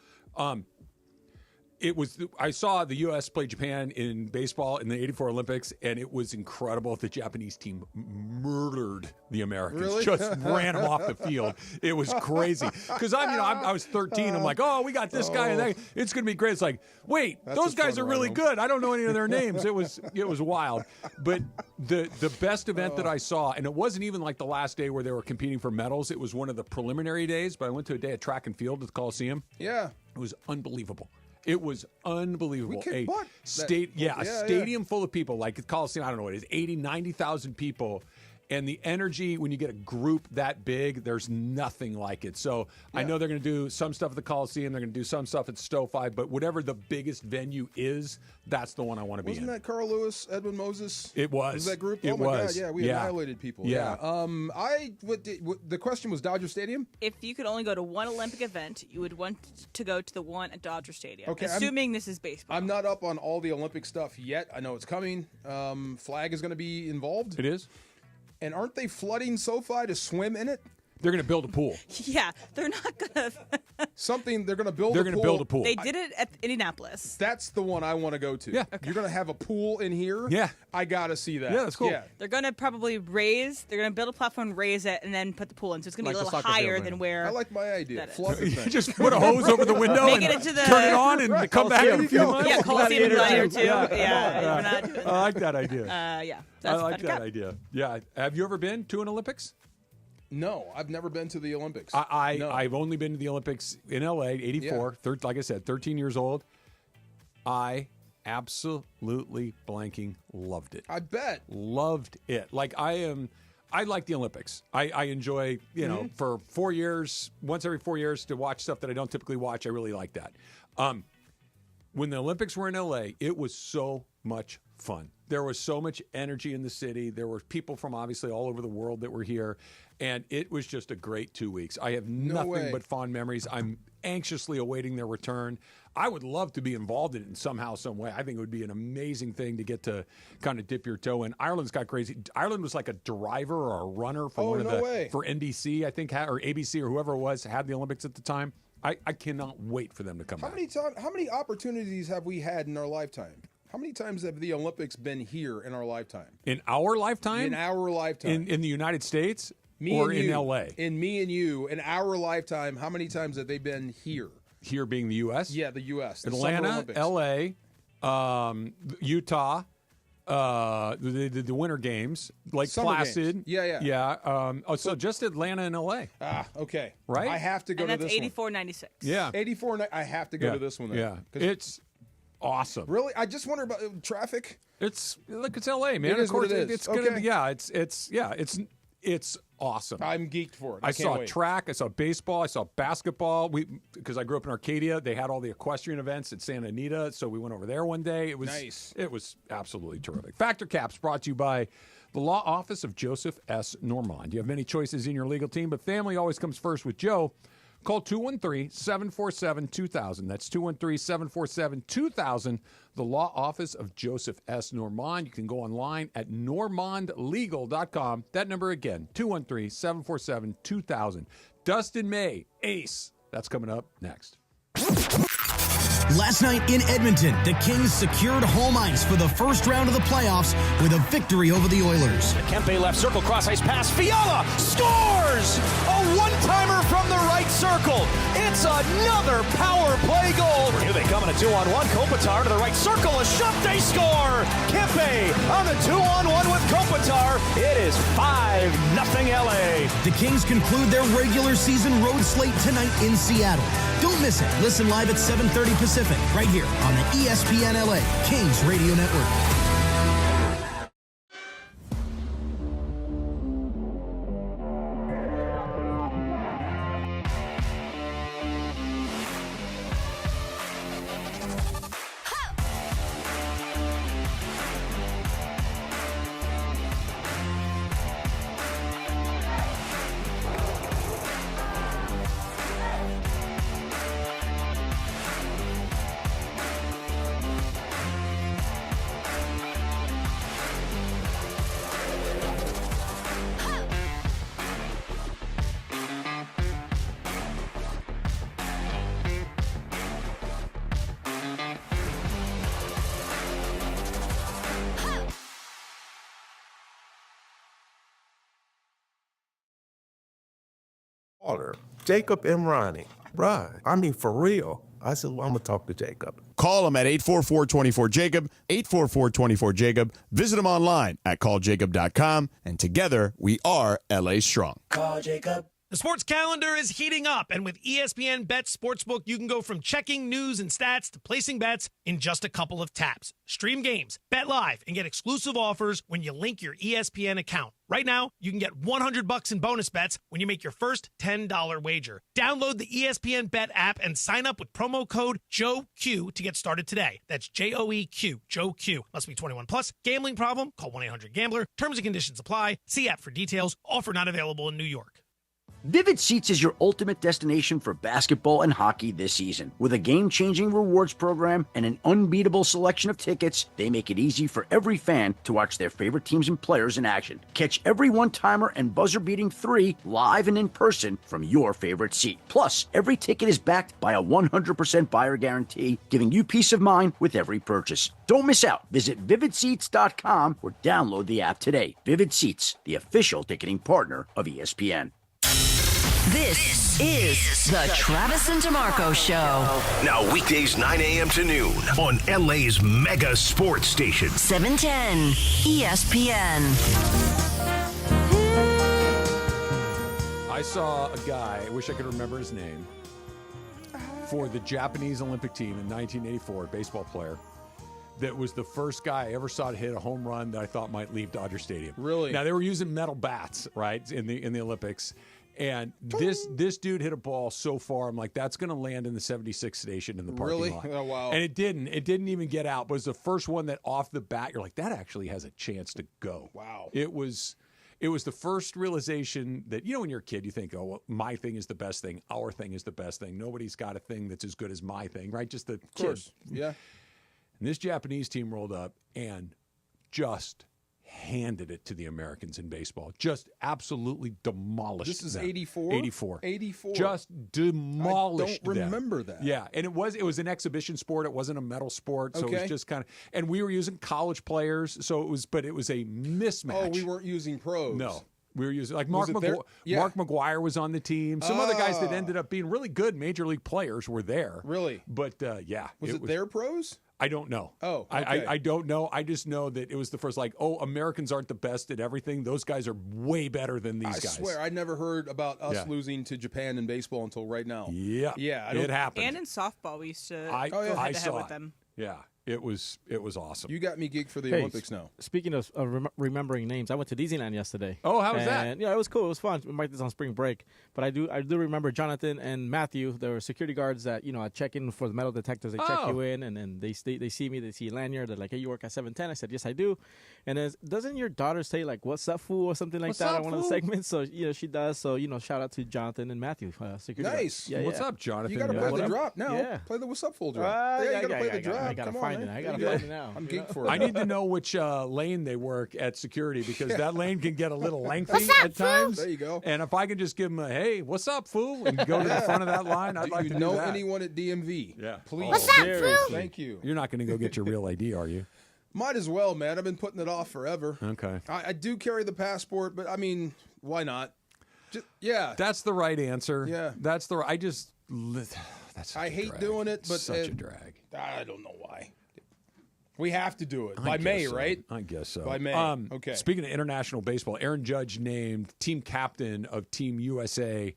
S2: I saw the U.S. play Japan in baseball in the '84 Olympics, and it was incredible. The Japanese team murdered the Americans,
S3: Really?
S2: just ran them off the field. It was crazy because I was 13. I'm like, oh, we got this guy, and that. It's going to be great. It's like, wait, those guys are really good. I don't know any of their names. It was wild. But the best event that I saw, and it wasn't even like the last day where they were competing for medals. It was one of the preliminary days. But I went to a day of track and field at the Coliseum.
S3: Yeah,
S2: it was unbelievable. It was unbelievable.
S3: We kicked butt.
S2: A stadium full of people, like the Coliseum, I don't know what it is, 80, 90,000 people. And the energy, when you get a group that big, there's nothing like it. So I know they're going to do some stuff at the Coliseum. They're going to do some stuff at SoFi. But whatever the biggest venue is, that's the one I want to be in.
S3: Wasn't that Carl Lewis, Edwin Moses?
S2: It was.
S3: Was that group?
S2: It
S3: oh, my
S2: was.
S3: God. Yeah, we annihilated people.
S2: Yeah.
S3: The question was Dodger Stadium?
S7: If you could only go to one Olympic event, you would want to go to the one at Dodger Stadium.
S3: Okay,
S7: assuming this is baseball.
S3: I'm not up on all the Olympic stuff yet. I know it's coming. Flag is going to be involved.
S2: It is.
S3: And aren't they flooding SoFi to swim in it?
S2: They're going to build a pool.
S7: Yeah, they're not going to.
S3: They're going to build
S2: They're
S3: a pool.
S2: going to build a pool.
S7: They did it at Indianapolis.
S3: That's the one I want to go to.
S2: Yeah.
S3: You're going to have a pool in here?
S2: Yeah.
S3: I got to see that.
S2: Yeah, that's cool.
S3: Yeah.
S7: They're going to probably they're going to build a platform, raise it, and then put the pool in. So it's going to be a little higher than where.
S3: I like my idea. Fluff the thing.
S2: Just put a hose over the window
S7: Make
S2: and
S7: it into the,
S2: turn it on and come back in a few months.
S7: Yeah, Coliseum Gladiator too. Yeah, we're not doing
S2: I like that idea.
S7: yeah.
S2: I like that idea. Yeah. Have you ever been to an Olympics?
S3: No, I've never been to the Olympics.
S2: I've only been to the Olympics in L.A., 84.
S3: Yeah.
S2: Like I said, 13 years old. I absolutely blanking loved it.
S3: I bet.
S2: Loved it. Like I like the Olympics. I enjoy, for 4 years, once every 4 years to watch stuff that I don't typically watch. I really like that. When the Olympics were in LA, it was so much fun. There was so much energy in the city. There were people from obviously all over the world that were here. And it was just a great 2 weeks. I have nothing but fond memories. I'm anxiously awaiting their return. I would love to be involved in it in somehow, some way. I think it would be an amazing thing to get to kind of dip your toe in. Ireland's got crazy. Ireland was like a driver or a runner for for NBC, I think, or ABC or whoever it was, had the Olympics at the time. I cannot wait for them to come back.
S3: How many opportunities have we had in our lifetime? How many times have the Olympics been here in our lifetime?
S2: In our lifetime?
S3: In our lifetime.
S2: In the United States?
S3: Me
S2: or
S3: and
S2: in
S3: you,
S2: LA?
S3: In me and you, in our lifetime, how many times have they been here?
S2: Here being the U.S.?
S3: Yeah, the U.S.
S2: Atlanta, L.A., Utah, the Winter Games, Lake
S3: Summer
S2: Placid.
S3: Games. Yeah.
S2: So just Atlanta and L.A.
S3: Okay.
S2: Right?
S3: I have to go to this one.
S7: And that's 84-96.
S2: Yeah.
S3: 84, I have to go to this one then.
S2: Yeah. It's awesome.
S3: Really? I just wonder about traffic.
S2: It's L.A., man.
S3: It is
S2: of course,
S3: what it is.
S2: it's going to be, it's awesome.
S3: I'm geeked for it.
S2: I saw track. I saw baseball. I saw basketball. Because I grew up in Arcadia, they had all the equestrian events at Santa Anita, so we went over there one day. It was
S3: nice.
S2: It was absolutely terrific. Factor Caps brought to you by the Law Office of Joseph S. Normand. You have many choices in your legal team, but family always comes first with Joe. Call 213-747-2000. That's 213-747-2000. The Law Office of Joseph S. Normand. You can go online at normandlegal.com. That number again, 213-747-2000. Dustin May, Ace. That's coming up next.
S6: Last night in Edmonton, the Kings secured home ice for the first round of the playoffs with a victory over the Oilers.
S9: Kempe left circle, cross ice pass. Fiala scores! A one-timer from the right circle. It's another power play goal. Here they come in a 2-on-1. Kopitar to the right circle. A shot, they score! Kempe on the 2-on-1 with Kopitar. It is 5-0 LA.
S6: The Kings conclude their regular season road slate tonight in Seattle. Don't miss it. Listen live at 7:30 Pacific, right here on the ESPN LA Kings Radio Network.
S11: Jacob Imrani. Right. I mean, for real. I said, well, I'm going to talk to Jacob.
S15: Call him at 844-24-JACOB, 844-24-JACOB. Visit him online at calljacob.com, and together we are LA Strong.
S5: Call Jacob.
S6: The sports calendar is heating up, and with ESPN Bet Sportsbook, you can go from checking news and stats to placing bets in just a couple of taps. Stream games, bet live, and get exclusive offers when you link your ESPN account. Right now, you can get $100 in bonus bets when you make your first $10 wager. Download the ESPN Bet app and sign up with promo code JOEQ to get started today. That's JOEQ, Joe Q. Must be 21 plus. Gambling problem? Call 1-800-GAMBLER. Terms and conditions apply. See app for details. Offer not available in New York.
S16: Vivid Seats is your ultimate destination for basketball and hockey this season. With a game-changing rewards program and an unbeatable selection of tickets, they make it easy for every fan to watch their favorite teams and players in action. Catch every one-timer and buzzer-beating 3 live and in person from your favorite seat. Plus, every ticket is backed by a 100% buyer guarantee, giving you peace of mind with every purchase. Don't miss out. Visit vividseats.com or download the app today. Vivid Seats, the official ticketing partner of ESPN.
S14: This is the Travis and DeMarco Show.
S17: Now weekdays 9 a.m. to noon on LA's mega sports station.
S14: 710 ESPN.
S2: I saw a guy, I wish I could remember his name, for the Japanese Olympic team in 1984, a baseball player. That was the first guy I ever saw to hit a home run that I thought might leave Dodger Stadium.
S3: Really?
S2: Now, they were using metal bats, right, in the Olympics. And this dude hit a ball so far, I'm like, that's going to land in the 76th station in the parking lot.
S3: Oh, wow.
S2: And it didn't. It didn't even get out. But it was the first one that off the bat, you're like, that actually has a chance to go.
S3: Wow.
S2: It was the first realization that, when you're a kid, you think, oh, well, my thing is the best thing. Our thing is the best thing. Nobody's got a thing that's as good as my thing, right? Just the
S3: Of course.
S2: kid.
S3: Yeah.
S2: And this Japanese team rolled up and just handed it to the Americans in baseball. Just absolutely demolished
S3: This is
S2: them.
S3: 84?
S2: 84.
S3: 84.
S2: Just demolished
S3: I don't
S2: them.
S3: remember that.
S2: Yeah, and it was an exhibition sport. It wasn't a medal sport, so it
S3: Okay.
S2: was just kind of. And we were using college players, so it was a mismatch.
S3: Oh, we weren't using pros.
S2: No. We were using
S3: Was it there? Yeah.
S2: Mark McGuire was on the team. Some other guys that ended up being really good major league players were there.
S3: Really?
S2: But yeah,
S3: Was it their pros?
S2: I don't know.
S3: Oh,
S2: I
S3: okay.
S2: I don't know. I just know that it was the first, Americans aren't the best at everything. Those guys are way better than these guys.
S3: I swear, I never heard about us
S2: Yeah.
S3: losing to Japan in baseball until right now.
S2: Yeah.
S3: Yeah.
S2: It happened.
S7: And in softball, we used to
S2: I
S7: go
S2: I
S7: head to head
S2: saw
S7: with
S2: it.
S7: them.
S2: Yeah. It was awesome.
S3: You got me geeked for the
S10: Hey,
S3: Olympics now.
S10: Speaking of remembering names, I went to Disneyland yesterday.
S2: Oh, how was that?
S10: And, yeah, it was cool. It was fun. We might this on spring break, but I do remember Jonathan and Matthew. There were security guards that I check in for the metal detectors. They check you in, and then they see me. They see a lanyard. They're like, "Hey, you work at 710?" I said, "Yes, I do." And doesn't your daughter say like, "What's up, fool?" or something like
S2: What's
S10: that
S2: up,
S10: on one of the
S2: fool?
S10: segments? So she does. So shout out to Jonathan and Matthew, security
S3: Nice.
S10: guards. Yeah,
S2: What's
S10: yeah.
S2: up, Jonathan?
S3: You got to play the drop now.
S10: Yeah.
S3: Play the What's Up Full drop.
S10: Yeah,
S3: you got to play the drop.
S10: I gotta
S3: Come
S10: find
S3: on,
S10: it.
S3: man.
S10: I gotta
S3: There you
S10: find
S3: go.
S10: it now.
S3: I'm geeked for it.
S2: I need to know which lane they work at security because that lane can get a little lengthy
S3: What's up,
S2: at times.
S3: fool? There you go.
S2: And if I can just give them a, hey, what's up, fool? And go to the front of that line, I'd like
S3: Do
S2: to
S3: you
S2: do
S3: know
S2: that.
S3: anyone at DMV?
S2: Yeah.
S3: Please.
S2: What's up, fool?
S3: Thank you.
S2: You're not going to go get your real ID, are you?
S3: Might as well, man. I've been putting it off forever.
S2: Okay.
S3: I do carry the passport, but I mean, why not? Yeah.
S2: That's the right answer.
S3: Yeah.
S2: That's the right. That's
S3: I hate doing it, but
S2: such a drag.
S3: I don't know why. We have to do it
S2: I
S3: by
S2: guess
S3: May,
S2: so.
S3: right?
S2: I guess so.
S3: By May. Okay.
S2: Speaking of international baseball, Aaron Judge named team captain of Team USA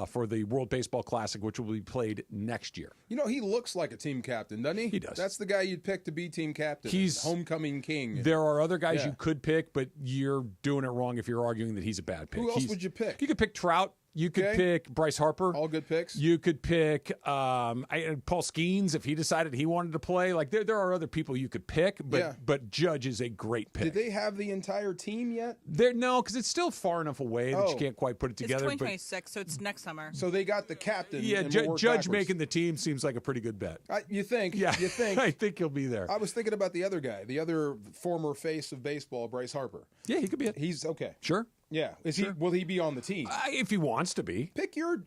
S2: for the World Baseball Classic, which will be played next year.
S3: You know, he looks like a team captain, doesn't he?
S2: He does.
S3: That's the guy you'd pick to be team captain.
S2: He's
S3: homecoming king.
S2: There are other guys
S3: Yeah.
S2: you could pick, but you're doing it wrong if you're arguing that he's a bad pick.
S3: Who else would you pick?
S2: You could pick Trout. You could pick Bryce Harper.
S3: All good picks.
S2: You could pick Paul Skeens if he decided he wanted to play. Like there are other people you could pick, but Judge is a great pick.
S3: Did they have the entire team yet?
S2: No, because it's still far enough away that you can't quite put it together.
S7: It's 2026, so it's next summer.
S3: So they got the captain.
S2: Yeah,
S3: and we'll work
S2: Judge
S3: backwards.
S2: making the team seems like a pretty good bet.
S3: You think?
S2: Yeah,
S3: You think?
S2: I think he'll be there.
S3: I was thinking about the other guy, the other former face of baseball, Bryce Harper.
S2: Yeah, he could be it.
S3: He's okay.
S2: Sure.
S3: Yeah. Is he? Will he be on the team?
S2: If he wants to be.
S3: Pick your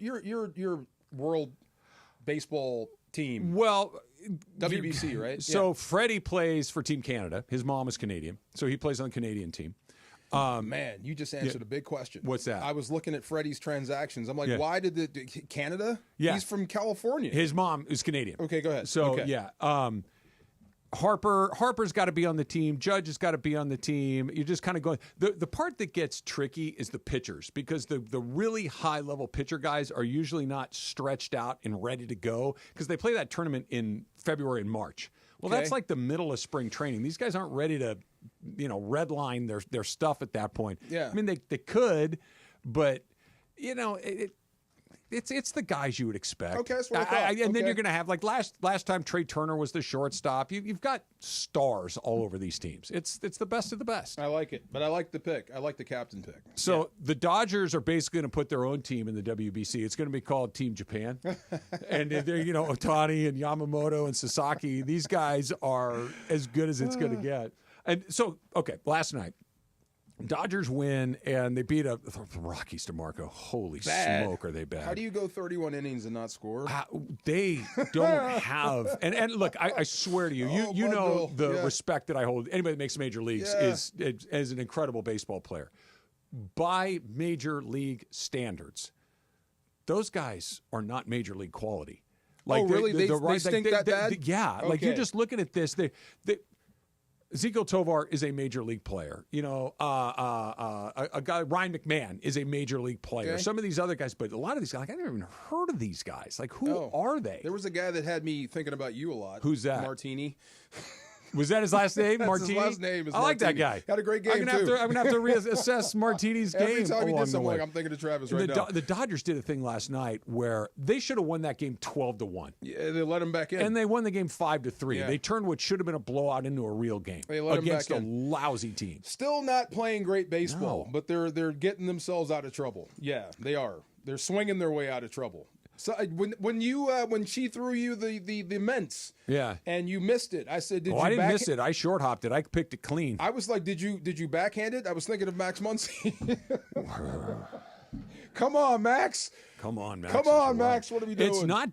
S3: world baseball team.
S2: Well,
S3: WBC, right?
S2: So Freddie plays for Team Canada. His mom is Canadian, so he plays on the Canadian team.
S3: Man, you just answered a big question.
S2: What's that?
S3: I was looking at Freddie's transactions. I'm like,
S2: Yeah.
S3: why did Canada?
S2: Yeah.
S3: He's from California.
S2: His mom is Canadian.
S3: Okay, go ahead.
S2: So
S3: Okay.
S2: yeah, Harper's got to be on the team. Judge has got to be on the team. You're just kind of going. The part that gets tricky is the pitchers because the really high level pitcher guys are usually not stretched out and ready to go because they play that tournament in February and March. Well, that's like the middle of spring training. These guys aren't ready to, redline their stuff at that point.
S3: Yeah.
S2: I mean they could, but It's the guys you would expect.
S3: Okay, that's what I thought.
S2: And then you're going to have like last time Trey Turner was the shortstop. You've got stars all over these teams. It's the best of the best.
S3: I like it, but I like the pick. I like the captain pick.
S2: So the Dodgers are basically going to put their own team in the WBC. It's going to be called Team Japan, and they're Otani and Yamamoto and Sasaki. These guys are as good as it's going to get. And so last night. Dodgers win, and they beat the Rockies DeMarco. Holy smoke, are they bad.
S3: How do you go 31 innings and not score?
S2: They don't have – and look, I swear to you, you know the respect that I hold. Anybody that makes major leagues is an incredible baseball player. By major league standards, those guys are not major league quality. Like
S3: really? They stink that bad?
S2: Yeah.
S3: Okay.
S2: Like, you're just looking at this. Ezekiel Tovar is a major league player. You know, a guy, Ryan McMahon, is a major league player.
S3: Okay.
S2: Some of these other guys, but a lot of these guys, like, I never even heard of these guys. Like, who are they?
S3: There was a guy that had me thinking about you a lot.
S2: Who's that?
S3: Martini.
S2: Was that his last name?
S3: That's
S2: Martini?
S3: his last name is
S2: I like that
S3: Martini.
S2: guy.
S3: Had a great game,
S2: I'm gonna
S3: too.
S2: have to reassess Martini's game.
S3: Every time he
S2: along
S3: did
S2: the
S3: something,
S2: way.
S3: like, I'm thinking of Travis
S2: And
S3: right now.
S2: the Dodgers did a thing last night where they should have won that game 12-1.
S3: Yeah, they let him back in.
S2: And they won the game 5-3.
S3: Yeah.
S2: They turned what should have been a blowout into a real game
S3: They let him
S2: against
S3: back
S2: a
S3: in.
S2: lousy team.
S3: Still not playing great baseball,
S2: No.
S3: but they're getting themselves out of trouble. Yeah, they are. They're swinging their way out of trouble. So when she threw you the mints,
S2: Yeah.
S3: and you missed it, I said, "Did you?"
S2: I didn't
S3: back-
S2: miss it. I short hopped it. I picked it clean.
S3: I was like, "Did you backhand it?" I was thinking of Max Muncy. Come on, Max.
S2: Come on, Max.
S3: Come on, Max. What are we doing?
S2: It's not.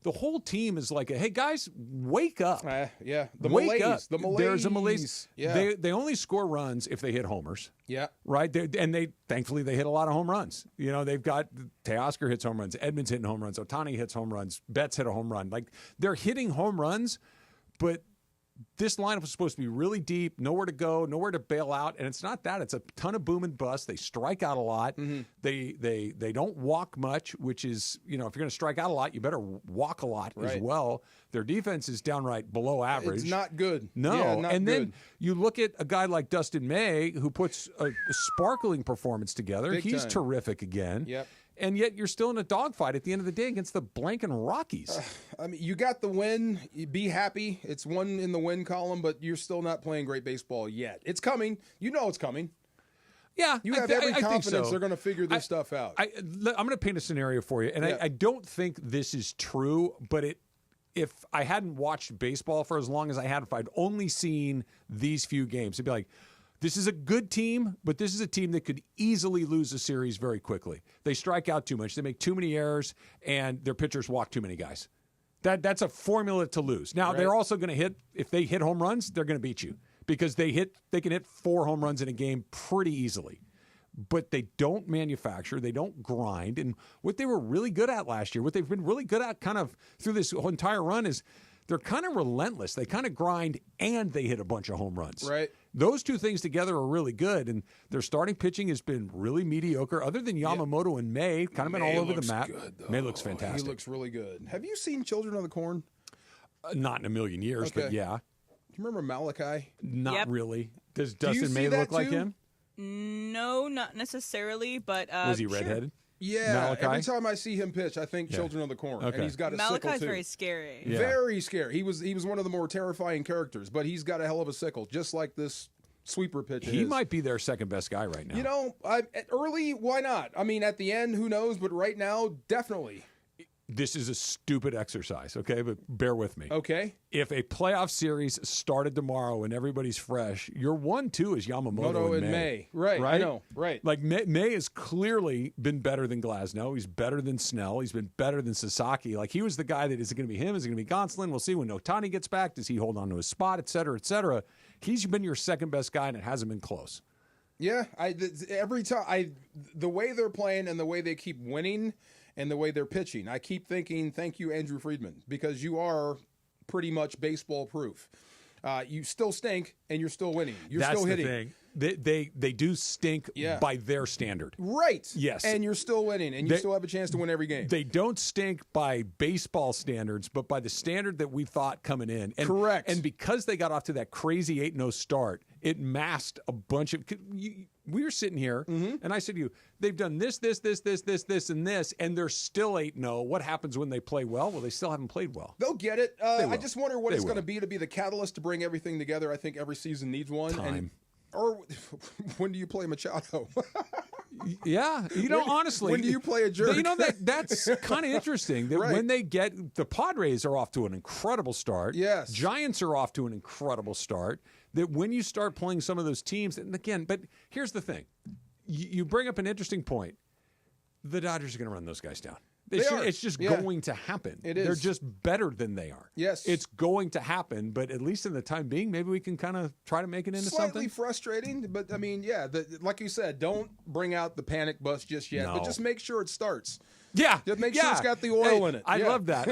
S2: The whole team is like, hey guys, wake up.
S3: Yeah, the
S2: wake
S3: malaise.
S2: up.
S3: The malaise.
S2: There's a malaise.
S3: Yeah.
S2: They only score runs if they hit homers.
S3: Yeah.
S2: Right. They thankfully they hit a lot of home runs. You know, they've got Teoscar hits home runs, Edmonds hitting home runs, Ohtani hits home runs, Betts hit a home run. Like they're hitting home runs, but this lineup was supposed to be really deep, nowhere to go, nowhere to bail out, and it's not that. It's a ton of boom and bust. They strike out a lot.
S3: Mm-hmm.
S2: They don't walk much, which is, you know, if you're going to strike out a lot, you better walk a lot as
S3: Right.
S2: well. Their defense is downright below average.
S3: It's not good.
S2: No,
S3: Yeah, not
S2: and then
S3: good.
S2: you look at a guy like Dustin May who puts a sparkling performance together.
S3: Big
S2: He's
S3: time.
S2: terrific again.
S3: Yep.
S2: And yet you're still in a dogfight at the end of the day against the blanking Rockies.
S3: I mean, you got the win. You be happy. It's one in the win column, but you're still not playing great baseball yet. It's coming. You know it's coming.
S2: Yeah,
S3: You
S2: I
S3: have
S2: thi-
S3: every
S2: I think
S3: confidence
S2: so.
S3: they're going to figure this stuff out.
S2: I'm going to paint a scenario for you, and
S3: Yeah.
S2: I don't think this is true, but if I hadn't watched baseball for as long as I had, if I'd only seen these few games, it'd be like, this is a good team, but this is a team that could easily lose a series very quickly. They strike out too much, they make too many errors, and their pitchers walk too many guys. That's a formula to lose. Now,
S3: Right.
S2: they're also going to hit, if they hit home runs, they're going to beat you because they can hit 4 home runs in a game pretty easily. But they don't manufacture, they don't grind. And what they were really good at last year, what they've been really good at kind of through this whole entire run is they're kind of relentless. They kind of grind and they hit a bunch of home runs.
S3: Right.
S2: Those two things together are really good. And their starting pitching has been really mediocre, other than Yamamoto and May, kind of been
S3: May
S2: all over the
S3: looks
S2: map.
S3: good, though.
S2: May looks fantastic.
S3: He looks really good. Have you seen Children of the Corn?
S2: Not in a million years, but
S3: Okay.
S2: yeah.
S3: Do you remember Malachi?
S2: Not
S7: Yep.
S2: really. Does
S3: Do you
S2: Dustin
S3: see
S2: May
S3: that
S2: look like
S3: too?
S2: him?
S7: No, not necessarily, but
S2: Was he
S7: sure.
S2: redheaded?
S3: Yeah.
S2: Malachi?
S3: Every time I see him pitch, I think
S2: Yeah.
S3: Children of the Corn.
S2: Okay.
S3: And he's got a sickle
S7: Malachi's
S3: too.
S7: very scary.
S2: Yeah.
S3: Very scary. He was one of the more terrifying characters, but he's got a hell of a sickle, just like this sweeper pitch.
S2: He
S3: is.
S2: might be their second best guy right now.
S3: You know, early, why not? I mean, at the end, who knows? But right now, definitely.
S2: This is a stupid exercise, okay? But bear with me.
S3: Okay.
S2: If a playoff series started tomorrow and everybody's fresh, your 1-2 is Yamamoto
S3: Moto
S2: and
S3: and
S2: May.
S3: May. Right, I know, right.
S2: Like May has clearly been better than Glasnow. He's better than Snell. He's been better than Sasaki. Like he was the guy that, is it going to be him? Is it going to be Gonsolin? We'll see when Ohtani gets back. Does he hold on to his spot, et cetera, et cetera? He's been your second best guy and it hasn't been close.
S3: Yeah, every time the way they're playing and the way they keep winning and the way they're pitching, I keep thinking, thank you, Andrew Friedman, because you are pretty much baseball proof. You still stink and you're still winning. You're
S2: That's
S3: still hitting.
S2: the thing. They do stink by their standard.
S3: Right.
S2: Yes.
S3: And you're still winning and you still have a chance to win every game.
S2: They don't stink by baseball standards, but by the standard that we thought coming in. And,
S3: Correct.
S2: And because they got off to that crazy 8-0 start, it masked a bunch of. We were sitting here, and I said to you, they've done this, and this, and they're still 8-0. What happens when they play well? Well, they still haven't played well.
S3: They'll get it. I just wonder what
S2: They
S3: it's going
S2: will.
S3: to be the catalyst to bring everything together. I think every season needs one.
S2: Time.
S3: Or when do you play Machado?
S2: Yeah, you know, honestly,
S3: when do you play a jerk?
S2: You know that's kind of interesting. That
S3: Right.
S2: when they get the Padres are off to an incredible start.
S3: Yes,
S2: Giants are off to an incredible start. That when you start playing some of those teams, and again, but here's the thing: you bring up an interesting point. The Dodgers are going to run those guys down. It's just going to happen.
S3: It is.
S2: They're just better than they are.
S3: Yes.
S2: It's going to happen, but at least in the time being, maybe we can kind of try to make it into
S3: Slightly
S2: something.
S3: frustrating, but I mean, like you said, don't bring out the panic bus just yet, but just make sure it starts.
S2: Yeah.
S3: Just make sure it's got the oil in it.
S2: I love that.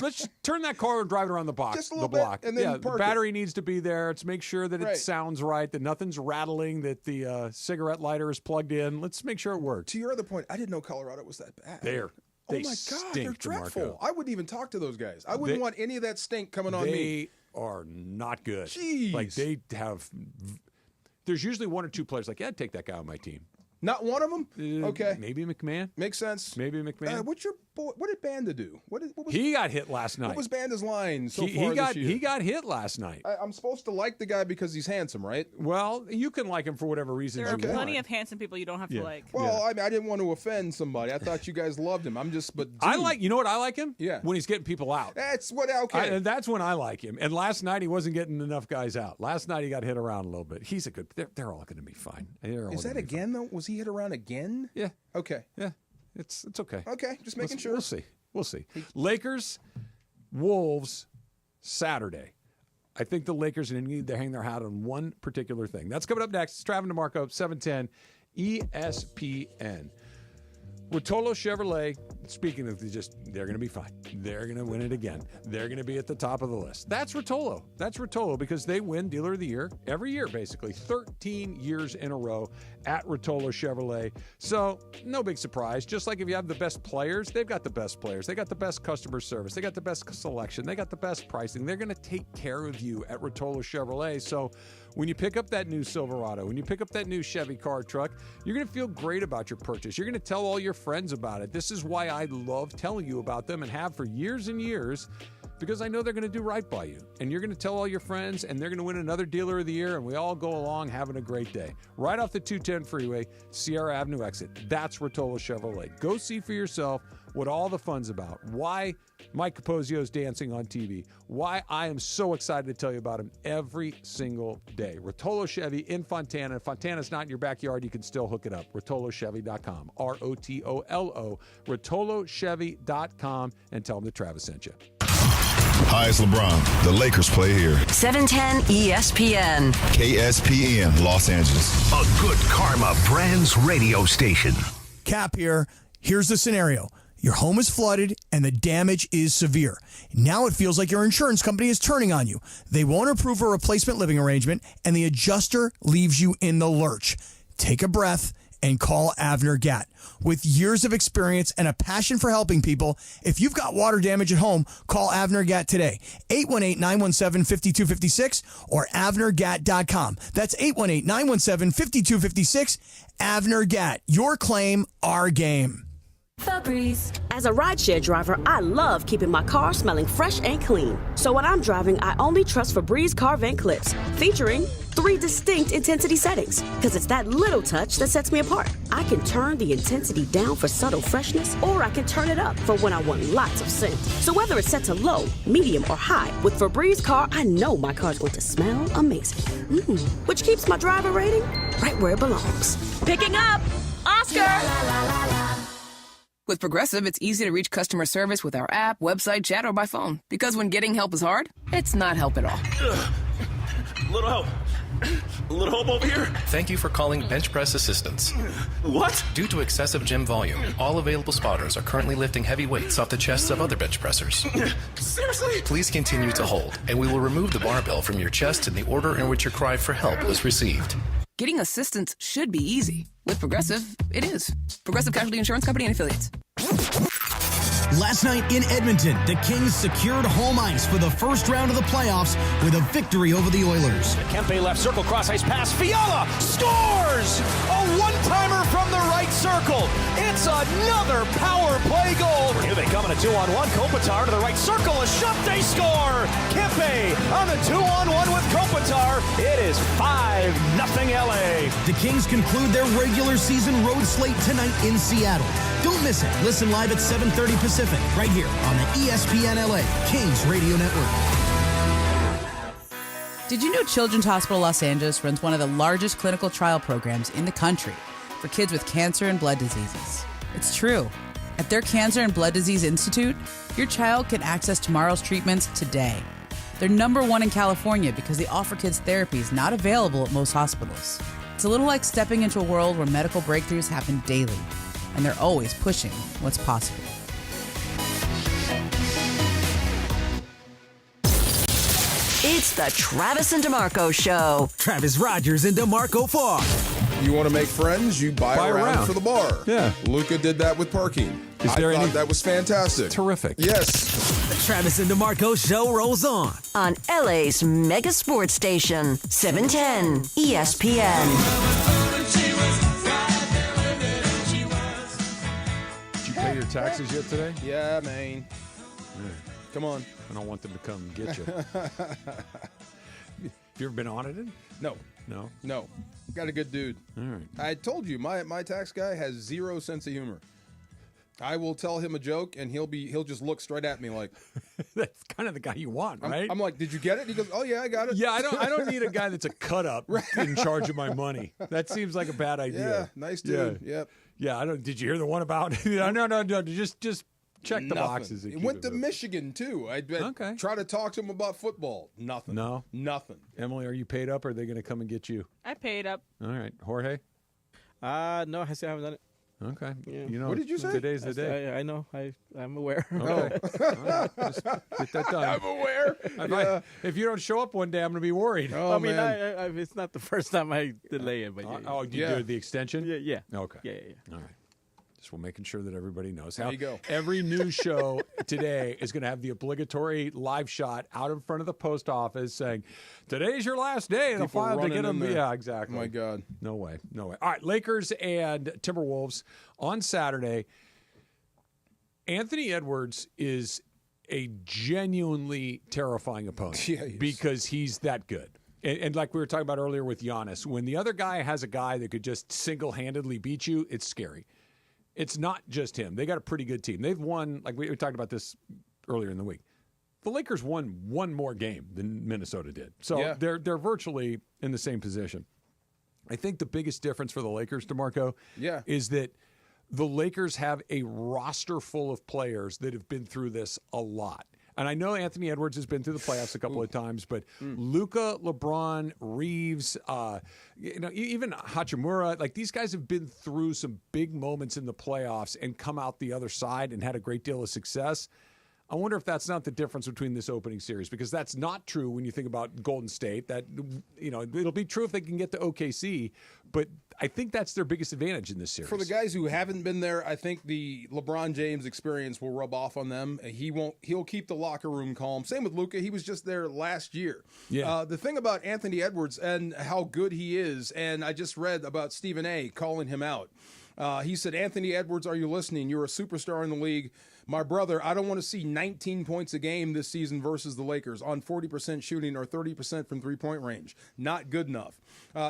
S2: Let's turn that car and drive it around the block.
S3: Just a little
S2: block.
S3: bit, and then
S2: the
S3: park
S2: battery needs to be there. Let's make sure that
S3: Right.
S2: it sounds right, that nothing's rattling, that the cigarette lighter is plugged in. Let's make sure it works.
S3: To your other point, I didn't know Colorado was that bad.
S2: They
S3: Oh my God,
S2: stink,
S3: they're dreadful.
S2: DeMarco.
S3: I wouldn't even talk to those guys. I wouldn't want any of that stink coming on me.
S2: They are not good.
S3: Jeez.
S2: Like they have. There's usually one or two players like, yeah, I'd take that guy on my team.
S3: Not one of them? Okay.
S2: Maybe McMahon.
S3: Makes sense.
S2: Maybe McMahon.
S3: What's your boy? What did Banda do? What was
S2: he got hit last night.
S3: What was Banda's line so
S2: he
S3: far
S2: got
S3: this year?
S2: he got hit last night.
S3: I'm supposed to like the guy because he's handsome, right?
S2: Well, you can like him for whatever reason.
S7: There are plenty of handsome people you don't have to like.
S3: Well, I mean, I didn't want to offend somebody. I thought you guys loved him.
S2: I like. You know what I like him?
S3: Yeah.
S2: When he's getting people out.
S3: That's what. Okay.
S2: And that's when I like him. And last night he wasn't getting enough guys out. Last night he got hit around a little bit. He's a good. They're all going to be fine.
S3: Is that again though? Was he hit around again?
S2: Yeah.
S3: Okay.
S2: Yeah. It's okay.
S3: Okay. Just making sure.
S2: We'll see. Lakers, Wolves, Saturday. I think the Lakers need to hang their hat on one particular thing. That's coming up next. It's Travis DeMarco, 710 ESPN. Rotolo Chevrolet, speaking of they're going to be fine. They're going to win it again. They're going to be at the top of the list. That's Rotolo. That's Rotolo because they win Dealer of the Year every year, basically. 13 years in a row at Rotolo Chevrolet. So, no big surprise. Just like if you have the best players, they've got the best players. They got the best customer service. They got the best selection. They got the best pricing. They're going to take care of you at Rotolo Chevrolet. So, when you pick up that new Silverado, when you pick up that new Chevy car truck, you're going to feel great about your purchase. You're going to tell all your friends about it. This is why I love telling you about them and have for years and years, because I know they're going to do right by you. And you're going to tell all your friends, and they're going to win another Dealer of the Year, and we all go along having a great day. Right off the 210 freeway, Sierra Avenue exit. That's Rotolo Chevrolet. Go see for yourself what all the fun's about. Why Mike Capozio's dancing on TV. Why I am so excited to tell you about him every single day. Rotolo Chevy in Fontana. If Fontana's not in your backyard, you can still hook it up. RotoloChevy.com. ROTOLO. RotoloChevy.com, and tell them that Travis sent you.
S18: Hi, it's LeBron. The Lakers play here.
S14: 710 ESPN.
S18: KSPN, Los Angeles.
S17: A good karma brands radio station.
S19: Cap here. Here's the scenario. Your home is flooded and the damage is severe. Now it feels like your insurance company is turning on you. They won't approve a replacement living arrangement and the adjuster leaves you in the lurch. Take a breath and call Avner Gatt. With years of experience and a passion for helping people, if you've got water damage at home, call Avner Gatt today. 818-917-5256 or avnergatt.com. That's 818-917-5256. Avner Gatt. Your claim, our game.
S20: Febreze. As a rideshare driver, I love keeping my car smelling fresh and clean. So when I'm driving, I only trust Febreze car vent clips, featuring 3 distinct intensity settings, because it's that little touch that sets me apart. I can turn the intensity down for subtle freshness, or I can turn it up for when I want lots of scent. So whether it's set to low, medium, or high, with Febreze car, I know my car's going to smell amazing. Which keeps my driver rating right where it belongs. Picking up Oscar!
S22: With Progressive, it's easy to reach customer service with our app, website, chat, or by phone. Because when getting help is hard, it's not help at all.
S23: Little help. A little help over here.
S24: Thank you for calling Bench Press Assistance.
S23: What?
S24: Due to excessive gym volume, all available spotters are currently lifting heavy weights off the chests of other bench pressers.
S23: Seriously?
S24: Please continue to hold, and we will remove the barbell from your chest in the order in which your cry for help was received.
S22: Getting assistance should be easy. With Progressive, it is. Progressive Casualty Insurance Company and Affiliates.
S6: Last night in Edmonton, the Kings secured home ice for the first round of the playoffs with a victory over the Oilers.
S9: Kempe left circle, cross ice pass. Fiala scores! A one-timer from the right circle. It's another power play goal. Here they come in a 2-on-1. Kopitar to the right circle. A shot, they score! Kempe on the 2-on-1 with Kopitar. It is 5-0 LA.
S6: The Kings conclude their regular season road slate tonight in Seattle. Don't miss it. Listen live at 7:30 Pacific, right here on the ESPN LA Kings Radio Network.
S25: Did you know Children's Hospital Los Angeles runs one of the largest clinical trial programs in the country for kids with cancer and blood diseases? It's true. At their Cancer and Blood Disease Institute, your child can access tomorrow's treatments today. They're #1 in California because they offer kids therapies not available at most hospitals. It's a little like stepping into a world where medical breakthroughs happen daily, and they're always pushing what's possible.
S14: It's the Travis and DeMarco Show.
S1: Travis Rodgers and DeMarco Farr.
S3: You want to make friends? You buy a round for the bar.
S2: Yeah.
S3: Luca did that with parking. I thought that was fantastic.
S2: Terrific.
S3: Yes.
S1: The Travis and DeMarco Show rolls on.
S14: On LA's mega sports station, 710 ESPN.
S2: Did you pay your taxes yet today?
S3: Yeah, man. Come on.
S2: I don't want them to come get you. Have you ever been audited?
S3: No.
S2: No?
S3: Got a good dude.
S2: All right.
S3: I told you, my tax guy has zero sense of humor. I will tell him a joke, and he'll just look straight at me like.
S2: That's kind of the guy you want, right?
S3: I'm like, did you get it? He goes, oh yeah, I got it.
S2: Yeah, I don't need a guy that's a cut up in charge of my money. That seems like a bad idea.
S3: Yeah, nice dude.
S2: Yeah.
S3: Yep.
S2: Yeah, I don't. Did you hear the one about? No. Just check the boxes.
S3: He went to Michigan too. I try to talk to him about football. Nothing.
S2: No,
S3: nothing.
S2: Emily, are you paid up? Or are they going to come and get you?
S7: I paid up.
S2: All right, Jorge.
S10: No, I still haven't done it.
S2: Okay.
S10: Yeah.
S2: You know,
S3: what did you say?
S2: Today's the day.
S10: I know. I'm aware.
S2: Okay. All right. Just get that done.
S3: I'm aware.
S2: If you don't show up one day, I'm going to be worried.
S3: Oh,
S10: I mean,
S3: man.
S10: it's not the first time I delay it, but
S2: Oh, you do the extension?
S10: Yeah.
S2: Okay.
S10: Yeah.
S2: All right. Just making sure that everybody knows.
S3: There you go.
S2: Every news show today is going to have the obligatory live shot out in front of the post office saying, "Today's your last day." And
S3: People
S2: file to get them.
S3: running in there.
S2: Yeah, exactly.
S3: Oh my God.
S2: No way. All right, Lakers and Timberwolves on Saturday. Anthony Edwards is a genuinely terrifying opponent because he's that good. And like we were talking about earlier with Giannis, when the other guy has a guy that could just single-handedly beat you, it's scary. It's not just him. They got a pretty good team. They've won, like we talked about this earlier in the week. The Lakers won one more game than Minnesota did. So they're virtually in the same position. I think the biggest difference for the Lakers, DeMarco, is that the Lakers have a roster full of players that have been through this a lot. And I know Anthony Edwards has been through the playoffs a couple of times, but Luka, LeBron, Reeves, even Hachimura, like these guys have been through some big moments in the playoffs and come out the other side and had a great deal of success. I wonder if that's not the difference between this opening series, because that's not true when you think about Golden State. That, it'll be true if they can get to OKC, but I think that's their biggest advantage in this series.
S3: For the guys who haven't been there, I think the LeBron James experience will rub off on them. He'll keep the locker room calm. Same with Luka. He was just there last year.
S2: Yeah.
S3: The thing about Anthony Edwards and how good he is, and I just read about Stephen A. calling him out. He said, "Anthony Edwards, are you listening? You're a superstar in the league. My brother, I don't want to see 19 points a game this season versus the Lakers on 40% shooting or 30% from three-point range. Not good enough."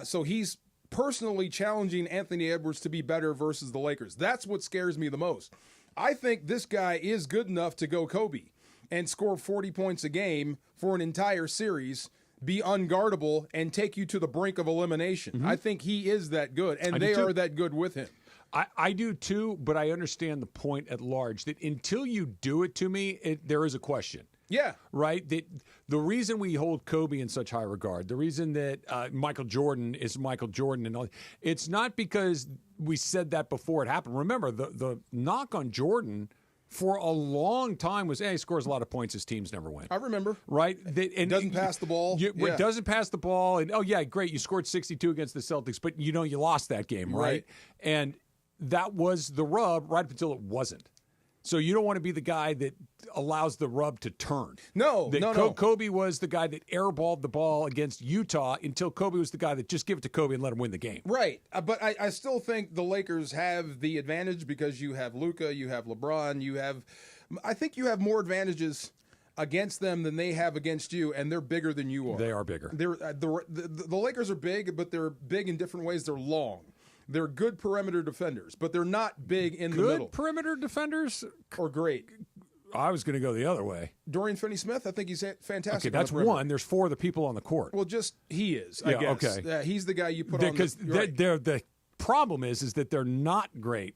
S3: So he's personally challenging Anthony Edwards to be better versus the Lakers. That's what scares me the most. I think this guy is good enough to go Kobe and score 40 points a game for an entire series, be unguardable, and take you to the brink of elimination.
S2: Mm-hmm.
S3: I think he is that good, and they are that good with him.
S2: I do too, but I understand the point at large that until you do it to me, there is a question.
S3: Yeah.
S2: Right? The reason we hold Kobe in such high regard, the reason that Michael Jordan is Michael Jordan, and all, it's not because we said that before it happened. Remember, the knock on Jordan for a long time was, he scores a lot of points, his teams never win.
S3: I remember.
S2: Right?
S3: And doesn't pass the ball.
S2: Doesn't pass the ball. And, great, you scored 62 against the Celtics, but you lost that game, right? And that was the rub right up until it wasn't. So you don't want to be the guy that allows the rub to turn.
S3: No.
S2: Kobe was the guy that airballed the ball against Utah until Kobe was the guy that just give it to Kobe and let him win the game.
S3: Right. But I still think the Lakers have the advantage because you have Luka, you have LeBron, I think you have more advantages against them than they have against you, and they're bigger than you are.
S2: They are bigger.
S3: The Lakers are big, but they're big in different ways. They're long. They're good perimeter defenders, but they're not big in the middle.
S2: Good perimeter defenders?
S3: Or great.
S2: I was going to go the other way.
S3: Dorian Finney-Smith, I think he's fantastic.
S2: Okay, that's one. There's four of the people on the court.
S3: Well, he is, I guess.
S2: Okay.
S3: He's the guy you put on
S2: because the problem is that they're not great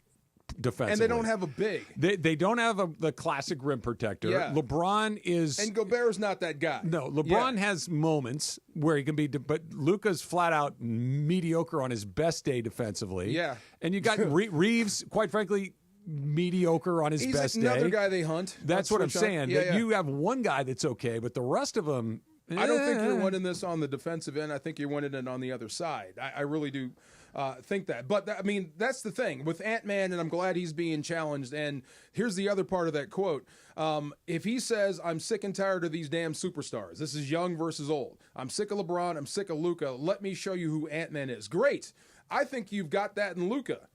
S2: defensively.
S3: And they don't have a big.
S2: They don't have the classic rim protector.
S3: Yeah.
S2: LeBron is...
S3: And Gobert's not that guy.
S2: No, LeBron has moments where he can be... But Luka's flat out mediocre on his best day defensively.
S3: Yeah.
S2: And you got Reeves, quite frankly... mediocre on his best day.
S3: He's another guy they hunt.
S2: That's what I'm saying.
S3: Yeah.
S2: You have one guy that's okay, but the rest of them...
S3: I don't think you're winning this on the defensive end. I think you're winning it on the other side. I really do think that. But, I mean, that's the thing. With Ant-Man, and I'm glad he's being challenged, and here's the other part of that quote. If he says, I'm sick and tired of these damn superstars, this is young versus old. I'm sick of LeBron. I'm sick of Luka. Let me show you who Ant-Man is. Great. I think you've got that in Luka.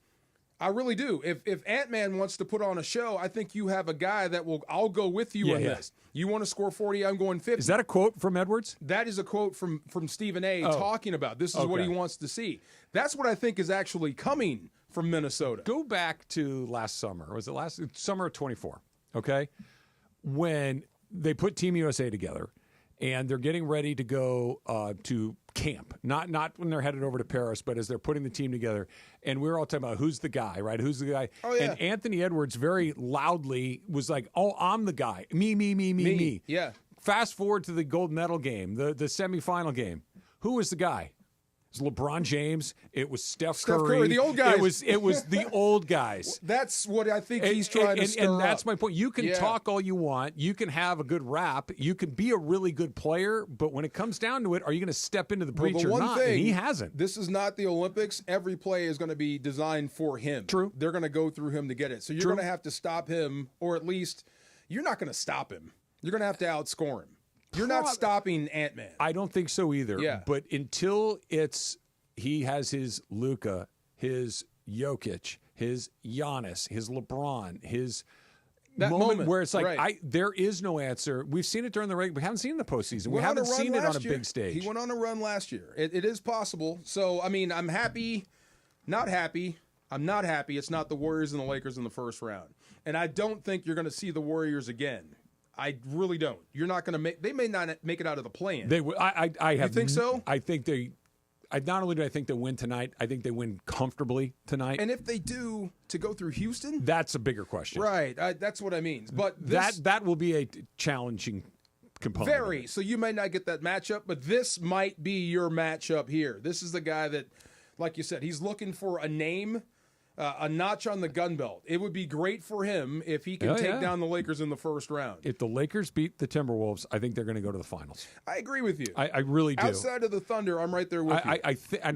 S3: I really do. If Ant-Man wants to put on a show, I think you have a guy that I'll go with you in this. You want to score 40, I'm going 50.
S2: Is that a quote from Edwards?
S3: That is a quote from Stephen A. talking about this is what he wants to see. That's what I think is actually coming from Minnesota.
S2: Go back to last summer. Was it summer of 24? Okay. When they put Team USA together and they're getting ready to go to camp, not when they're headed over to Paris, but as they're putting the team together. And we were all talking about who's the guy, right? Who's the guy?
S3: Oh, yeah.
S2: And Anthony Edwards very loudly was like, oh, I'm the guy. Me.
S3: Yeah.
S2: Fast forward to the gold medal game, the semifinal game. Who was the guy? It was LeBron James. It was Steph Curry.
S3: The old guys.
S2: It was the old guys.
S3: That's what I think he's trying to stir
S2: and that's
S3: up.
S2: my point. You can talk all you want. You can have a good rap. You can be a really good player. But when it comes down to it, are you going to step into the breach or not? And he hasn't.
S3: This is not the Olympics. Every play is going to be designed for him.
S2: True.
S3: They're going to go through him to get it. So you're going to have to stop him, or at least you're not going to stop him. You're going to have to outscore him. You're not stopping Ant-Man.
S2: I don't think so either.
S3: Yeah.
S2: But until he has his Luka, his Jokic, his Giannis, his LeBron, his moment where it's like, there is no answer. We've seen it during the regular. We haven't seen it in the postseason. We haven't seen it on a big stage.
S3: He went on a run last year. It is possible. So, I mean, I'm happy, not happy. I'm not happy. It's not the Warriors and the Lakers in the first round. And I don't think you're going to see the Warriors again. I really don't. You're not going to make. They may not make it out of the play-in.
S2: They. You
S3: think so?
S2: I think they. Not only do I think they win tonight, I think they win comfortably tonight.
S3: And if they do, to go through Houston,
S2: that's a bigger question.
S3: Right. That's what I mean. But
S2: that will be a challenging component.
S3: Very. So you may not get that matchup, but this might be your matchup here. This is the guy that, like you said, he's looking for a name. A notch on the gun belt. It would be great for him if he can take down the Lakers in the first round.
S2: If the Lakers beat the Timberwolves, I think they're going to go to the finals.
S3: I agree with you.
S2: I really do.
S3: Outside of the Thunder, I'm right there with you.
S2: I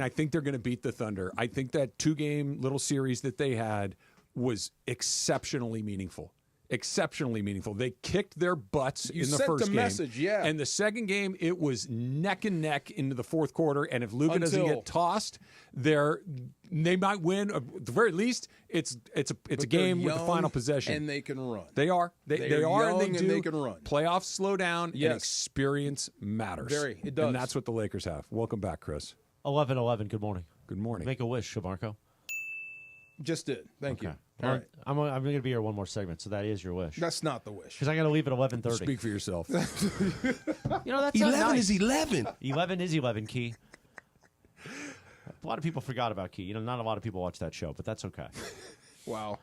S2: think they're going to beat the Thunder. I think that 2-game little series that they had was exceptionally meaningful. Exceptionally meaningful. They kicked their butts in the first game.
S3: Message, yeah.
S2: And the second game, it was neck and neck into the fourth quarter. And if Luka doesn't get tossed, they might win. At the very least, it's a game with the final possession.
S3: And they can run.
S2: They are. They are, and
S3: they can run.
S2: Playoffs slow down, and experience matters.
S3: It does.
S2: And that's what the Lakers have. Welcome back, Chris.
S4: 11-11. Good morning.
S2: Good morning.
S4: Make a wish, Marco.
S3: Just did. Thank you.
S4: All right. I'm going to be here one more segment, so that is your wish.
S3: That's not the wish.
S4: Because I got to leave at 11:30.
S2: Speak for yourself.
S4: That's
S11: 11 is 11.
S4: 11 is 11, Key. A lot of people forgot about Key. Not a lot of people watch that show, but that's okay.
S3: Wow.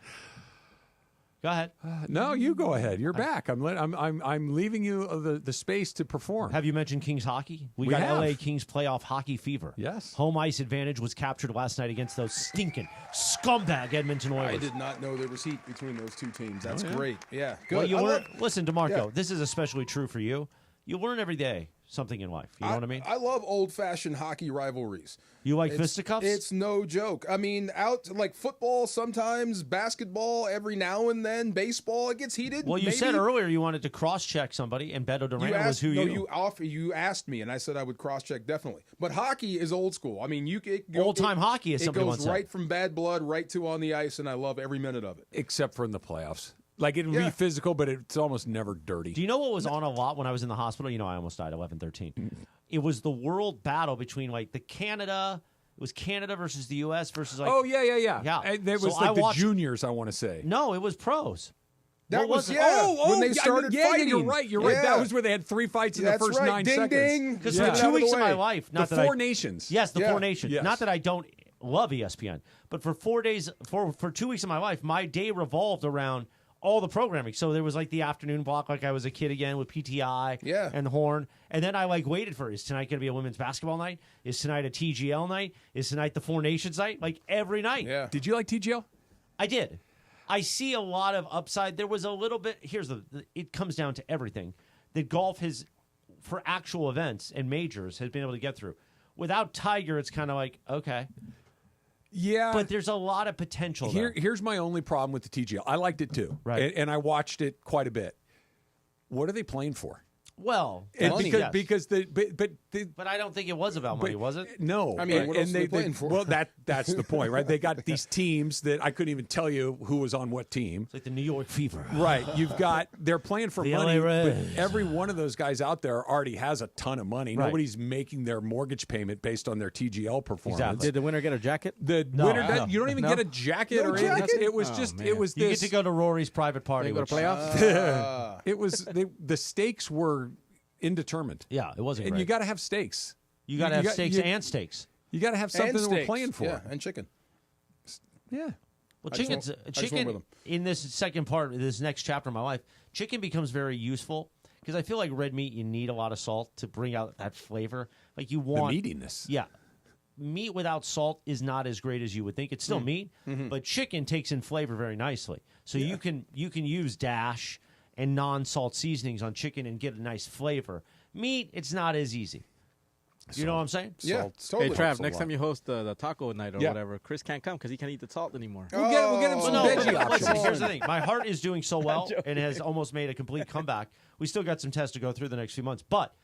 S4: Go ahead.
S2: No, you go ahead. You're back. I'm leaving you the space to perform.
S4: Have you mentioned Kings hockey? We got LA Kings playoff hockey fever.
S2: Yes.
S4: Home ice advantage was captured last night against those stinking scumbag Edmonton Oilers.
S3: I did not know there was heat between those two teams. That's great. Yeah. Good.
S4: Well, listen, DeMarco, this is especially true for you. You learn every day something in life. You know what I mean?
S3: I love old-fashioned hockey rivalries.
S4: You like fisticuffs?
S3: It's no joke. I mean, like football sometimes, basketball every now and then, baseball, it gets heated.
S4: Well, you said earlier you wanted to cross-check somebody, and Beto Duran was who
S3: you asked me, and I said I would cross-check definitely. But hockey is old school. I mean,
S4: old-time hockey, as somebody once said.
S3: It goes right from bad blood right to on the ice, and I love every minute of it.
S2: Except for in the playoffs. Like, it'll be physical, but it's almost never dirty.
S4: Do you know what was on a lot when I was in the hospital? I almost died 11-13. It was the world battle between, the Canada. It was Canada versus the U.S. versus,
S2: Oh, yeah.
S4: Yeah.
S2: It was the juniors, I want to say.
S4: No, it was pros.
S3: That was
S2: when
S3: they started fighting.
S2: You're right.
S3: Yeah.
S2: That was where they had 3 fights in the first 9 seconds.
S3: Ding,
S4: because for 2 weeks of my life,
S2: the Four Nations.
S4: Yes, the Four Nations.
S2: Yes.
S4: Not that I don't love ESPN. But for 4 days, for 2 weeks of my life, my day revolved around all the programming. So there was like the afternoon block, like I was a kid again with PTI and Horn. And then I like waited for, is tonight going to be a women's basketball night? Is tonight a TGL night? Is tonight the Four Nations night? Like every night.
S3: Yeah.
S2: Did you like TGL?
S4: I did. I see a lot of upside. There was a little bit, it comes down to everything that golf has, for actual events and majors, has been able to get through. Without Tiger, it's kind of like, okay.
S2: Yeah.
S4: But there's a lot of potential there.
S2: Here's my only problem with the TGL. I liked it too.
S4: Right.
S2: And I watched it quite a bit. What are they playing for?
S4: Well,
S2: money,
S4: yes.
S2: because
S4: but I don't think it was about money, was it?
S2: No,
S3: I mean, what else are they playing for?
S2: Well, that's the point, right? They got these teams that I couldn't even tell you who was on what team.
S4: It's like the New York Fever,
S2: right? They're playing for
S4: The
S2: money,
S4: LA
S2: but
S4: Reds.
S2: every one of those guys out there already has a ton of money.
S4: Right.
S2: Nobody's making their mortgage payment based on their TGL performance.
S4: Exactly.
S10: Did the winner get a jacket?
S2: The winner, you don't even get a jacket or anything. It was just, it was
S4: You
S2: this.
S4: get to go to Rory's private party.
S10: They go to playoffs?
S2: It was the stakes were indeterminate.
S4: Yeah, it wasn't.
S2: And
S4: great.
S2: you got to have stakes.
S4: You got to have stakes and stakes.
S2: You got to have something
S3: And
S2: that we're
S3: steaks.
S2: playing for.
S3: Yeah, and chicken.
S2: Yeah.
S4: Well,
S3: I just went
S4: chicken
S3: with 'em.
S4: in this second part, this next chapter of my life, chicken becomes very useful because I feel like red meat, you need a lot of salt to bring out that flavor. Like you want
S2: the meatiness.
S4: Yeah. Meat without salt is not as great as you would think. It's still meat, but chicken takes in flavor very nicely. So you can use dash and non-salt seasonings on chicken and get a nice flavor. Meat, it's not as easy. You know what I'm saying?
S3: Yeah,
S2: Salt.
S3: totally.
S10: Hey, Trav, next time you host the taco night or
S2: Yeah.
S10: whatever, Chris can't come because he can't eat the salt anymore.
S2: We'll get him some
S4: Well, no,
S2: veggie
S4: but listen,
S2: options.
S4: here's the thing. My heart is doing so well and has almost made a complete comeback. We still got some tests to go through the next few months, but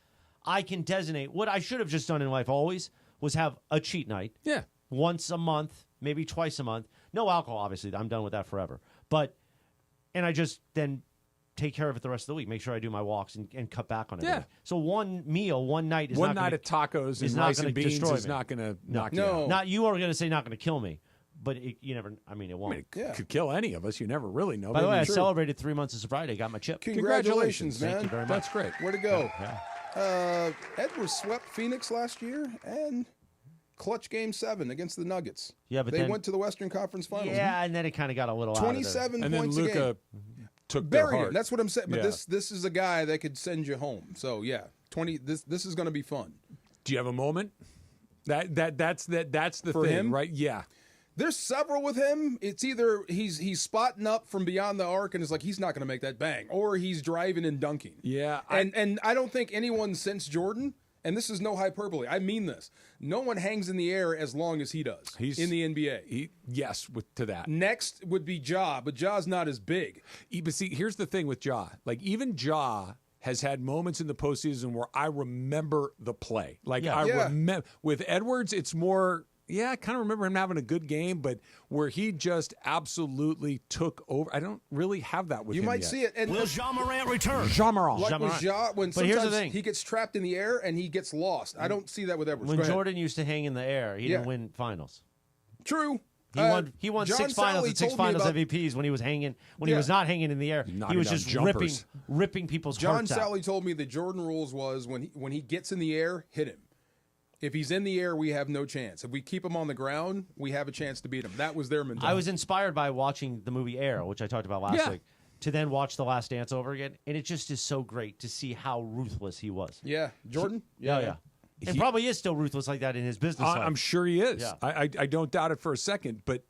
S4: I can designate what I should have just done in life always was have a cheat night.
S2: Yeah.
S4: Once a month, maybe twice a month. No alcohol, obviously. I'm done with that forever. And I just then take care of it the rest of the week. Make sure I do my walks and cut back on everything.
S2: Yeah.
S4: So one meal, one night is
S2: One
S4: not
S2: night
S4: gonna,
S2: of tacos
S4: is
S2: and
S4: not
S2: rice
S4: gonna
S2: and beans
S4: destroy
S2: is
S4: me.
S2: not going to
S4: No.
S2: knock you out.
S4: Not you are going to say not going to kill me, but you never. I mean, it won't.
S2: It could kill any of us. You never really know.
S4: By the way, I
S2: True.
S4: celebrated 3 months of sobriety. Got my chip.
S3: Congratulations, man.
S4: Thank you very much.
S2: That's great.
S3: Where to go?
S4: Yeah.
S3: Edwards swept Phoenix last year and clutch Game 7 against the Nuggets.
S4: Yeah, but
S3: they
S4: then-
S3: went to the Western Conference Finals.
S4: Yeah, and then it kind of got a little out of there.
S3: 27
S2: And then
S3: points a game.
S2: Luka took their
S3: Bury him.
S2: heart.
S3: That's what I'm saying. But
S2: Yeah.
S3: this is a guy that could send you home. So yeah, 20. This is going to be fun.
S2: Do you have a moment? That's the
S3: For
S2: thing,
S3: him?
S2: right? Yeah.
S3: There's several with him. It's either he's spotting up from beyond the arc and it's like he's not going to make that bang, or he's driving and dunking.
S2: Yeah.
S3: And I don't think anyone since Jordan, and this is no hyperbole, I mean this, no one hangs in the air as long as he does in the NBA.
S2: Yes, to that.
S3: Next would be Ja, but Ja's not as big.
S2: But see, here's the thing with Ja. Like, even Ja has had moments in the postseason where I remember the play. Like, I remember. With Edwards, it's more... Yeah, I kind of remember him having a good game, but where he just absolutely took over. I don't really have that with him
S3: You might
S2: yet.
S3: see it. And
S6: Will Ja Morant return?
S2: Ja Morant.
S3: Like with Ja, when
S4: But here's the
S3: sometimes
S4: thing.
S3: he gets trapped in the air and he gets lost. I don't see that with Edwards.
S4: When
S3: Go ahead.
S4: Jordan used to hang in the air, he didn't
S3: Yeah.
S4: win finals.
S3: True.
S4: He won
S3: John
S4: 6 finals
S3: Sally
S4: and 6
S3: told me
S4: finals
S3: about-
S4: MVPs when he was hanging. When he
S3: Yeah.
S4: was not hanging in the air, he
S2: Knocking
S4: was
S2: down
S4: just
S2: jumpers.
S4: ripping people's
S3: John
S4: hearts out.
S3: Sally told me the Jordan rules was when he gets in the air, hit him. If he's in the air, we have no chance. If we keep him on the ground, we have a chance to beat him. That was their mentality.
S4: I was inspired by watching the movie Air, which I talked about last week, to then watch The Last Dance over again, and it just is so great to see how ruthless he was.
S3: Yeah, Jordan.
S4: Yeah. And probably is still ruthless like that in his business life.
S2: I'm sure he is.
S4: Yeah.
S2: I don't doubt it for a second, but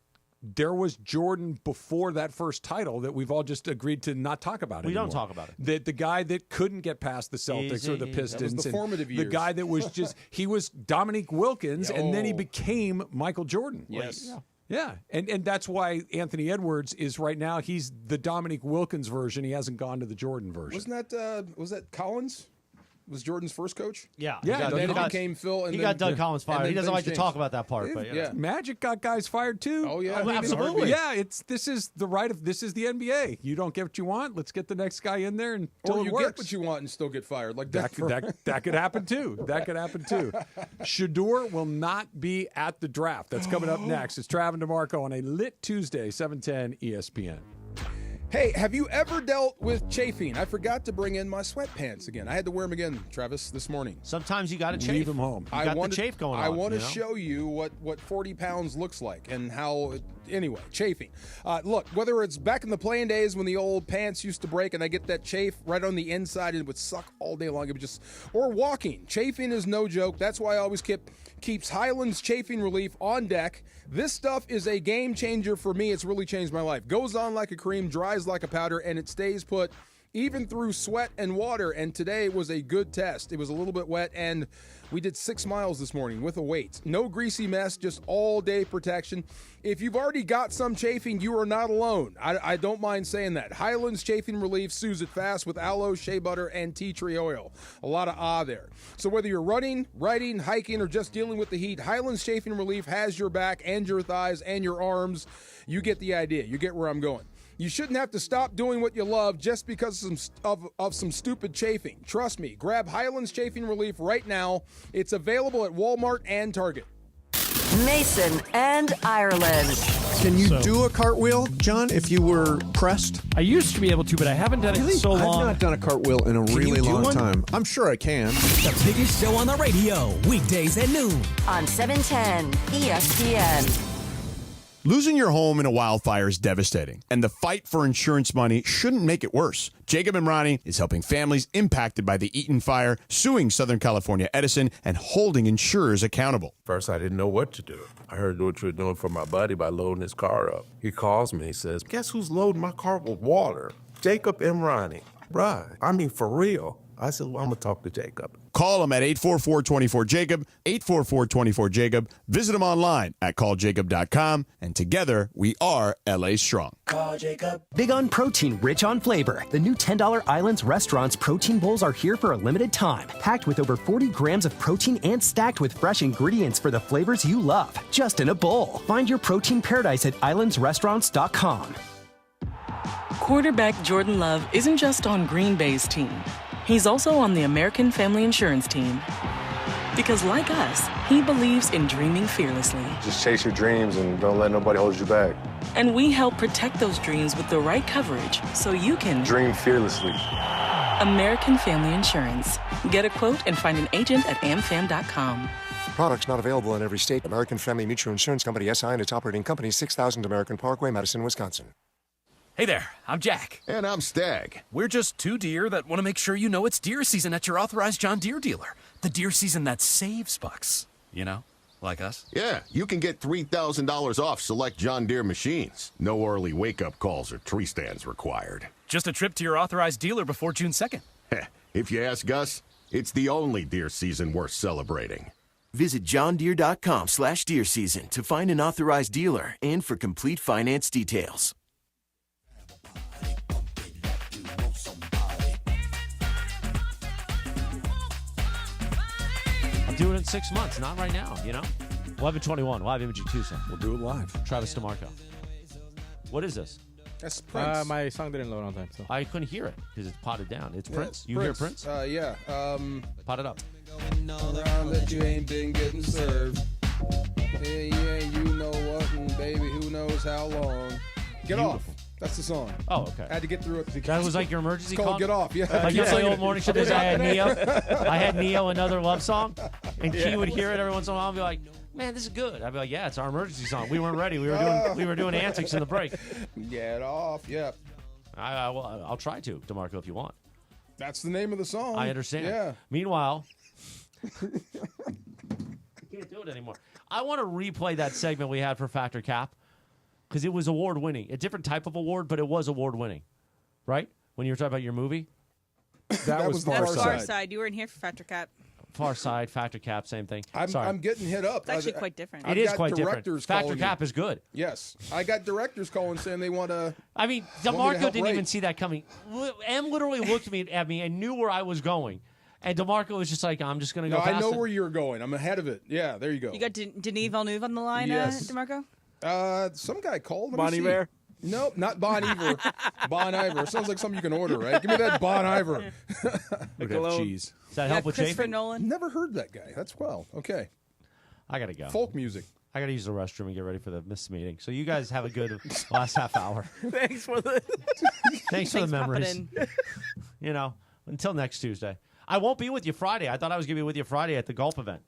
S2: there was Jordan before that first title that we've all just agreed to not talk about
S4: We
S2: anymore.
S4: don't talk about it.
S2: The guy that couldn't get past the Celtics or the
S3: That was
S2: Pistons.
S3: the
S2: and
S3: formative
S2: the
S3: years.
S2: guy that was just, he was Dominique Wilkins, and then he
S3: Yo.
S2: became Michael Jordan.
S3: Yes.
S2: Yeah, and that's why Anthony Edwards is right now, he's the Dominique Wilkins version. He hasn't gone to the Jordan version.
S3: Wasn't that was that Collins? Was Jordan's first coach?
S4: Yeah.
S2: Yeah,
S3: And then it became Phil. And
S4: he
S3: then,
S4: got Doug Collins
S3: and
S4: fired.
S3: then
S4: He doesn't
S3: Vince
S4: like to
S3: James.
S4: talk about that part. But
S3: Yeah.
S2: Magic got guys fired too.
S3: Oh, yeah.
S4: Oh, absolutely.
S2: Yeah, this is the NBA. You don't get what you want. Let's get the next guy in there until
S3: Or
S2: it
S3: you
S2: works.
S3: get what you want and still get fired. Like
S2: That could happen too. That could happen too. Shador will not be at the draft. That's coming up next. It's Trav and DeMarco on a lit Tuesday, 710 ESPN.
S3: Hey, have you ever dealt with chafing? I forgot to bring in my sweatpants again. I had to wear them again, Travis, this morning.
S4: Sometimes you got to chafe.
S2: Leave them home.
S4: You got the chafe going on.
S3: I want to show you what 40 pounds looks like and how, anyway, chafing. Look, whether it's back in the playing days when the old pants used to break and I get that chafe right on the inside and it would suck all day long, it would just, or walking. Chafing is no joke. That's why I always keeps Highlands Chafing Relief on deck. This stuff is a game changer for me. It's really changed my life. Goes on like a cream, dries like a powder, and it stays put even through sweat and water. And today was a good test. It was a little bit wet, and we did 6 miles this morning with a weight. No greasy mess, just all-day protection. If you've already got some chafing, you are not alone. I don't mind saying that. Highlands Chafing Relief soothes it fast with aloe, shea butter, and tea tree oil. A lot of there. So whether you're running, riding, hiking, or just dealing with the heat, Highlands Chafing Relief has your back and your thighs and your arms. You get the idea. You get where I'm going. You shouldn't have to stop doing what you love just because of some stupid chafing. Trust me, grab Highlands Chafing Relief right now. It's available at Walmart and Target.
S14: Mason and Ireland.
S8: Can you do a cartwheel, John, if you were pressed?
S12: I used to be able to, but I haven't done it in so long.
S8: I've not done a cartwheel in a really long time. I'm sure I can.
S1: The biggest show on the radio, weekdays at noon.
S14: On 710 ESPN.
S13: Losing your home in a wildfire is devastating, and the fight for insurance money shouldn't make it worse. Jacob Imrani is helping families impacted by the Eaton fire, suing Southern California Edison, and holding insurers accountable.
S11: First, I didn't know what to do. I heard what you were doing for my buddy by loading his car up. He calls me and says, guess who's loading my car with water? Jacob Imrani. Right. I mean, for real. I said, well, I'm going to talk to Jacob.
S13: Call him at 844-24-JACOB, 844-24-JACOB. Visit him online at calljacob.com, and together we are LA Strong.
S15: Call Jacob. Big on protein, rich on flavor. The new $10 Islands Restaurants protein bowls are here for a limited time. Packed with over 40 grams of protein and stacked with fresh ingredients for the flavors you love. Just in a bowl. Find your protein paradise at islandsrestaurants.com.
S21: Quarterback Jordan Love isn't just on Green Bay's team. He's also on the American Family Insurance team. Because like us, he believes in dreaming fearlessly.
S26: Just chase your dreams and don't let nobody hold you back.
S21: And we help protect those dreams with the right coverage so you can
S26: dream fearlessly.
S21: American Family Insurance. Get a quote and find an agent at amfam.com.
S26: Products not available in every state. American Family Mutual Insurance Company, SI, and its operating company, 6000 American Parkway, Madison, Wisconsin.
S27: Hey there, I'm Jack.
S28: And I'm Stag.
S27: We're just two deer that want to make sure you know it's deer season at your authorized John Deere dealer. The deer season that saves bucks. You know, like us.
S28: Yeah, you can get $3,000 off select John Deere machines. No early wake-up calls or tree stands required.
S27: Just a trip to your authorized dealer before June 2nd.
S28: If you ask us, it's the only deer season worth celebrating.
S29: Visit johndeere.com/deer season to find an authorized dealer and for complete finance details.
S4: Do it in 6 months, not right now, you know? 11:21, live imaging Tuesday.
S2: We'll do it live.
S4: Travis DeMarco. What is this?
S3: That's Prince.
S10: My song didn't load on time, so
S4: I couldn't hear it because it's potted down. It's
S3: Yeah,
S4: Prince.
S3: it's
S4: You hear Prince?
S3: Yeah.
S4: Pot it up.
S3: Around that you ain't been getting served. Yeah, you know what, and baby, who knows how long. Get off. That's the song.
S4: Oh, okay.
S3: I had to get through it.
S4: That was like your emergency
S3: It's called
S4: call?
S3: Get Off, yeah.
S4: Like
S3: Yeah.
S4: my old morning show days, I had Neo. I had Neo, Another Love Song, and Key would hear it every once in a while and be like, man, this is good. I'd be like, yeah, it's our emergency song. We weren't ready. We were doing antics in the break.
S3: Get off, yeah.
S4: I'll try to, DeMarco, if you want.
S3: That's the name of the song.
S4: I understand.
S3: Yeah.
S4: Meanwhile, I can't do it anymore. I want to replay that segment we had for Factor Cap because it was award-winning. A different type of award, but it was award-winning, right? When you were talking about your movie?
S3: That was
S7: Far Side. You weren't here for Factor Cap.
S4: Far Side, Factor Cap, same thing.
S3: I'm getting hit up.
S7: It's actually quite different.
S4: It is quite different. Factor Cap is good.
S3: Yes. I got directors calling saying they want to.
S4: I mean, DeMarco didn't even see that coming. Em literally looked at me and knew where I was going. And DeMarco was just like, I'm just going to go past
S3: I know
S4: it.
S3: where you're going. I'm ahead of it. Yeah, there you go.
S7: You got Denis Villeneuve on the line,
S3: Yes.
S7: DeMarco?
S3: Some guy called. Let
S10: Bon
S3: me see.
S10: Iver?
S3: Nope, not Bon Iver. Bon Iver. Sounds like something you can order, right? Give me that Bon Iver.
S2: Would have cheese.
S4: Does that help with
S7: Christopher
S4: chafing?
S7: Nolan.
S3: Never heard that guy. That's well. Okay.
S4: I got to go.
S3: Folk music.
S4: I got to use the restroom and get ready for the missed meeting. So you guys have a good last half hour.
S10: Thanks for the
S4: Thanks for the memories. You know, until next Tuesday. I won't be with you Friday. I thought I was going to be with you Friday at the golf event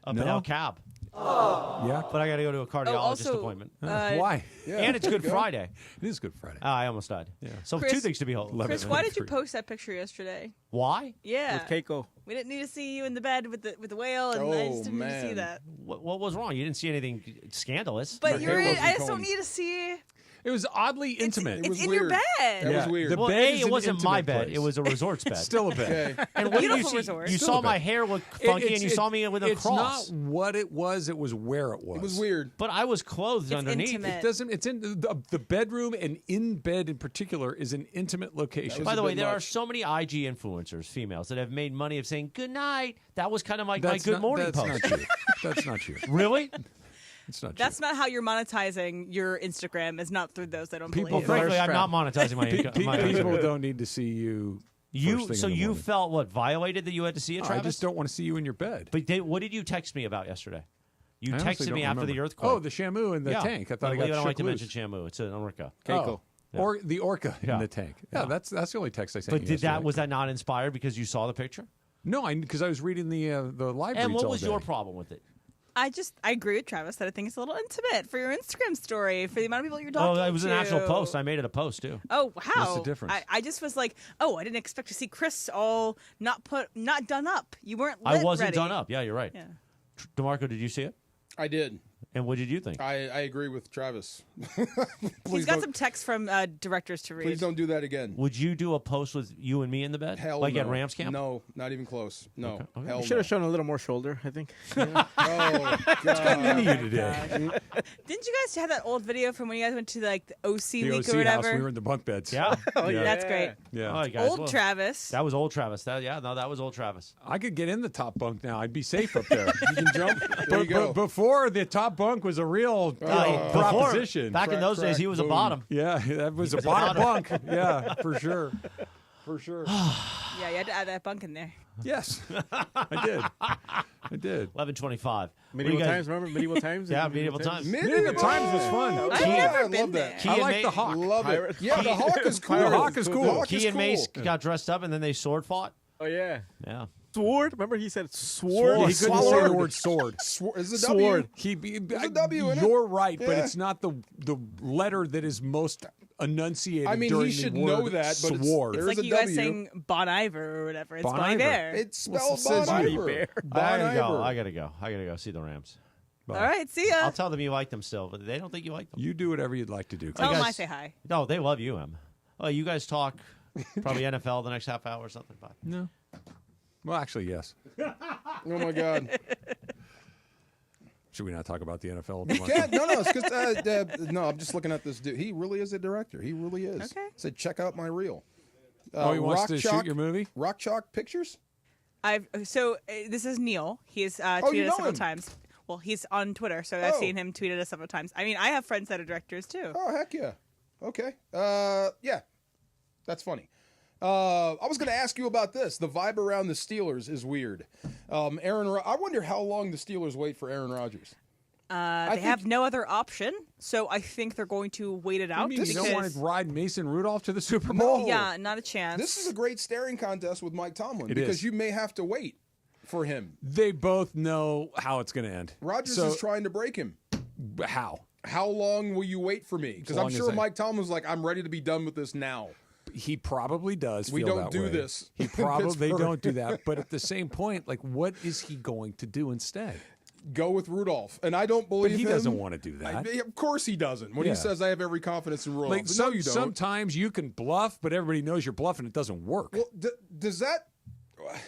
S4: up in El Cab.
S2: Yeah.
S4: But I got to go to a cardiologist
S7: also,
S4: appointment.
S2: Why?
S3: Yeah,
S4: And it's Good Friday.
S2: It is Good Friday.
S4: I almost died. Yeah. So
S7: Chris-
S4: 2 things to behold.
S7: Chris, why did you post that picture yesterday?
S4: Why?
S7: Yeah.
S10: with Keiko.
S7: We didn't need to see you in the bed with the whale, and I just didn't need to see that.
S4: What was wrong? You didn't see anything scandalous.
S7: But you're in, I just don't need to see.
S2: It was oddly intimate.
S7: It's in your bed.
S3: That was weird.
S2: The
S4: Well,
S2: bed
S4: A,
S2: is
S4: it
S2: an
S4: wasn't my
S2: intimate
S4: bed.
S2: place.
S4: It was a resort's bed.
S2: It's still a bed.
S3: Okay.
S4: And what did you
S7: Beautiful
S4: see?
S7: resort.
S4: You
S2: Still
S4: saw
S2: a
S4: my
S2: bed.
S4: hair look funky, and you saw me with a cross.
S2: It's not what it was. It was where it was.
S3: It was weird.
S4: But I was clothed underneath.
S7: intimate.
S2: It doesn't. It's in the bedroom, and in bed in particular is an intimate location.
S4: By the
S3: a
S4: way,
S3: bit
S4: there are
S3: much.
S4: so many IG influencers, females, that have made money of saying good night. That was kind of like my
S2: That's
S4: good
S2: not-
S4: morning
S2: that's
S4: post.
S2: Not true. That's not true.
S4: Really?
S2: It's not true.
S7: That's not how you're monetizing your Instagram. Is not through those that don't
S2: People
S7: believe.
S4: Frankly, I'm not monetizing my income. my
S2: People
S4: Instagram.
S2: don't need to see you.
S4: You
S2: first
S4: so
S2: thing in the
S4: you
S2: morning.
S4: felt what violated that you had to see it,
S2: No, I
S4: Travis?
S2: just don't want to see you in your bed.
S4: But what did you text me about yesterday? You
S2: I honestly
S4: texted me
S2: don't
S4: after the
S2: remember.
S4: earthquake.
S2: Oh, the Shamu in the tank. I thought I got
S4: don't like
S2: shook
S4: to
S2: loose.
S4: mention Shamu. It's an orca.
S2: Keiko.
S4: Yeah.
S2: Or the orca
S4: Yeah.
S2: in the tank. Yeah, that's the only text I sent
S4: But
S2: you
S4: did that
S2: yesterday.
S4: was that not inspired because you saw the picture?
S2: No, because I was reading the live
S4: And
S2: reads
S4: what
S2: all
S4: was
S2: day.
S4: your problem with it?
S7: I agree with Travis that I think it's a little intimate for your Instagram story for the amount of people you're
S4: Oh,
S7: talking to.
S4: it was an actual post. I made it a post too.
S7: Oh wow!
S2: What's the difference?
S7: I just was like, oh, I didn't expect to see Chris all not done up. You weren't.
S4: I
S7: lit
S4: wasn't
S7: ready.
S4: done up. Yeah, you're right.
S7: Yeah.
S4: DeMarco, did you see it?
S3: I did.
S4: And what did you think?
S3: I agree with Travis.
S7: He's got some texts from directors to read.
S3: Please don't do that again.
S4: Would you do a post with you and me in the bed?
S3: Hell
S4: like
S3: no.
S4: at Rams camp?
S3: No, not even close. No.
S4: Okay.
S3: Hell
S10: You should have
S3: no.
S10: shown a little more shoulder, I think.
S3: Oh, God.
S2: you today?
S7: Didn't you guys have that old video from when you guys went to like the OC
S2: The
S7: week
S2: OC
S7: or whatever?
S2: house. We were in the bunk beds.
S4: Yeah.
S7: That's great.
S2: Yeah.
S4: All right, guys.
S7: Old
S4: well,
S7: Travis.
S4: That was old Travis. That was old Travis.
S2: I could get in the top bunk now. I'd be safe up there.
S3: You can jump. There you go.
S2: Before the top bunk was a real proposition.
S4: Back in those days, he was a
S3: boom.
S4: bottom.
S2: Yeah, that was a bottom bunk. Yeah, for sure. For sure.
S7: Yeah, you had to add that bunk in there.
S2: Yes, I did. I did.
S4: 11:25.
S10: Medieval times, remember? Medieval times?
S4: Yeah, medieval times.
S2: Medieval times was fun.
S7: I've
S3: Yeah,
S7: never
S3: I
S7: been
S3: love
S7: there.
S3: that.
S4: Key
S2: I
S4: and
S2: like
S4: May-
S2: the hawk.
S3: Love it.
S10: Pirate-
S3: Yeah, the hawk is cool.
S2: The hawk is cool.
S3: The hawk
S4: Key
S3: is
S4: and Mace
S3: cool.
S4: got dressed up, and then they sword fought.
S10: Oh, yeah.
S4: Yeah.
S10: Sword? Remember he said sword?
S2: He couldn't say the word sword.
S3: Is a W?
S10: Sword.
S3: There's a W in it.
S2: You're right, but
S3: Yeah.
S2: it's not the letter that is most enunciated.
S3: I mean,
S2: during
S3: he should
S2: the
S3: know
S2: word
S3: that, but it's-
S2: sword.
S3: There's
S7: It's like
S3: a
S7: you guys
S3: W.
S7: saying Bon Iver or whatever. It's
S2: Bon
S7: Bon
S2: Iver.
S7: Iver.
S3: It's spelled
S2: Well, it says
S3: Bon
S2: you.
S3: Iver.
S4: I gotta
S3: Bon
S4: go.
S3: Iver.
S4: I gotta go see the Rams.
S7: All right, see ya.
S4: I'll tell them you like them still, but they don't think you like them.
S2: You do whatever you'd like to do.
S7: Tell
S4: You
S7: them I
S4: guys-
S7: say hi.
S4: No, they love you, Em. Oh, you guys talk probably NFL the next half hour or something. Bye.
S2: No. Well, actually, yes.
S3: Oh my God.
S2: Should we not talk about the NFL?
S3: You can't. No, it's because no. I'm just looking at this dude. He really is a director. He really is.
S7: Okay.
S3: Said, check out my reel.
S2: He wants
S3: Rock
S2: to
S3: Chalk-
S2: shoot your movie?
S3: Rock Chalk Pictures.
S7: This is Neil. He's
S3: you
S7: tweeted
S3: know
S7: us several
S3: him.
S7: times. Well, he's on Twitter, so I've
S3: Oh.
S7: seen him tweeted us several times. I mean, I have friends that are directors too.
S3: Oh heck yeah. Okay. Yeah. That's funny. I was going to ask you about this. The vibe around the Steelers is weird. I wonder how long the Steelers wait for Aaron Rodgers.
S7: They have no other option, so I think they're going to wait it out.
S2: You mean you don't want to ride Mason Rudolph to the Super Bowl?
S3: No.
S7: Yeah, not a chance.
S3: This is a great staring contest with Mike Tomlin
S2: It
S3: because
S2: is.
S3: you may have to wait for him.
S2: They both know how it's going to end.
S3: Rodgers
S2: So-
S3: is trying to break him.
S2: How?
S3: How long will you wait for me? Because I'm
S2: long as
S3: sure
S2: I-
S3: Mike Tomlin's like, I'm ready to be done with this now.
S2: He probably does.
S3: We
S2: feel
S3: don't
S2: that
S3: do
S2: way.
S3: this
S2: He
S3: in
S2: probably
S3: Pittsburgh.
S2: don't do that. But at the same point, like, what is he going to do instead?
S3: Go with Rudolph, and I don't believe
S2: But he
S3: him.
S2: doesn't want to do that.
S3: Of course he doesn't. When
S2: Yeah.
S3: he says, I have every confidence in Rudolph.
S2: Like
S3: no, you don't.
S2: sometimes you can bluff, but everybody knows you're bluffing. It doesn't work.
S3: Well, does that...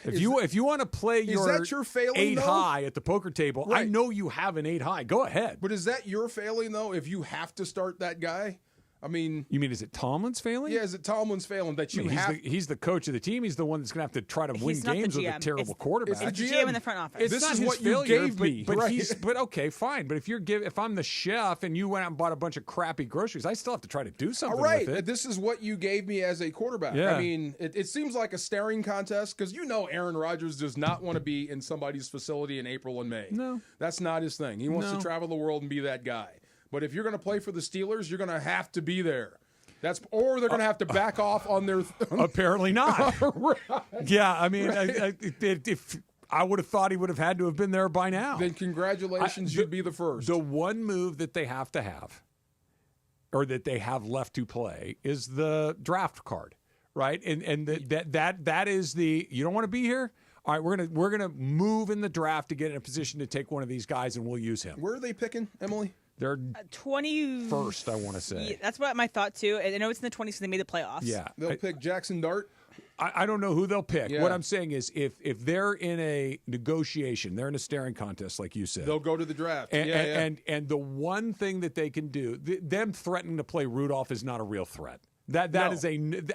S2: If you want to play
S3: that your failing,
S2: 8
S3: though?
S2: high at the poker table, I
S3: Right.
S2: know you have an 8 high. Go ahead.
S3: But is that your failing, though, if you have to start that guy? I mean,
S2: you mean is it Tomlin's failing?
S3: Yeah, is it Tomlin's failing that
S2: he's the coach of the team. He's the one that's going to have to try to win games with a terrible quarterback.
S7: It's the GM in the front office.
S2: It's
S3: this
S2: not
S3: is
S2: his
S3: what
S2: failure,
S3: you gave me.
S2: But okay, fine. But if I'm the chef and you went out and bought a bunch of crappy groceries, I still have to try to do something
S3: all right,
S2: with it.
S3: This is what you gave me as a quarterback.
S2: Yeah.
S3: I mean, it seems like a staring contest because Aaron Rodgers does not want to be in somebody's facility in April and May.
S2: No.
S3: That's not his thing. He wants to travel the world and be that guy. But if you're going to play for the Steelers, you're going to have to be there. Or they're going to have to back off on their.
S2: Apparently not.
S3: Right.
S2: Yeah, I mean, if I would have thought he would have had to have been there by now.
S3: Then congratulations, you'd be the first.
S2: The one move that they have to have, or that they have left to play, is the draft card, right? And that is the you don't want to be here. All right, we're gonna move in the draft to get in a position to take one of these guys, and we'll use him.
S3: Where are they picking, Emily?
S2: They're
S7: 21st,
S2: I want to say.
S7: Yeah, that's what my thought too. I know it's in the 20s because they made the playoffs.
S2: Yeah,
S3: they'll pick Jackson Dart.
S2: I don't know who they'll pick.
S3: Yeah.
S2: What I'm saying is, if they're in a negotiation, they're in a staring contest, like you said,
S3: they'll go to the draft.
S2: And the one thing that they can do, them threatening to play Rudolph is not a real threat. That is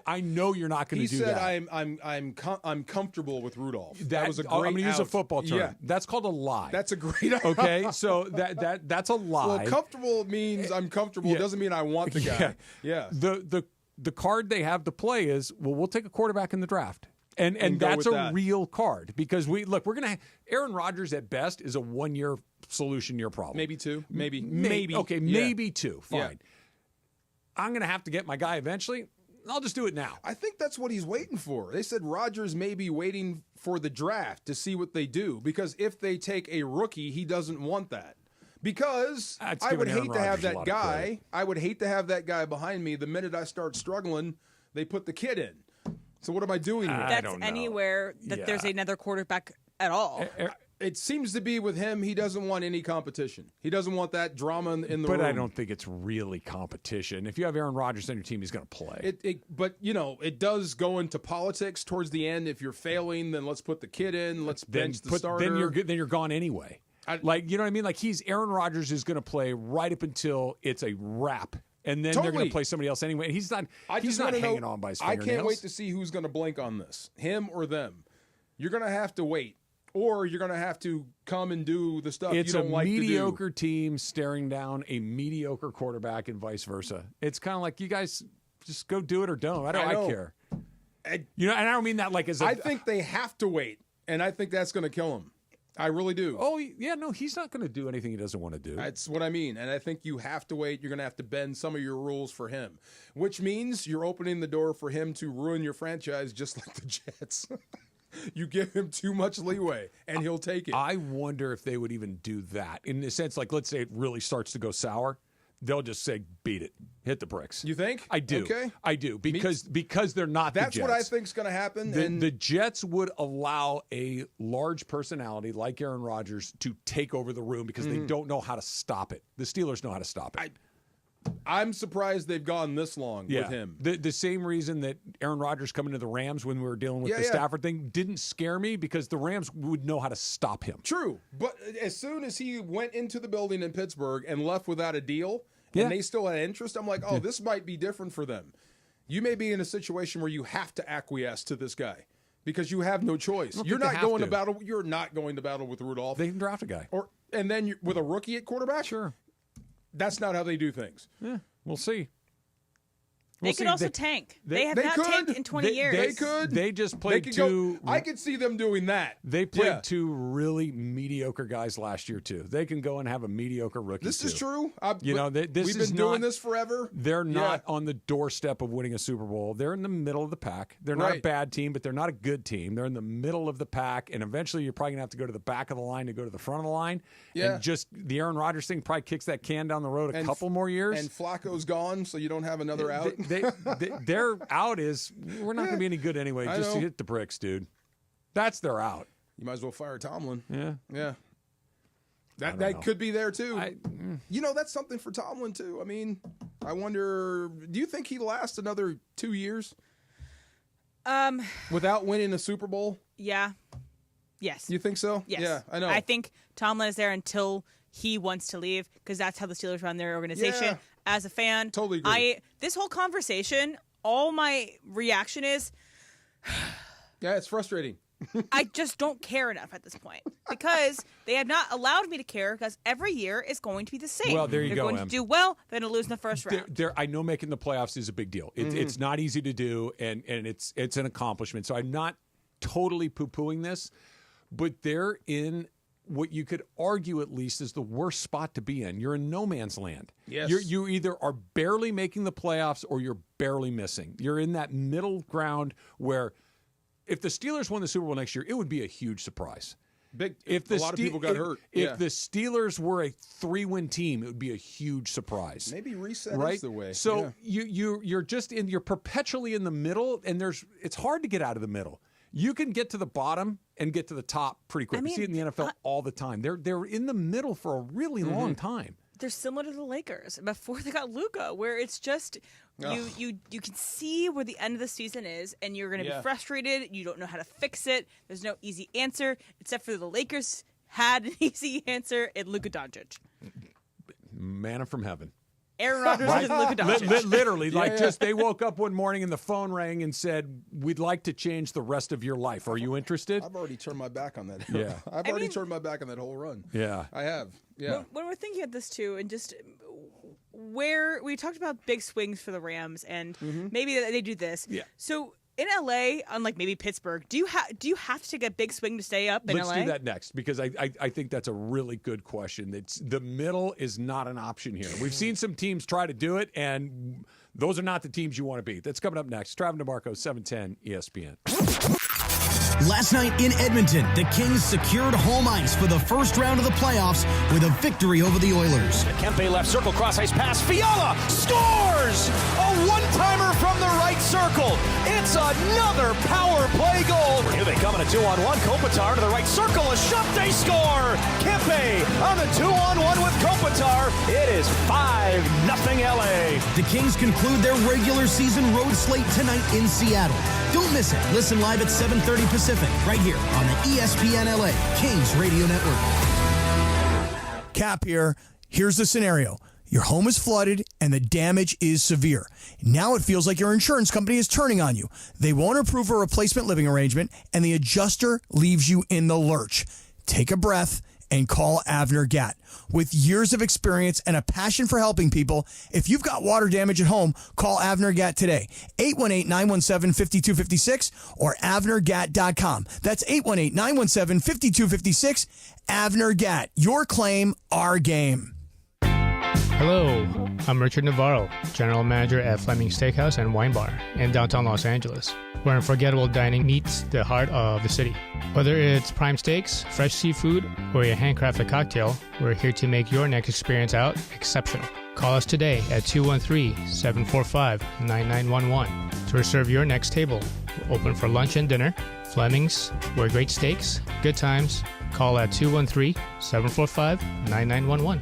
S2: I know you're not going to do that.
S3: He said I'm comfortable with Rudolph. That was a great
S2: I'm going to use a
S3: out.
S2: football term.
S3: Yeah.
S2: That's called a lie.
S3: That's a great out.
S2: Okay, so that's a lie.
S3: Well, comfortable means I'm comfortable.
S2: Yeah.
S3: It doesn't mean I want the guy. Yeah.
S2: The card they have to play is, well, we'll take a quarterback in the draft. And that's a real card because we're going to Aaron Rodgers at best is a 1-year solution to your problem.
S3: Maybe 2. Maybe.
S2: Okay,
S3: Yeah.
S2: maybe 2. Fine.
S3: Yeah.
S2: I'm going to have to get my guy eventually. I'll just do it now.
S3: I think that's what he's waiting for. They said Rodgers may be waiting for the draft to see what they do because if they take a rookie, he doesn't want that. Because I would hate to have that guy. I would hate to have that guy behind me. The minute I start struggling, they put the kid in. So what am I doing here?
S7: That's anywhere that there's another quarterback at all.
S3: It seems to be with him, he doesn't want any competition. He doesn't want that drama in the room.
S2: But I don't think it's really competition. If you have Aaron Rodgers on your team, he's going to play.
S3: But, it does go into politics towards the end. If you're failing, then let's put the kid in. Let's bench the starter.
S2: Then you're gone anyway. You know what I mean? Like Aaron Rodgers is going to play right up until it's a wrap. And then they're going to play somebody else anyway. And he's not hanging on by his fingernails.
S3: I can't wait to see who's going to blink on this, him or them. You're going to have to wait. Or you're going to have to come and do the stuff you don't like to do.
S2: It's a mediocre team staring down a mediocre quarterback and vice versa. It's kind of like you guys just go do it or don't. I care. And I don't mean that like as
S3: I think they have to wait, and I think that's going to kill him. I really do.
S2: Oh, yeah, no, he's not going to do anything he doesn't want to do.
S3: That's what I mean, and I think you have to wait. You're going to have to bend some of your rules for him, which means you're opening the door for him to ruin your franchise just like the Jets. You give him too much leeway, and he'll take it.
S2: I wonder if they would even do that. In the sense, like, let's say it really starts to go sour. They'll just say, beat it. Hit the bricks.
S3: You think?
S2: I do.
S3: Okay.
S2: I do. Because they're not the Jets.
S3: That's what I think's going to happen.
S2: The Jets would allow a large personality like Aaron Rodgers to take over the room because they don't know how to stop it. The Steelers know how to stop it.
S3: I'm surprised they've gone this long with him.
S2: The same reason that Aaron Rodgers coming to the Rams when we were dealing with the Stafford thing didn't scare me because the Rams would know how to stop him.
S3: True. But as soon as he went into the building in Pittsburgh and left without a deal, and they still had interest, I'm like, this might be different for them. You may be in a situation where you have to acquiesce to this guy because you have no choice. You're not going to battle. You're not going to battle with Rudolph.
S2: They can draft a guy.
S3: And then with a rookie at quarterback?
S2: Sure.
S3: That's not how they do things.
S2: Yeah, we'll see.
S7: They could also tank. They have not tanked in 20 years.
S3: They could.
S2: They just played two.
S3: I could see them doing that.
S2: They played two really mediocre guys last year too. They can go and have a mediocre rookie.
S3: This is true.
S2: This
S3: we've been doing this forever.
S2: They're not on the doorstep of winning a Super Bowl. They're in the middle of the pack. They're not a bad team, but they're not a good team. They're in the middle of the pack, and eventually you're probably gonna have to go to the back of the line to go to the front of the line.
S3: Yeah.
S2: And just the Aaron Rodgers thing probably kicks that can down the road a couple more years.
S3: And Flacco's gone, so you don't have another out.
S2: Their out is we're not going to be any good anyway. Just hit the bricks, dude. That's their out.
S3: You might as well fire Tomlin.
S2: Yeah.
S3: That could be there too. That's something for Tomlin too. I mean, I wonder. Do you think he lasts another 2 years? Without winning a Super Bowl?
S7: Yeah. Yes.
S3: You think so?
S7: Yes.
S3: Yeah, I know.
S7: I think Tomlin is there until he wants to leave because that's how the Steelers run their organization.
S3: Yeah.
S7: as a fan.
S3: Totally agree.
S7: This whole conversation, all my reaction is,
S3: yeah, it's frustrating.
S7: I just don't care enough at this point because they have not allowed me to care because every year is going to be the same.
S2: Well, there you
S7: they're
S2: go,
S7: going to do well, they're going to lose in the first round.
S2: I know making the playoffs is a big deal. It's not easy to do, and it's an accomplishment. So I'm not totally poo-pooing this, but they're in what you could argue at least is the worst spot to be in. You're in no man's land.
S3: Yes.
S2: You either are barely making the playoffs or you're barely missing. You're in that middle ground where if the Steelers won the Super Bowl next year, it would be a huge surprise.
S3: A lot of people got hurt.
S2: If the Steelers were a 3-win team, it would be a huge surprise.
S3: Maybe reset
S2: right?
S3: is the way.
S2: So you're perpetually in the middle, and it's hard to get out of the middle. You can get to the bottom and get to the top pretty quick. We see it in the NFL all the time. They're in the middle for a really long time.
S7: They're similar to the Lakers before they got Luka, where it's just you can see where the end of the season is, and you're going to be frustrated. You don't know how to fix it. There's no easy answer, except for the Lakers had an easy answer in Luka Doncic.
S2: Manna from heaven.
S7: Aaron Rodgers and Luka Doncic.
S2: Literally, they woke up one morning and the phone rang and said, "We'd like to change the rest of your life. Are you interested?"
S3: I've already turned my back on that.
S2: Yeah.
S3: I've already turned my back on that whole run.
S2: Yeah.
S3: I have. Yeah.
S7: When we're thinking of this too, and just where we talked about big swings for the Rams, and maybe they do this.
S2: Yeah.
S7: So in LA, unlike maybe Pittsburgh, do you have to take a big swing to stay up in LA?
S2: Let's do that next because I think that's a really good question. The middle is not an option here. We've seen some teams try to do it, and those are not the teams you want to beat. That's coming up next. Travis DeMarco, 710 ESPN.
S1: Last night in Edmonton, the Kings secured home ice for the first round of the playoffs with a victory over the Oilers.
S9: Kempe left circle, cross ice pass. Fiala scores! A one-timer from the right circle. It's another power play goal. Here they come in a 2-on-1. Kopitar to the right circle. A shot, they score! Kempe on the 2-on-1 with Kopitar. It is 5-0 LA.
S1: The Kings conclude their regular season road slate tonight in Seattle. Don't miss it. Listen live at 7:30 Pacific, right here on the ESPN LA Kings Radio Network.
S5: Cap here. Here's the scenario. Your home is flooded and the damage is severe. Now it feels like your insurance company is turning on you. They won't approve a replacement living arrangement and the adjuster leaves you in the lurch. Take a breath and call Avner Gatt. With years of experience and a passion for helping people, if you've got water damage at home, call Avner Gatt today. 818-917-5256 or avnergatt.com. That's 818-917-5256. Avner Gatt. Your claim, our game.
S16: Hello, I'm Richard Navarro, General Manager at Fleming Steakhouse and Wine Bar in downtown Los Angeles, where unforgettable dining meets the heart of the city. Whether it's prime steaks, fresh seafood, or your handcrafted cocktail, we're here to make your next experience out exceptional. Call us today at 213-745-9911 to reserve your next table. We're open for lunch and dinner. Fleming's, where great steaks, good times. Call at 213-745-9911.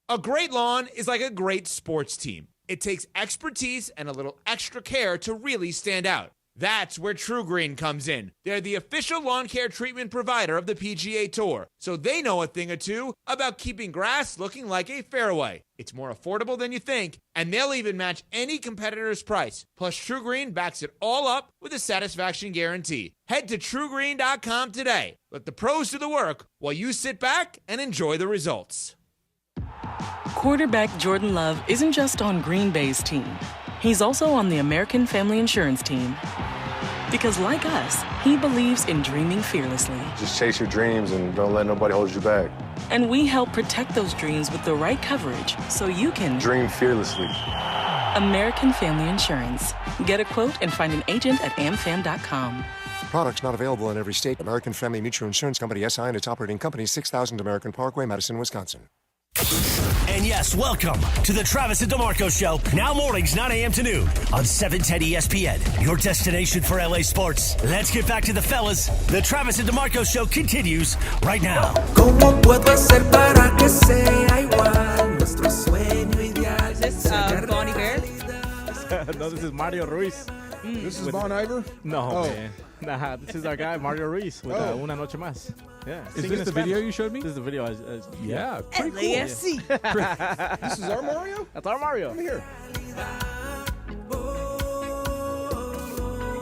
S17: A great lawn is like a great sports team. It takes expertise and a little extra care to really stand out. That's where True Green comes in. They're the official lawn care treatment provider of the PGA Tour, so they know a thing or two about keeping grass looking like a fairway. It's more affordable than you think, and they'll even match any competitor's price. Plus, True Green backs it all up with a satisfaction guarantee. Head to TrueGreen.com today. Let the pros do the work while you sit back and enjoy the results.
S21: Quarterback Jordan Love isn't just on Green Bay's team. He's also on the American Family Insurance team. Because like us, he believes in dreaming fearlessly.
S18: Just chase your dreams and don't let nobody hold you back.
S21: And we help protect those dreams with the right coverage so you can
S18: dream fearlessly.
S21: American Family Insurance. Get a quote and find an agent at amfam.com.
S26: Products not available in every state. American Family Mutual Insurance Company, SI, and its operating company, 6000 American Parkway, Madison, Wisconsin.
S6: And yes, welcome to the Travis and DeMarco Show. Now mornings, 9 a.m. to noon on 710 ESPN. Your destination for LA sports. Let's get back to the fellas. The Travis and DeMarco Show continues right now.
S7: Is this Bonnie Bear?
S10: No, this is Mario Ruiz.
S3: This is Bon Iver?
S10: No, man. Nah, this is our guy, Mario Ruiz, with Una Noche Más. Yeah.
S2: Is this the video you showed me?
S10: This is the video.
S2: Yeah, pretty cool.
S7: LAFC.
S3: This is our Mario?
S10: That's our Mario.
S3: Come here.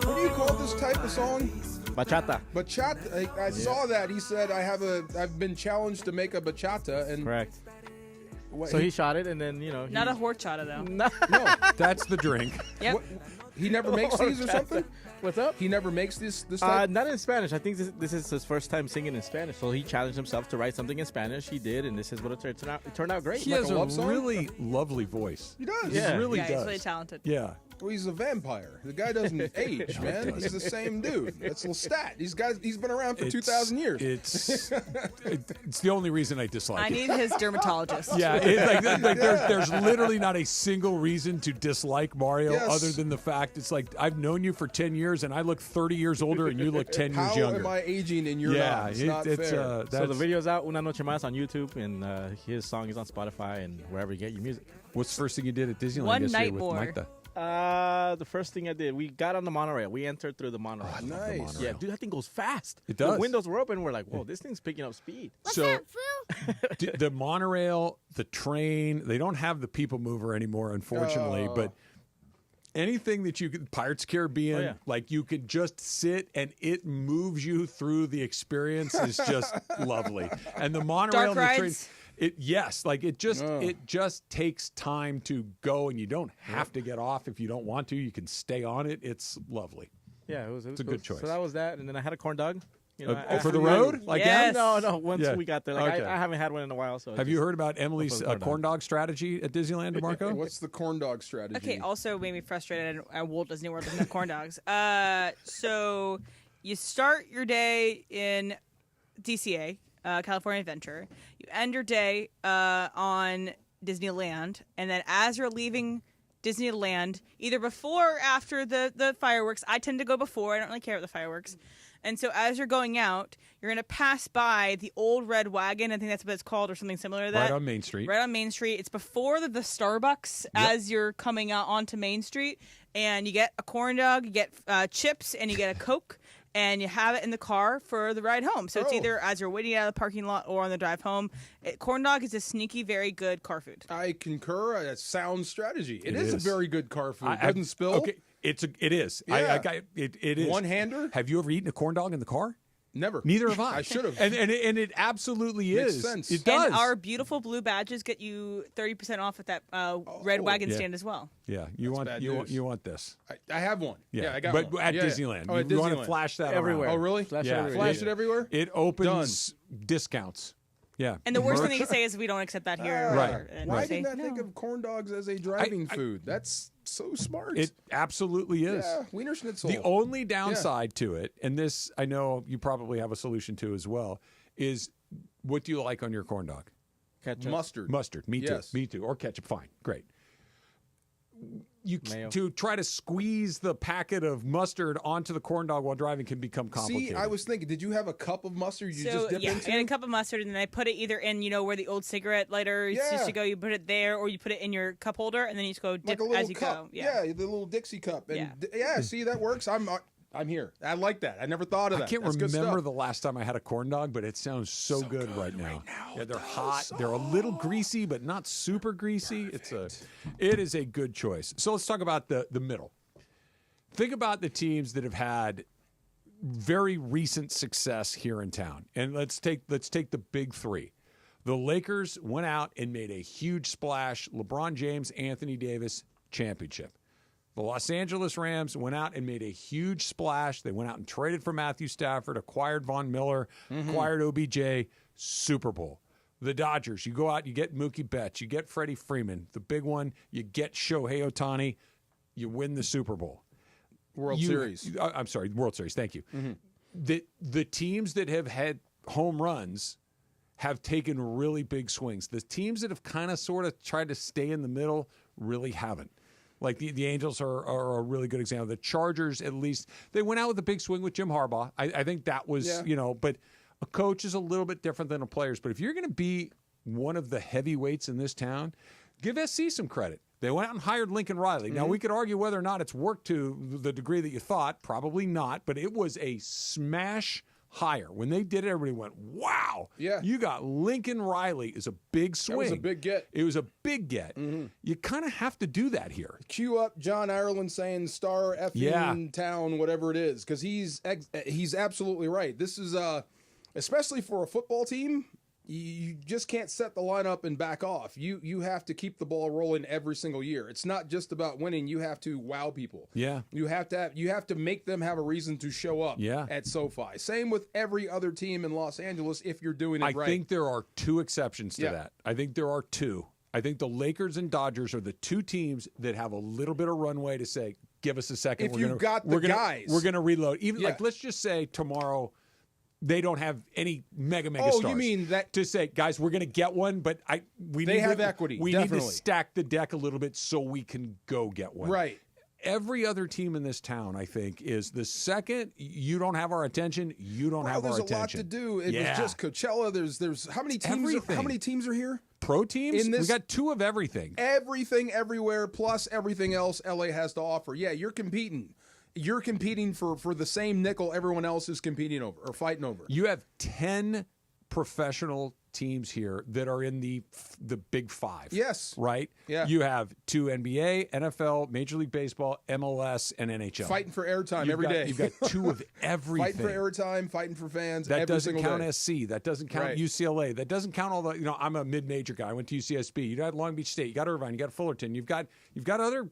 S3: What do you call this type of song?
S10: Bachata.
S3: Bachata. I saw that. He said, I've been challenged to make a bachata. And
S10: correct. So he shot it, and then,
S7: Not a horchata, though.
S3: No.
S2: That's the drink.
S7: Yep.
S3: He never makes these or something?
S10: What's up?
S3: He never makes this type?
S10: Not in Spanish. I think this is his first time singing in Spanish. So he challenged himself to write something in Spanish. He did, and this is what it turned out. It turned out great.
S2: He has a really lovely voice.
S3: He does.
S2: He really
S7: Yeah,
S2: does.
S7: he's really talented.
S2: Yeah.
S3: Well, he's a vampire. The guy doesn't age, man. He's the same dude. That's Lestat. He's been around for 2,000 years.
S2: It's the only reason I dislike
S7: I
S2: it.
S7: need his dermatologist.
S2: Yeah, there's literally not a single reason to dislike Mario other than the fact it's like I've known you for 10 years and I look 30 years older and you look 10 years younger.
S3: How am I aging and you're not? It's not fair.
S10: So the video's out, Una Noche Más, on YouTube, and his song is on Spotify and wherever you get your music.
S2: What's the first thing you did at Disneyland
S7: One
S2: yesterday
S7: night
S2: with
S7: more.
S2: Micah?
S10: The first thing I did, we got on the monorail. We entered through the monorail.
S3: Oh, nice.
S10: Yeah, dude, that thing goes fast.
S2: It does.
S10: The windows were open. We're like, whoa, this thing's picking up speed.
S2: The monorail, the train, they don't have the people mover anymore, unfortunately, but anything that you could, Pirates Caribbean, like you could just sit and it moves you through the experience is just lovely. And the monorail
S7: Dark
S2: and the train,
S7: rides?
S2: it just takes time to go, and you don't have to get off if you don't want to. You can stay on it. It's lovely.
S10: Yeah, it was
S2: a good choice.
S10: So that was that, and then I had a corn dog.
S2: For the road? Like
S7: yes.
S10: No. Once
S2: Yeah.
S10: we got there,
S2: Okay.
S10: I haven't had one in a while. So
S2: Have you heard about Emily's corn dog strategy at Disneyland, DeMarco?
S3: What's the corn dog strategy?
S7: Okay, also made me frustrated at Walt Disney World doesn't have corn dogs. So you start your day in DCA, California Adventure. You end your day on Disneyland, and then as you're leaving Disneyland, either before or after the fireworks, I tend to go before. I don't really care about the fireworks. And so as you're going out, you're going to pass by the old red wagon. I think that's what it's called or something similar to that.
S2: Right on Main Street.
S7: Right on Main Street. It's before the Starbucks as you're coming out onto Main Street. And you get a corn dog, you get chips, and you get a Coke. And you have it in the car for the ride home. So it's either as you're waiting out of the parking lot or on the drive home. Corn dog is a sneaky, very good car food.
S3: I concur. That's sound strategy.
S2: It
S3: is a
S2: is.
S3: very good car food. Doesn't spill.
S2: Okay, it is.
S3: Yeah.
S2: It is.
S3: One-hander?
S2: Have you ever eaten a corn dog in the car?
S3: Never.
S2: Neither have I.
S3: I should have.
S2: And it absolutely
S3: Makes
S2: is.
S3: sense.
S2: It does.
S7: And our beautiful blue badges get you 30% off at that red wagon stand as well.
S2: Yeah, you want this.
S3: I have one. Yeah, I got
S2: but
S3: one.
S2: at
S3: Yeah,
S2: Disneyland.
S3: Oh, at
S2: You want to
S3: Disneyland.
S2: flash that
S10: Everywhere.
S2: around.
S3: Oh, really?
S10: Flash
S2: Yeah.
S10: it everywhere.
S3: Flash it everywhere?
S2: It opens discounts. Yeah.
S7: And the worst
S2: Merch.
S7: thing they can say is we don't accept that here.
S2: Right.
S7: And
S3: Why
S7: we say,
S3: didn't I think
S7: "No."
S3: of corn dogs as a driving food? That's so smart.
S2: It absolutely is.
S3: Yeah, Wiener Schnitzel.
S2: The only downside to it, and this I know you probably have a solution to as well, is what do you like on your corn dog?
S10: Ketchup.
S3: Mustard.
S2: Mustard. Me
S3: Yes.
S2: too. Me too. Or ketchup. Fine. Great.
S10: Mayo.
S2: To try to squeeze the packet of mustard onto the corn dog while driving can become complicated.
S3: See, I was thinking, did you have a cup of mustard you
S7: So
S3: just dip
S7: yeah,
S3: into?
S7: I had a cup of mustard, and then I put it either in, where the old cigarette lighters used to go. You put it there, or you put it in your cup holder, and then you just go dip
S3: like a little
S7: as you
S3: cup.
S7: go. Yeah.
S3: The little Dixie cup. And
S7: Yeah.
S3: see, that works. I'm here. I like that. I never thought of that.
S2: I can't
S3: That's good
S2: remember
S3: stuff.
S2: the last time I had a corn dog, but it sounds so good right now. Yeah, they're hot. They're a little greasy, but not super greasy. It is a good choice. So let's talk about the middle. Think about the teams that have had very recent success here in town, and let's take the big three. The Lakers went out and made a huge splash. LeBron James, Anthony Davis, championship. The Los Angeles Rams went out and made a huge splash. They went out and traded for Matthew Stafford, acquired Von Miller, acquired OBJ, Super Bowl. The Dodgers, you go out, you get Mookie Betts, you get Freddie Freeman. The big one, you get Shohei Ohtani, you win the Super Bowl.
S3: World Series.
S2: I'm sorry, World Series. Thank you. The teams that have had home runs have taken really big swings. The teams that have kind of sort of tried to stay in the middle really haven't. Like the Angels are a really good example. The Chargers, at least, they went out with a big swing with Jim Harbaugh. I think that was, but a coach is a little bit different than a player's. But if you're going to be one of the heavyweights in this town, give SC some credit. They went out and hired Lincoln Riley. Now, we could argue whether or not it's worked to the degree that you thought. Probably not, but it was a smash hire. When they did it, everybody went, wow.
S3: Yeah.
S2: You got Lincoln Riley is a big swing.
S3: That was a big get.
S2: It was a big get. You kind of have to do that here.
S3: Cue up John Ireland saying star effing town, whatever it is, because he's absolutely right. This is, especially for a football team, you just can't set the lineup and back off. You have to keep the ball rolling every single year. It's not just about winning. You have to wow people.
S2: Yeah.
S3: You have to make them have a reason to show up at SoFi. Same with every other team in Los Angeles if you're doing it right.
S2: I think there are two exceptions to that. I think there are two. I think the Lakers and Dodgers are the two teams that have a little bit of runway to say, give us a second.
S3: If you've got the guys.
S2: We're going to reload. Even let's just say tomorrow they don't have any mega stars.
S3: You mean that
S2: to say, guys, we're going to get one, but
S3: they have equity.
S2: We
S3: definitely.
S2: need to stack the deck a little bit so we can go get one.
S3: Right.
S2: Every other team in this town, I think, is the second you don't have our attention, you don't have our attention.
S3: There's a lot to do. It was just Coachella. There's how many teams? How many teams are here?
S2: Pro teams? We got two of everything.
S3: Everything, everywhere, plus everything else LA has to offer. Yeah, you're competing. You're competing for the same nickel everyone else is competing over or fighting over.
S2: You have 10 professional teams here that are in the big five.
S3: Yes.
S2: Right?
S3: Yeah.
S2: You have 2 NBA, NFL, Major League Baseball, MLS, and NHL.
S3: Fighting for airtime every day.
S2: You've got two of everything.
S3: Fighting for airtime, fighting for fans
S2: that
S3: every
S2: doesn't
S3: single
S2: count
S3: day.
S2: SC. That doesn't count UCLA. That doesn't count all the, I'm a mid-major guy. I went to UCSB. You got Long Beach State. You got Irvine. You got Fullerton. You've got other,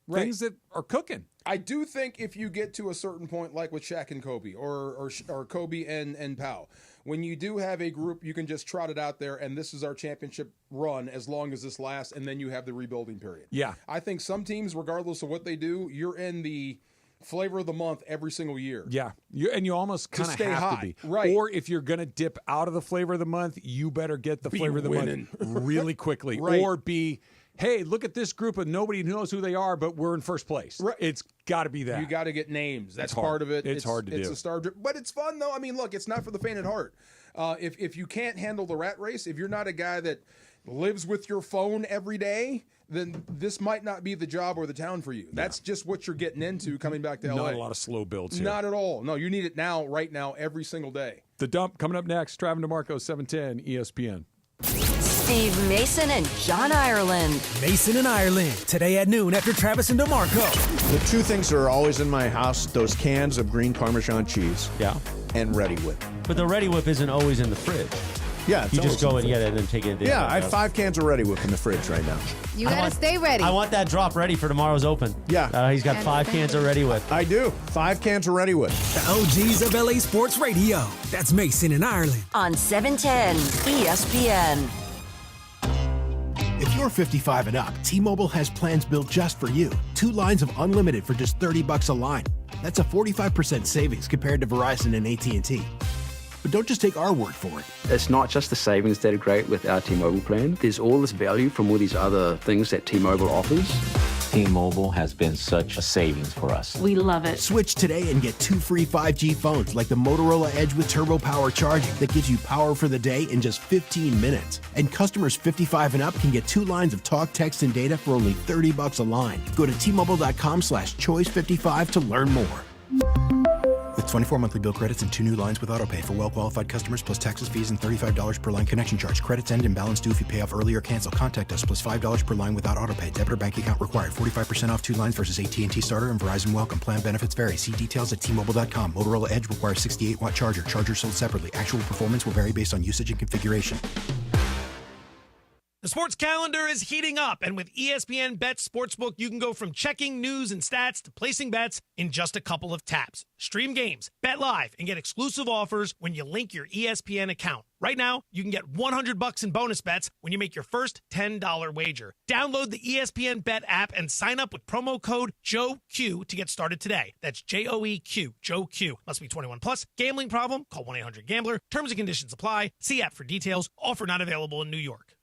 S2: things that are cooking.
S3: I do think if you get to a certain point, like with Shaq and Kobe, or Kobe and Pau, when you do have a group, you can just trot it out there, and this is our championship run as long as this lasts, and then you have the rebuilding period.
S2: Yeah.
S3: I think some teams, regardless of what they do, you're in the flavor of the month every single year.
S2: Yeah. You almost kind of have to be.
S3: Right.
S2: Or if you're going to dip out of the flavor of the month, you better get the flavor of the month really quickly.
S3: Right.
S2: Or be, hey, look at this group of nobody knows who they are, but we're in first place.
S3: Right.
S2: It's got to be that.
S3: You got to get names. That's
S2: hard.
S3: part of it.
S2: It's hard to do.
S3: It's a star drip, but it's fun though. I mean, look, it's not for the faint at heart. If you can't handle the rat race, if you're not a guy that lives with your phone every day, then this might not be the job or the town for you. That's just what you're getting into coming back to LA.
S2: Not a lot of slow builds here.
S3: Not at all. No, you need it now, right now, every single day.
S2: The Dump coming up next. Travis DeMarco, 710 ESPN.
S8: Steve Mason and John Ireland.
S12: Mason and Ireland, today at noon after Travis and DeMarco.
S13: The two things that are always in my house, those cans of green Parmesan cheese.
S4: Yeah.
S13: And Ready Whip.
S4: But the Ready Whip isn't always in the fridge.
S13: Yeah.
S4: You just go and get it and then take it.
S13: Yeah, I have 5 cans of Ready Whip in the fridge right now.
S14: You got to stay ready.
S4: I want that drop ready for tomorrow's Open.
S13: Yeah.
S4: He's got 5 cans of Ready Whip.
S13: I do. 5 cans of Ready Whip.
S12: The OGs of LA Sports Radio. That's Mason and Ireland.
S8: On 710 ESPN.
S19: If you're 55 and up, T-Mobile has plans built just for you. 2 lines of unlimited for just $30 a line. That's a 45% savings compared to Verizon and AT&T. But don't just take our word for it.
S20: It's not just the savings that are great with our T-Mobile plan. There's all this value from all these other things that T-Mobile offers.
S22: T-Mobile has been such a savings for us.
S21: We love it.
S19: Switch today and get 2 free 5G phones like the Motorola Edge with Turbo Power charging that gives you power for the day in just 15 minutes. And customers 55 and up can get 2 lines of talk, text, and data for only $30 a line. Go to T-Mobile.com/choice55 to learn more. With 24 monthly bill credits and 2 new lines with autopay for well-qualified customers plus taxes, fees, and $35 per line connection charge. Credits end and balance due if you pay off early or cancel. Contact us plus $5 per line without autopay. Debit or bank account required. 45% off 2 lines versus AT&T Starter and Verizon Welcome. Plan benefits vary. See details at T-Mobile.com. Motorola Edge requires 68-watt charger. Charger sold separately. Actual performance will vary based on usage and configuration.
S23: The sports calendar is heating up, and with ESPN Bet Sportsbook, you can go from checking news and stats to placing bets in just a couple of taps. Stream games, bet live, and get exclusive offers when you link your ESPN account. Right now, you can get $100 in bonus bets when you make your first $10 wager. Download the ESPN Bet app and sign up with promo code JOEQ to get started today. That's JOEQ, JOEQ. Must be 21 plus. Gambling problem? Call 1-800-GAMBLER. Terms and conditions apply. See app for details. Offer not available in New York.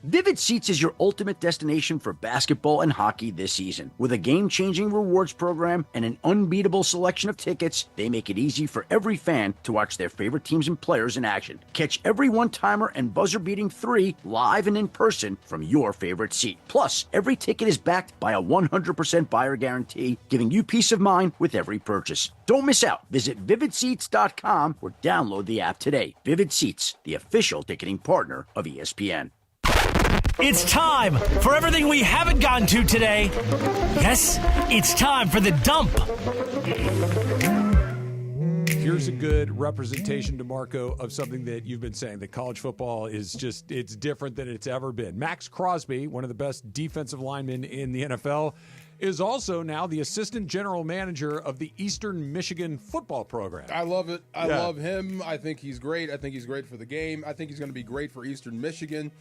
S9: Vivid Seats is your ultimate destination for basketball and hockey this season. With a game-changing rewards program and an unbeatable selection of tickets, they make it easy for every fan to watch their favorite teams and players in action. Catch every one-timer and buzzer-beating 3 live and in person from your favorite seat. Plus, every ticket is backed by a 100% buyer guarantee, giving you peace of mind with every purchase. Don't miss out. Visit vividseats.com or download the app today. Vivid Seats, the official ticketing partner of ESPN.
S6: It's time for everything we haven't gotten to today. Yes, it's time for the dump.
S2: Here's a good representation, DeMarco, of something that you've been saying, that college football is just, it's different than it's ever been. Max Crosby, one of the best defensive linemen in the NFL, is also now the assistant general manager of the Eastern Michigan football program.
S3: I love it. I love him. I think he's great. I think he's great for the game. I think he's going to be great for Eastern Michigan.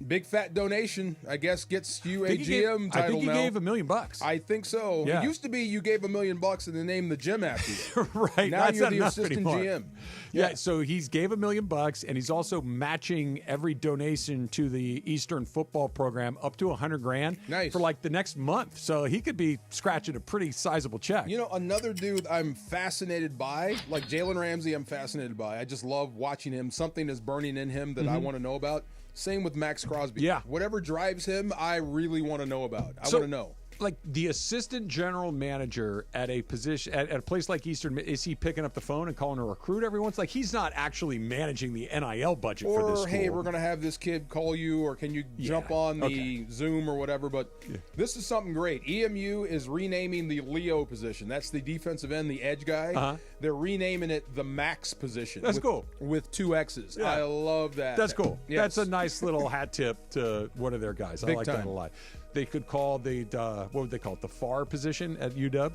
S3: Big fat donation, I guess, gets you a GM title.
S2: I think he
S3: now.
S2: gave $1 million.
S3: I think so.
S2: Yeah.
S3: It used to be you gave $1 million and they named the gym after you.
S2: Right.
S3: Now you're the assistant GM.
S2: Yeah. So he's gave $1 million, and he's also matching every donation to the Eastern football program up to $100,000
S3: Nice.
S2: for like the next month. So he could be scratching a pretty sizable check.
S3: You know, another dude I'm fascinated by, like Jalen Ramsey, I'm fascinated by. I just love watching him. Something is burning in him that I want to know about. Same with Max Crosby.
S2: Yeah.
S3: Whatever drives him, I really want to know about. I want to know.
S2: Like the assistant general manager at a position at a place like Eastern, is he picking up the phone and calling a recruit every once? Like he's not actually managing the NIL budget for this
S3: Or,
S2: school.
S3: hey, we're going to have this kid call you, or can you jump on the Zoom or whatever. But this is something great. EMU is renaming the Leo position. That's the defensive end, the edge guy. They're renaming it the Max position.
S2: That's cool.
S3: With 2 X's.
S2: Yeah.
S3: I love that.
S2: That's cool.
S3: Yes.
S2: That's a nice little hat tip to one of their guys. I
S3: Big
S2: like
S3: time.
S2: that a lot. They could call the what would they call it? The FAR position at UW.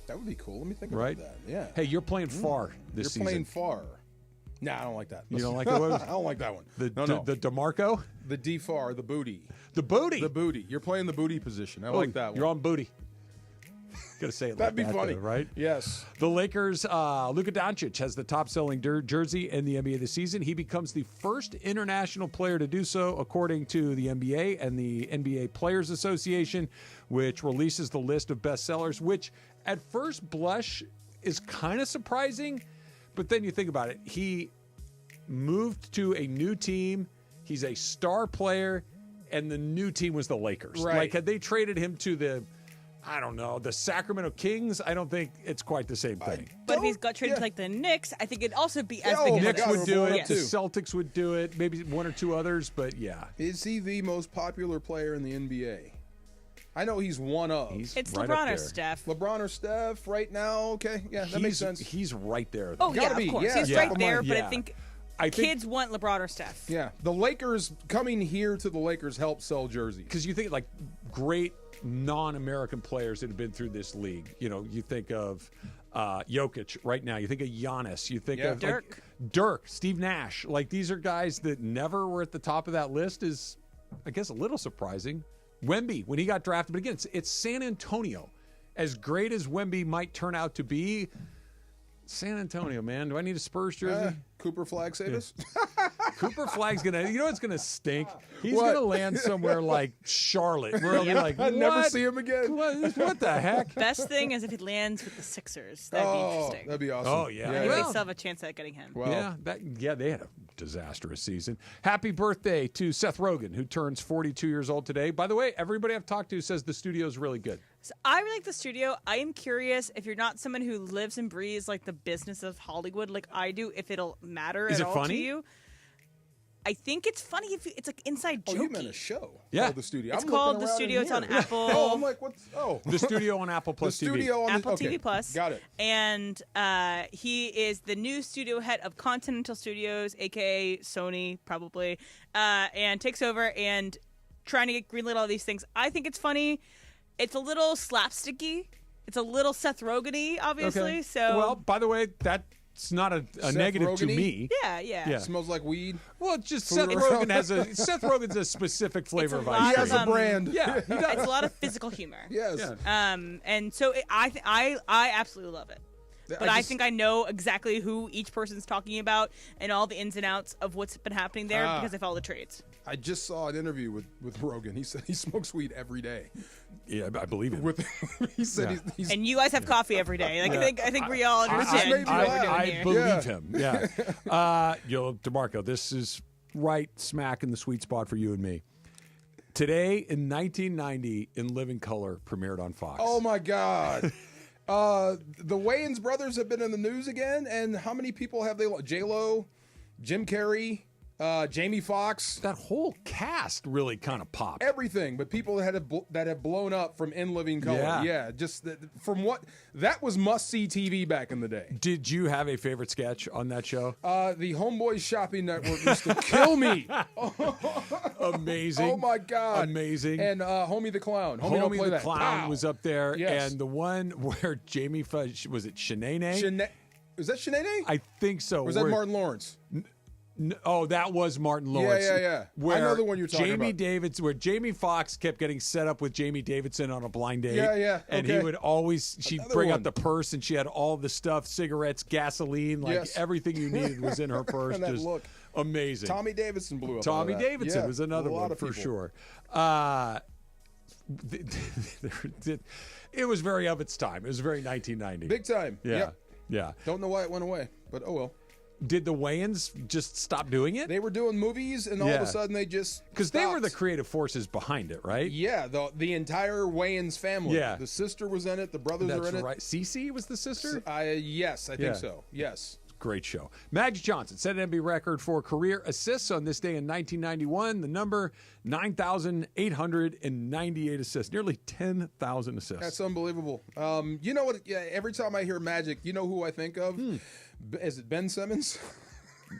S3: That would be cool. Let me think
S2: Right?
S3: about that. Yeah.
S2: Hey, you're playing FAR this season.
S3: You're playing FAR. Nah, I don't like that.
S2: You don't like that one?
S3: I don't like that one.
S2: The
S3: no.
S2: the DeMarco?
S3: The DFAR, the booty.
S2: The booty.
S3: The booty. You're playing the booty position. I like that one.
S2: You're on booty. Gotta say it
S3: That'd
S2: like
S3: be
S2: that,
S3: funny.
S2: though, right?
S3: Yes.
S2: The Lakers, Luka Doncic has the top-selling jersey in the NBA this season. He becomes the first international player to do so, according to the NBA and the NBA Players Association, which releases the list of bestsellers, which at first blush is kind of surprising, but then you think about it. He moved to a new team. He's a star player, and the new team was the Lakers.
S3: Right.
S2: Like, had they traded him to the Sacramento Kings, I don't think it's quite the same thing.
S7: But if he's got traded to like the Knicks, I think it'd also be as big
S2: The
S7: as
S2: Knicks would do it.
S7: Yes.
S2: The Celtics would do it. Maybe 1 or 2 others, but yeah.
S3: Is he the most popular player in the NBA? I know he's one of.
S7: It's right LeBron or Steph.
S3: LeBron or Steph right now. Okay, yeah, that makes sense.
S2: He's right there, though.
S7: Oh, yeah, of course. He's right there, but
S2: Yeah.
S7: I think
S2: I think-
S7: kids want LeBron or Steph.
S3: Yeah, the Lakers coming here to the Lakers help sell jerseys.
S2: Because you think like great non-American players that have been through this league. You know, you think of Jokic right now. You think of Giannis. You think of
S7: Dirk.
S2: Dirk, Steve Nash. Like these are guys that never were at the top of that list. Is I guess a little surprising. Wemby when he got drafted, but again, it's San Antonio. As great as Wemby might turn out to be, San Antonio, man. Do I need a Spurs jersey?
S3: Cooper Flag save us?
S2: Cooper Flag's gonna. You know what's gonna stink? He's
S3: What?
S2: gonna land somewhere like Charlotte. Where I'll be like,
S3: I'd never
S2: "What?
S3: see him again.
S2: What the heck?
S7: Best thing is if he lands with the Sixers. That'd be interesting.
S3: That'd be awesome.
S2: Oh yeah.
S7: I think they
S2: Well,
S7: still have a chance at getting him.
S2: yeah, they had a disastrous season. Happy birthday to Seth Rogen, who turns 42 years old today. By the way, everybody I've talked to says the studio is really good.
S7: So I really like the studio. I am curious if you're not someone who lives and breathes like the business of Hollywood like I do, if it'll matter
S2: Is
S7: at
S2: it
S7: all
S2: funny?
S7: to you. I think it's funny if it's like inside
S3: Oh,
S7: joking.
S3: you meant a show?
S2: Yeah.
S3: Oh, the studio.
S7: It's
S3: I'm
S7: called
S3: looking
S7: The
S3: around
S7: Studio.
S3: in
S7: It's on
S3: here.
S7: Apple.
S3: Oh, I'm like, what's? Oh,
S2: The studio on Apple
S3: the
S2: Plus TV.
S3: studio on
S7: Apple
S3: okay.
S7: TV Plus.
S3: Got it.
S7: And he is the new studio head of Continental Studios, aka Sony, probably, and takes over and trying to get greenlit all these things. I think it's funny. It's a little slapsticky. It's a little Seth Rogen-y, obviously.
S2: Okay.
S7: So
S2: well, by the way, that's not a
S3: Seth
S2: negative to
S3: Rogen-y?
S2: me.
S7: yeah.
S3: Smells like weed.
S2: Well, it's just
S3: Food
S2: Seth
S3: around.
S2: Rogen has a Seth Rogen's a specific flavor
S7: It's
S2: of
S7: a
S2: ice
S7: lot
S2: cream.
S3: He has a brand.
S2: Yeah, he does.
S7: It's a lot of physical humor.
S3: Yes.
S2: Yeah.
S7: And so I absolutely love it. But I think I know exactly who each person's talking about and all the ins and outs of what's been happening there because I follow the trades.
S3: I just saw an interview with Rogan. He said he smokes weed every day.
S2: Yeah, I believe it.
S3: He said he's
S7: and you guys have coffee every day. Like I think we all understand what we're doing here.
S2: I believe him. Yeah. DeMarco, this is right smack in the sweet spot for you and me. Today in 1990, In Living Color premiered on Fox.
S3: Oh my God. The Wayans brothers have been in the news again, and how many people have they lost? J-Lo, Jim Carrey, Jamie Foxx.
S2: That whole cast really kind of popped.
S3: Everything, but people that have blown up from In Living Color. Yeah, just from what that was must-see TV back in the day.
S2: Did you have a favorite sketch on that show?
S3: The Homeboys Shopping Network used to kill me.
S2: Amazing.
S3: Oh my God.
S2: Amazing.
S3: And Homie the Clown.
S2: Homie the Clown was up there.
S3: Yes.
S2: And the one where Jamie was it Shanae?
S3: Was that Shanae?
S2: I think so.
S3: Or was that Martin Lawrence?
S2: Oh, that was Martin Lawrence.
S3: Yeah.
S2: Where
S3: I know the one you're talking about.
S2: Where Jamie Foxx kept getting set up with Jamie Davidson on a blind date.
S3: Yeah.
S2: And he would she'd bring out the purse and she had all the stuff, cigarettes, gasoline, everything you needed was in her purse.
S3: And that
S2: just
S3: look.
S2: Amazing.
S3: Tommy Davidson blew up.
S2: Tommy Davidson was another one for sure. It was very of its time. It was very 1990.
S3: Big time.
S2: Yeah.
S3: Don't know why it went away, but oh well.
S2: Did the Wayans just stop doing it?
S3: They were doing movies, and all of a sudden they just
S2: because they were the creative forces behind it, right?
S3: Yeah, the entire Wayans family.
S2: Yeah,
S3: the sister was in it. The brothers are in it.
S2: Right. Cece was the sister.
S3: Yes, I think so. Yes.
S2: Great show. Magic Johnson set an NBA record for career assists on this day in 1991. The number 9,898 assists, nearly 10,000 assists.
S3: That's unbelievable. You know what? Yeah, every time I hear Magic, you know who I think of? Is it Ben Simmons?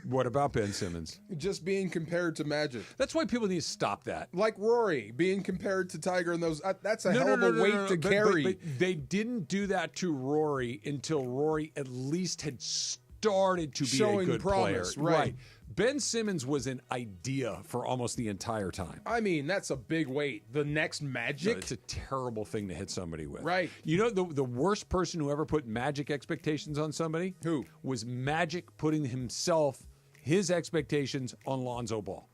S2: What about Ben Simmons?
S3: Just being compared to Magic.
S2: That's why people need to stop that.
S3: Like Rory being compared to Tiger and those. That's a hell of a weight to carry.
S2: But they didn't do that to Rory until Rory at least had started to be
S3: showing
S2: a good
S3: promise,
S2: player. Right. Ben Simmons was an idea for almost the entire time.
S3: I mean, that's a big weight. The next Magic?
S2: No, it's a terrible thing to hit somebody with.
S3: Right.
S2: You know, the worst person who ever put Magic expectations on somebody?
S3: Who?
S2: Was Magic putting his expectations on Lonzo Ball.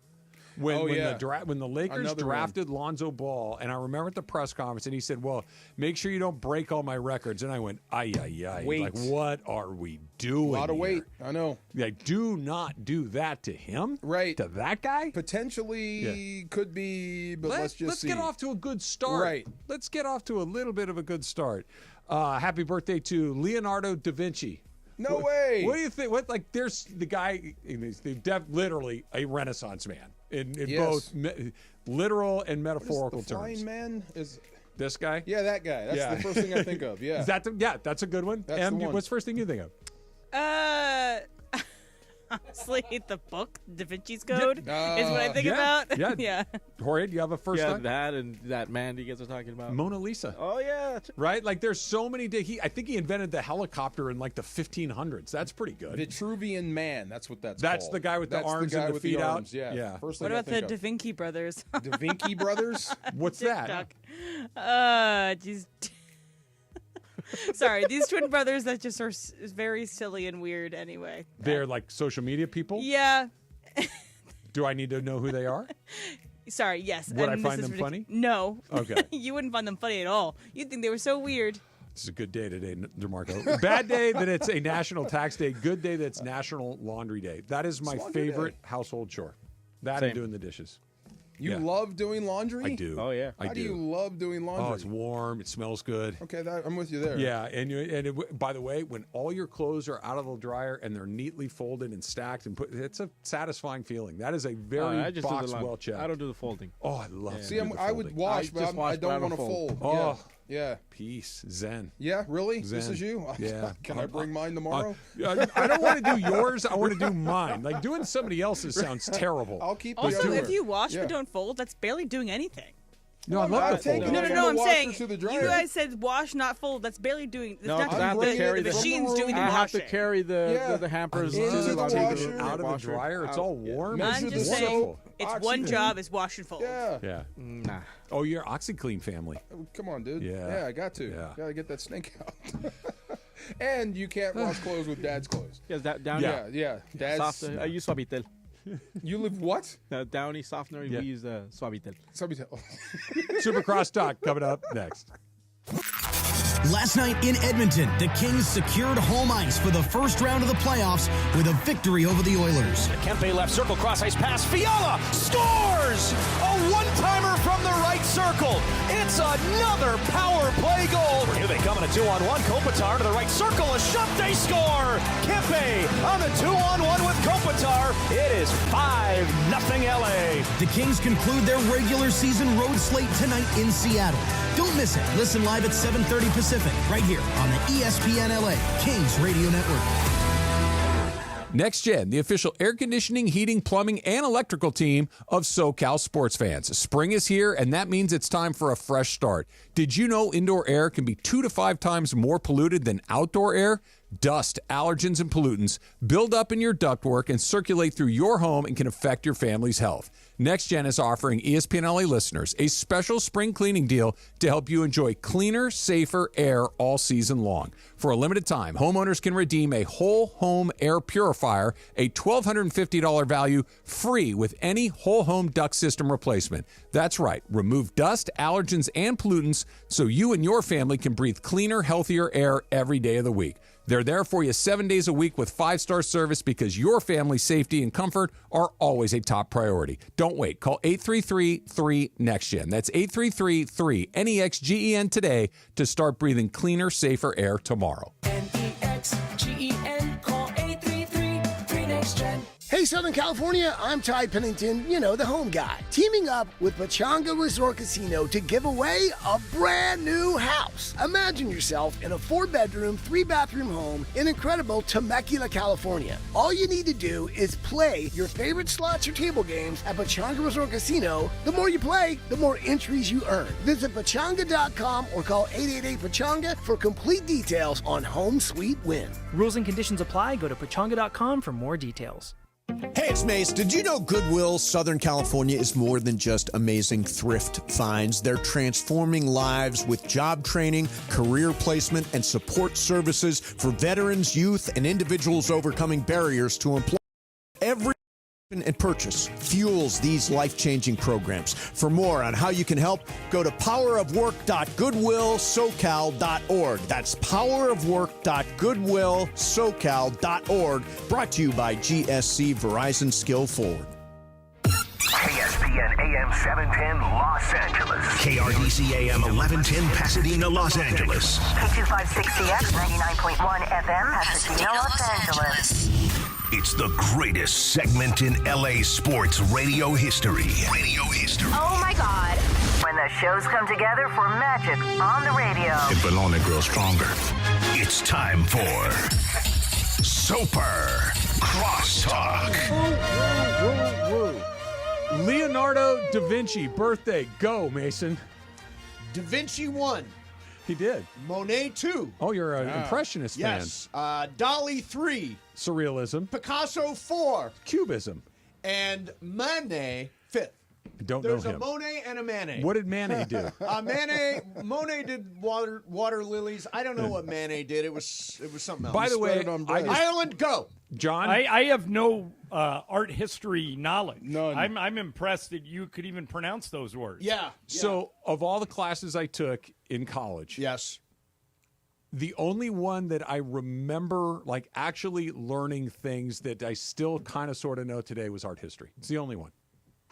S2: When the Lakers drafted Lonzo Ball, and I remember at the press conference, and he said, well, make sure you don't break all my records. And I went, ay.
S3: Wait.
S2: Like, what are we doing?
S3: A lot of
S2: here?
S3: weight. I know.
S2: Like, do not do that to him.
S3: Right.
S2: To that guy?
S3: Potentially could be, but let's just
S2: let's
S3: see.
S2: get off to a good start.
S3: Right.
S2: Let's get off to a little bit of a good start. Happy birthday to Leonardo da Vinci.
S3: No way.
S2: What do you think? There's the guy, he's literally a Renaissance man in both literal and metaphorical
S3: the
S2: terms.
S3: Flying man is
S2: this guy?
S3: Yeah, that guy. That's the first thing I think of. Yeah.
S2: Is that that's a good one.
S3: That's the one.
S2: What's the first thing you think of?
S7: Honestly, the book Da Vinci's Code is what I think about.
S2: Yeah. Jorge, do you have a first thought?
S10: That and that man you guys are talking about.
S2: Mona Lisa.
S10: Oh, yeah.
S2: Right? Like, there's so many. I think he invented the helicopter in, like, the 1500s. That's pretty good.
S3: Vitruvian Man. That's what that's
S2: That's
S3: called.
S2: the guy with the arms and the feet out?
S3: Yeah. First
S7: what
S3: thing
S7: about the Da Vinci brothers?
S3: Da Vinci brothers?
S2: What's that?
S7: Geez. Sorry, these twin brothers that just are very silly and weird anyway.
S2: They're like social media people?
S7: Yeah.
S2: Do I need to know who they are?
S7: Sorry, yes.
S2: Would I find them funny?
S7: No.
S2: Okay.
S7: You wouldn't find them funny at all. You'd think they were so weird.
S2: This is a good day today, DeMarco. Bad day that it's a national tax day. Good day that it's National Laundry Day. That is my favorite household chore. That and doing the dishes.
S3: You love doing laundry?
S2: I do.
S10: Oh, yeah.
S3: How do you love doing laundry?
S2: Oh, it's warm. It smells good.
S3: Okay, I'm with you there.
S2: Yeah, and by the way, when all your clothes are out of the dryer and they're neatly folded and stacked and put, it's a satisfying feeling. That is a very box well checked.
S10: I don't do the folding.
S2: Oh, I love it.
S3: See, I would wash, but I don't want to fold.
S2: Oh,
S3: yeah.
S2: Peace. Zen.
S3: Yeah, really?
S2: Zen.
S3: This is you?
S2: Yeah.
S3: Can I bring mine tomorrow?
S2: I don't want to do yours. I want to do mine. Like, doing somebody else's sounds terrible.
S3: I'll keep
S7: Also, if you wash but don't fold, that's barely doing anything.
S2: No, I love the folding.
S7: No, I'm saying you guys said wash, not fold. That's barely doing.
S10: No, because I have to carry
S7: the machine's doing the
S10: washing.
S7: washing.
S10: I have to carry the hampers
S3: into the
S10: washer.
S2: Out of the dryer. It's all warm.
S7: I'm just saying, it's one job is wash and fold.
S3: Yeah.
S2: Nah. Oh, you're OxyClean family.
S3: Come on, dude.
S2: Yeah.
S3: I got to.
S2: Yeah.
S3: Got to get that snake out. And you can't wash clothes with dad's clothes.
S10: Yes, down.
S3: Yeah. Dad's
S10: Softener. I use Suavitel.
S3: You live what?
S10: Downy softener. We use Suavitel.
S2: Supercross talk coming up next.
S1: Last night in Edmonton, the Kings secured home ice for the first round of the playoffs with a victory over the Oilers.
S11: Kempe left circle, cross ice pass. Fiala scores! A one-timer from the right circle. It's another power play goal. Here they come in a 2-on-1. Kopitar to the right circle. A shot, they score! Kempe on the 2-on-1 with Kopitar. It is 5-0 LA.
S1: The Kings conclude their regular season road slate tonight in Seattle. Don't miss it. Listen live at 7:30 Pacific, right here on the ESPN LA Kings Radio Network.
S2: Next Gen, the official air conditioning, heating, plumbing, and electrical team of SoCal sports fans. Spring is here, and that means it's time for a fresh start. Did you know indoor air can be 2 to 5 times more polluted than outdoor air? Dust, allergens, and pollutants build up in your ductwork and circulate through your home and can affect your family's health. Next Gen is offering ESPN LA listeners a special spring cleaning deal to help you enjoy cleaner, safer air all season long. For a limited time, homeowners can redeem a whole home air purifier, a $1,250 value, free with any whole home duct system replacement. That's right, remove dust, allergens, and pollutants so you and your family can breathe cleaner, healthier air every day of the week. They're there for you 7 days a week with 5-star service because your family's safety and comfort are always a top priority. Don't wait. Call 833-3-NEXTGEN. That's 833-3-NEXGEN today to start breathing cleaner, safer air tomorrow.
S14: NEXGEN. Call 833-3-NEXTGEN. Hey, Southern California, I'm Ty Pennington, the home guy, teaming up with Pechanga Resort Casino to give away a brand new house. Imagine yourself in a 4-bedroom, 3-bathroom home in incredible Temecula, California. All you need to do is play your favorite slots or table games at Pechanga Resort Casino. The more you play, the more entries you earn. Visit Pechanga.com or call 888-PECHANGA for complete details on Home Sweet Win.
S15: Rules and conditions apply. Go to Pechanga.com for more details.
S24: Hey, it's Mace. Did you know Goodwill Southern California is more than just amazing thrift finds? They're transforming lives with job training, career placement, and support services for veterans, youth, and individuals overcoming barriers to employment. Every and purchase fuels these life-changing programs. For more on how you can help, go to powerofwork.goodwillsocal.org. That's powerofwork.goodwillsocal.org. Brought to you by GSC Verizon Skill Forward.
S25: ESPN AM 710 Los Angeles.
S27: KRDC AM 1110 Pasadena, Los Angeles.
S25: K256CX 99.1 FM Pasadena, Los Angeles.
S27: It's the greatest segment in LA sports radio history.
S25: Oh my God. When the shows come together for magic on the radio.
S27: It will only grow stronger. It's time for Super Crosstalk.
S2: Leonardo da Vinci, birthday. Go, Mason.
S28: Da Vinci 1.
S2: He did.
S28: Monet 2.
S2: Oh, you're an impressionist fan.
S28: Yes. Dali 3.
S2: Surrealism.
S28: Picasso 4.
S2: Cubism.
S28: And Manet 5th.
S2: I don't know
S28: There's
S2: him.
S28: a Monet and a Manet.
S2: What did Manet do?
S28: Monet did water lilies. I don't know what Manet did. It was something else.
S2: By the way,
S28: Ireland, go.
S2: John?
S29: I have no art history knowledge.
S3: None.
S29: I'm impressed that you could even pronounce those words.
S28: Yeah.
S2: So, of all the classes I took in college,
S28: yes,
S2: the only one that I remember actually learning things that I still kind of sort of know today was art history. It's the only one.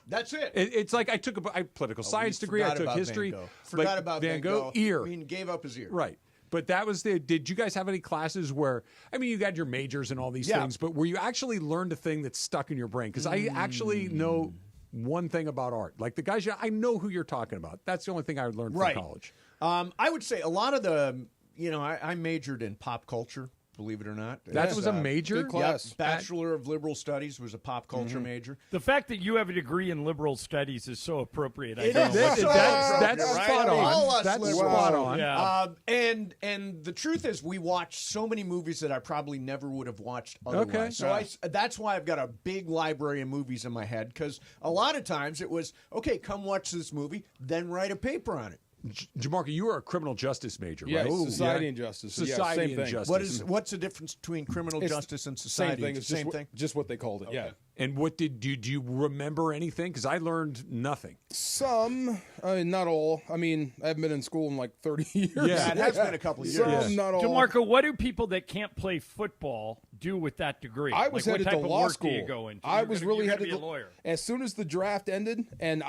S28: That's it.
S2: It's like I took a political science degree. I took history.
S28: Forgot about
S2: Van Gogh. Ear.
S28: I mean, gave up his ear.
S2: Right. But that was did you guys have any classes where, you got your majors and all these things, but where you actually learned a thing that stuck in your brain? Because I actually know one thing about art. Like the guys, I know who you're talking about. That's the only thing I learned from college.
S28: I would say a lot of the, I majored in pop culture. Believe it or not.
S2: That was a major?
S28: Good class. Yep. Bachelor of Liberal Studies was a pop culture major.
S29: The fact that you have a degree in liberal studies is so appropriate.
S2: That's spot on. That's spot on.
S28: Yeah. And the truth is, we watched so many movies that I probably never would have watched otherwise.
S2: Okay.
S28: So that's why I've got a big library of movies in my head, because a lot of times it was, okay, come watch this movie, then write a paper on it.
S2: Jamarca, you are a criminal justice major,
S3: Yeah,
S2: right?
S3: society and justice.
S2: Society
S3: same
S2: and
S3: thing.
S2: justice.
S28: What's the difference between criminal justice and society?
S3: Same thing. It's
S28: same thing.
S3: Just what they called it. Yeah.
S2: And what do you remember anything? Because I learned nothing.
S3: Some, not all. I mean, I haven't been in school in like 30 years.
S28: Yeah, it has been a couple of years.
S3: Some, not all.
S29: DeMarco, what do people that can't play football do with that degree?
S3: I was headed to law school.
S29: Do you go into?
S3: I was really headed
S29: to be a lawyer.
S3: As soon as the draft ended and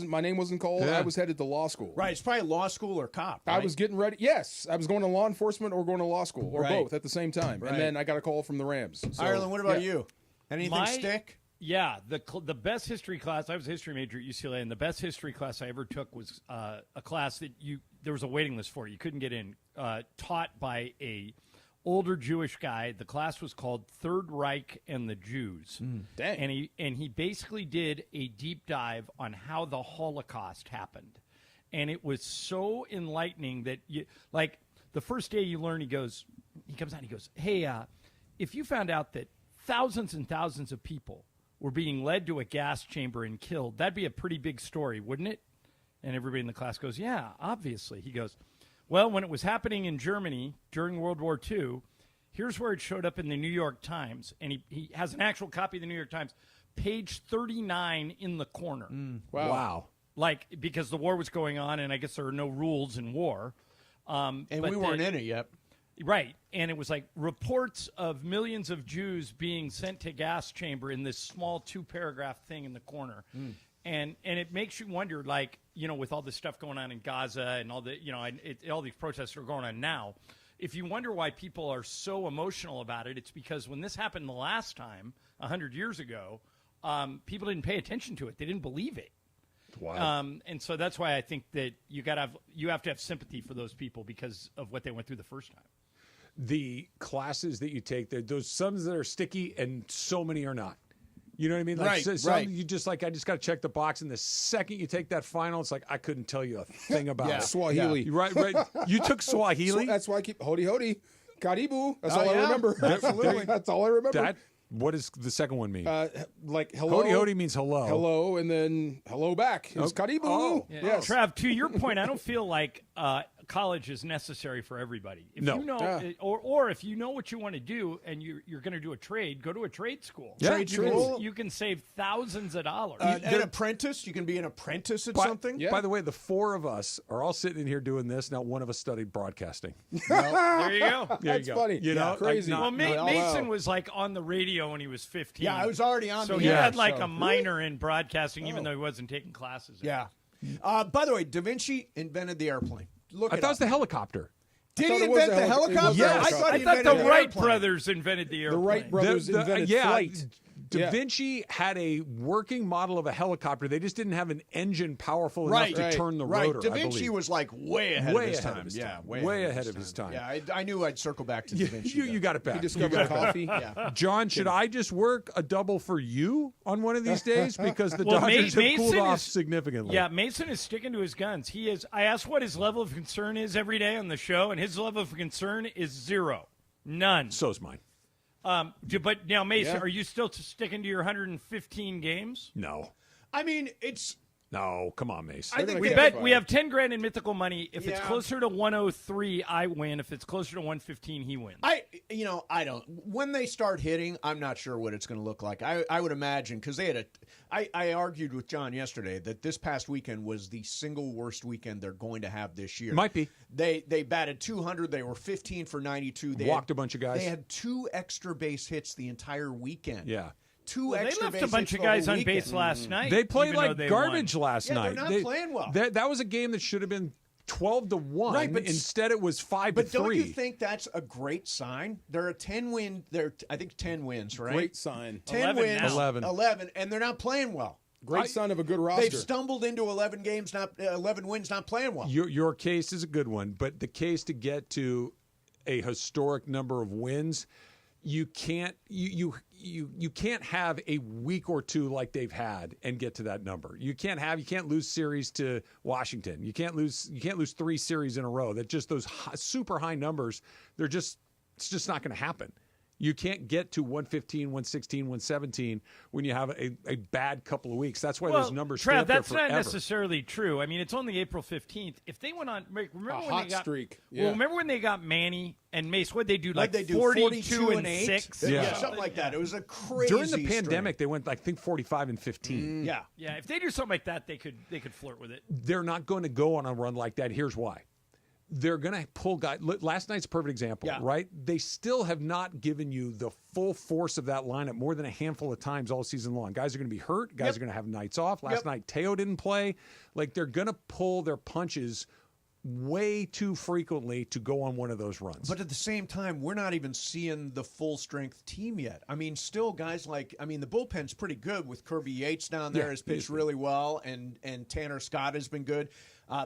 S3: my name wasn't called, I was headed to law school.
S28: Right, it's probably law school or cop. Right?
S3: I was getting ready. Yes, I was going to law enforcement or going to law school or
S28: Right.
S3: both at the same time.
S28: Right.
S3: And then I got a call from the Rams. So,
S28: Ireland, what about you? Anything stick?
S29: Yeah, the best history class. I was a history major at UCLA, and the best history class I ever took was a class that there was a waiting list for. You couldn't get in. Taught by a older Jewish guy. The class was called Third Reich and the Jews.
S3: Dang.
S29: And he basically did a deep dive on how the Holocaust happened, and it was so enlightening that the first day you learn, he comes out, and he goes, "Hey, if you found out that thousands and thousands of people were being led to a gas chamber and killed, that'd be a pretty big story, wouldn't it?" And everybody in the class goes, "Yeah, obviously." He goes, "Well, when it was happening in Germany during World War II, here's where it showed up in the New York Times." And he has an actual copy of the New York Times, page 39 in the corner.
S28: Wow.
S29: Because the war was going on, and I guess there are no rules in war.
S28: And we weren't in it yet.
S29: Right. And it was like reports of millions of Jews being sent to gas chamber in this small 2-paragraph thing in the corner. And it makes you wonder, with all this stuff going on in Gaza and all the, all these protests are going on now, if you wonder why people are so emotional about it, it's because when this happened the last time, 100 years ago, people didn't pay attention to it. They didn't believe it.
S2: Wow.
S29: And so that's why I think that you have to have sympathy for those people because of what they went through the first time.
S2: The classes that you take, those some that are sticky and so many are not. You know what I mean? Like some you just I just got to check the box, and the second you take that final, it's like I couldn't tell you a thing about it.
S3: Swahili.
S2: Yeah. Right. You took Swahili.
S3: That's why I keep hodi, karibu. That's all I remember.
S28: Absolutely.
S3: That's all I remember.
S2: What does the second one mean?
S3: Like hello.
S2: Hodi means hello.
S3: Hello, and then hello back. It's karibu.
S29: Oh,
S3: yes.
S29: Trav, to your point, I don't feel like college is necessary for everybody. If you know, or if you know what you want to do and you're going to do a trade, go to a trade school.
S28: Yeah,
S29: you can save thousands of dollars.
S28: An apprentice, you can be an apprentice at something.
S2: By the way, the four of us are all sitting in here doing this. Now, one of us studied broadcasting.
S29: There you go.
S3: That's funny.
S2: You know,
S3: crazy.
S29: Well, Mason was on the radio when he was 15.
S28: Yeah, I was already on.
S29: So
S28: the
S29: he
S28: air,
S29: had a minor in broadcasting, even though he wasn't taking classes.
S28: Yeah. By the way, Da Vinci invented the airplane.
S2: I thought it was the helicopter.
S28: Did he invent the helicopter?
S29: Yes.
S28: I
S29: thought the Wright brothers invented the airplane.
S3: The Wright brothers invented flight.
S2: Da Vinci had a working model of a helicopter. They just didn't have an engine powerful enough to turn the rotor.
S28: Da Vinci was way ahead of his time.
S2: Yeah, way ahead of his time.
S28: Yeah, I knew I'd circle back to Da Vinci.
S2: You got it back.
S3: He discovered coffee.
S2: John, should I just work a double for you on one of these days? Because the Dodgers have cooled off significantly.
S29: Yeah, Mason is sticking to his guns. He is. I asked what his level of concern is every day on the show, and his level of concern is 0. None.
S2: So's mine.
S29: But now, Mason, are you still sticking to your 115 games?
S2: No.
S28: I mean, it's...
S2: No, come on, Mace.
S28: I think
S29: we have $10,000 in mythical money. If it's closer to 103, I win. If it's closer to 115, he wins.
S28: I don't. When they start hitting, I'm not sure what it's going to look like. I would imagine because they had I argued with John yesterday that this past weekend was the single worst weekend they're going to have this year.
S2: Might be.
S28: They batted 200. They were 15 for 92. They
S2: walked a bunch of guys.
S28: They had 2 extra base hits the entire weekend.
S2: Yeah.
S29: They left a bunch of guys on base last night.
S2: They played like garbage last night.
S28: They're not playing well.
S2: That was a game that should have been 12-1.
S28: Right, but
S2: instead it was 5-3.
S28: But don't you think that's a great sign? They're a 10-win. I think 10 wins, right?
S3: Great sign.
S28: 10 wins.
S2: 11,
S28: and they're not playing well.
S3: Great sign of a good roster.
S28: They've stumbled into 11 wins, not playing well.
S2: Your case is a good one, but the case to get to a historic number of wins, you can't have a week or two like they've had and get to that number. You can't lose series to Washington. You can't lose 3 series in a row. That just those super high numbers. It's just not going to happen. You can't get to 115, 116, 117 when you have a bad couple of weeks. That's why those numbers stay up there
S29: that's
S2: forever.
S29: not necessarily true. I mean, it's only April 15th. If they went on, remember when
S3: hot
S29: they got
S3: streak. Yeah.
S29: Well, remember when they got Manny and Mace? What they do? Like
S28: they do
S29: 42 and
S28: 8?
S29: 6.
S28: Yeah, something like that. It was a crazy.
S2: During the pandemic, they went, I think, 45 and 15.
S28: Yeah.
S29: Yeah, if they do something like that, they could flirt with it.
S2: They're not going to go on a run like that. Here's why. They're going to pull guys. Last night's a perfect example, right? They still have not given you the full force of that lineup more than a handful of times all season long. Guys are going to be hurt. Guys are going to have nights off. Last night, Teo didn't play. Like, they're going to pull their punches way too frequently to go on one of those runs.
S28: But at the same time, we're not even seeing the full-strength team yet. I mean, still guys like, the bullpen's pretty good with Kirby Yates down there has pitched really well, and Tanner Scott has been good.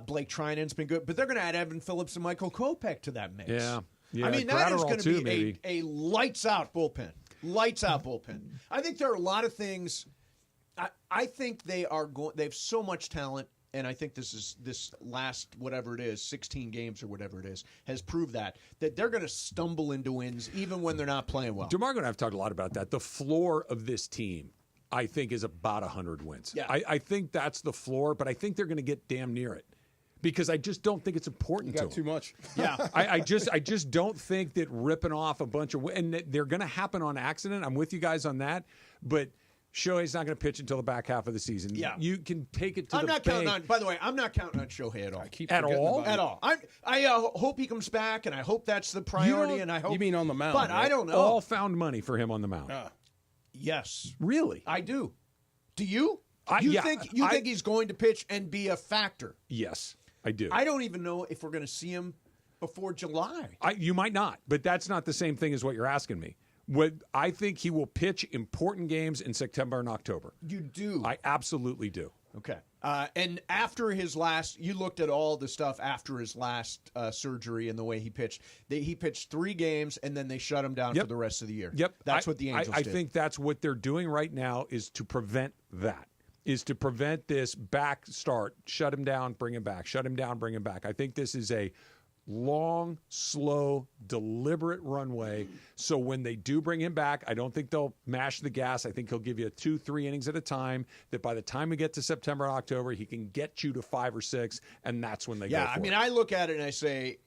S28: Blake Trinan's been good. But they're going to add Evan Phillips and Michael Kopech to that mix.
S2: Yeah.
S28: I mean, that is going to be
S2: maybe.
S28: a lights-out bullpen. Lights-out bullpen. I think there are a lot of things. I think they have so much talent. And I think this last, whatever it is, 16 games or whatever it is, has proved that they're going to stumble into wins even when they're not playing well.
S2: DeMarco and I have talked a lot about that. The floor of this team, I think, is about 100 wins.
S28: Yeah.
S2: I think that's the floor, but I think they're going to get damn near it because I just don't think it's important
S3: You got
S2: to
S3: too
S2: them.
S3: much.
S28: Yeah.
S2: I just don't think that ripping off a bunch of – and they're going to happen on accident. I'm with you guys on that. But – Shohei's not going to pitch until the back half of the season.
S28: Yeah.
S2: You can take it to
S28: I'm
S2: the
S28: not
S2: bank.
S28: counting on. By the way, I'm not counting on Shohei at all.
S2: At all?
S28: At all. I hope he comes back, and I hope that's the priority. And I hope
S3: you mean on the mound?
S28: But
S3: right?
S28: I don't know.
S2: All found money for him on the mound.
S28: Yes,
S2: really?
S28: I do. Do you? You think he's going to pitch and be a factor?
S2: Yes, I do.
S28: I don't even know if we're going to see him before July.
S2: You might not, but that's not the same thing as what you're asking me. I think he will pitch important games in September and October.
S28: You do?
S2: I absolutely do.
S28: Okay. And after his last, you looked at all the stuff after his last surgery and the way he pitched. He pitched 3 games, and then they shut him down for the rest of the year.
S2: Yep.
S28: That's what the Angels did.
S2: I think that's what they're doing right now is to prevent that, is to prevent this back start, shut him down, bring him back, shut him down, bring him back. I think this is a long, slow, deliberate runway. So when they do bring him back, I don't think they'll mash the gas. I think he'll give you 2-3 innings at a time, that by the time we get to September and October, he can get you to 5 or 6, and that's when they go for it.
S28: I look at it and I say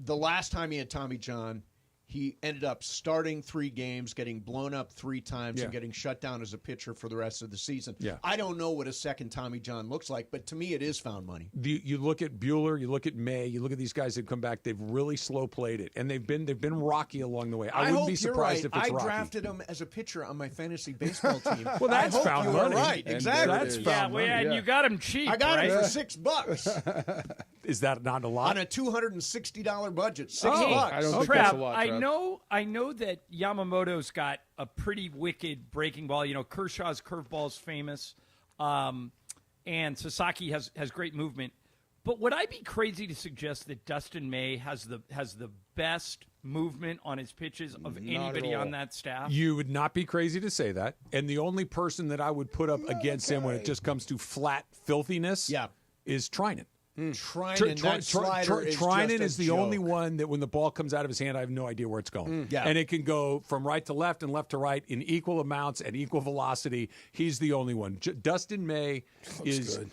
S28: the last time he had Tommy John, he ended up starting 3 games, getting blown up 3 times, and getting shut down as a pitcher for the rest of the season.
S2: Yeah.
S28: I don't know what a second Tommy John looks like, but to me it is found money.
S2: You look at Buehler, you look at May, you look at these guys that come back, they've really slow played it, and they've been rocky along the way. I wouldn't be surprised if it's rocky.
S28: I drafted him as a pitcher on my fantasy baseball team.
S2: Well, that's found money.
S28: Right, exactly.
S2: That's found money.
S29: And you got him cheap.
S28: I got
S29: right?
S28: him for $6.
S2: Is that not a lot?
S28: On a $260 budget, $6.
S3: I don't think
S29: Trav,
S3: that's a lot,
S29: I
S3: Trav.
S29: know that Yamamoto's got a pretty wicked breaking ball. You know, Kershaw's curveball's famous, and Sasaki has great movement. But would I be crazy to suggest that Dustin May has the best movement on his pitches of anybody on that staff?
S2: You would not be crazy to say that. And the only person that I would put up against him when it just comes to flat filthiness is Trinan. Trinan is the only one that when the ball comes out of his hand, I have no idea where it's going. And it can go from right to left and left to right in equal amounts and equal velocity. He's the only one. Dustin May is good.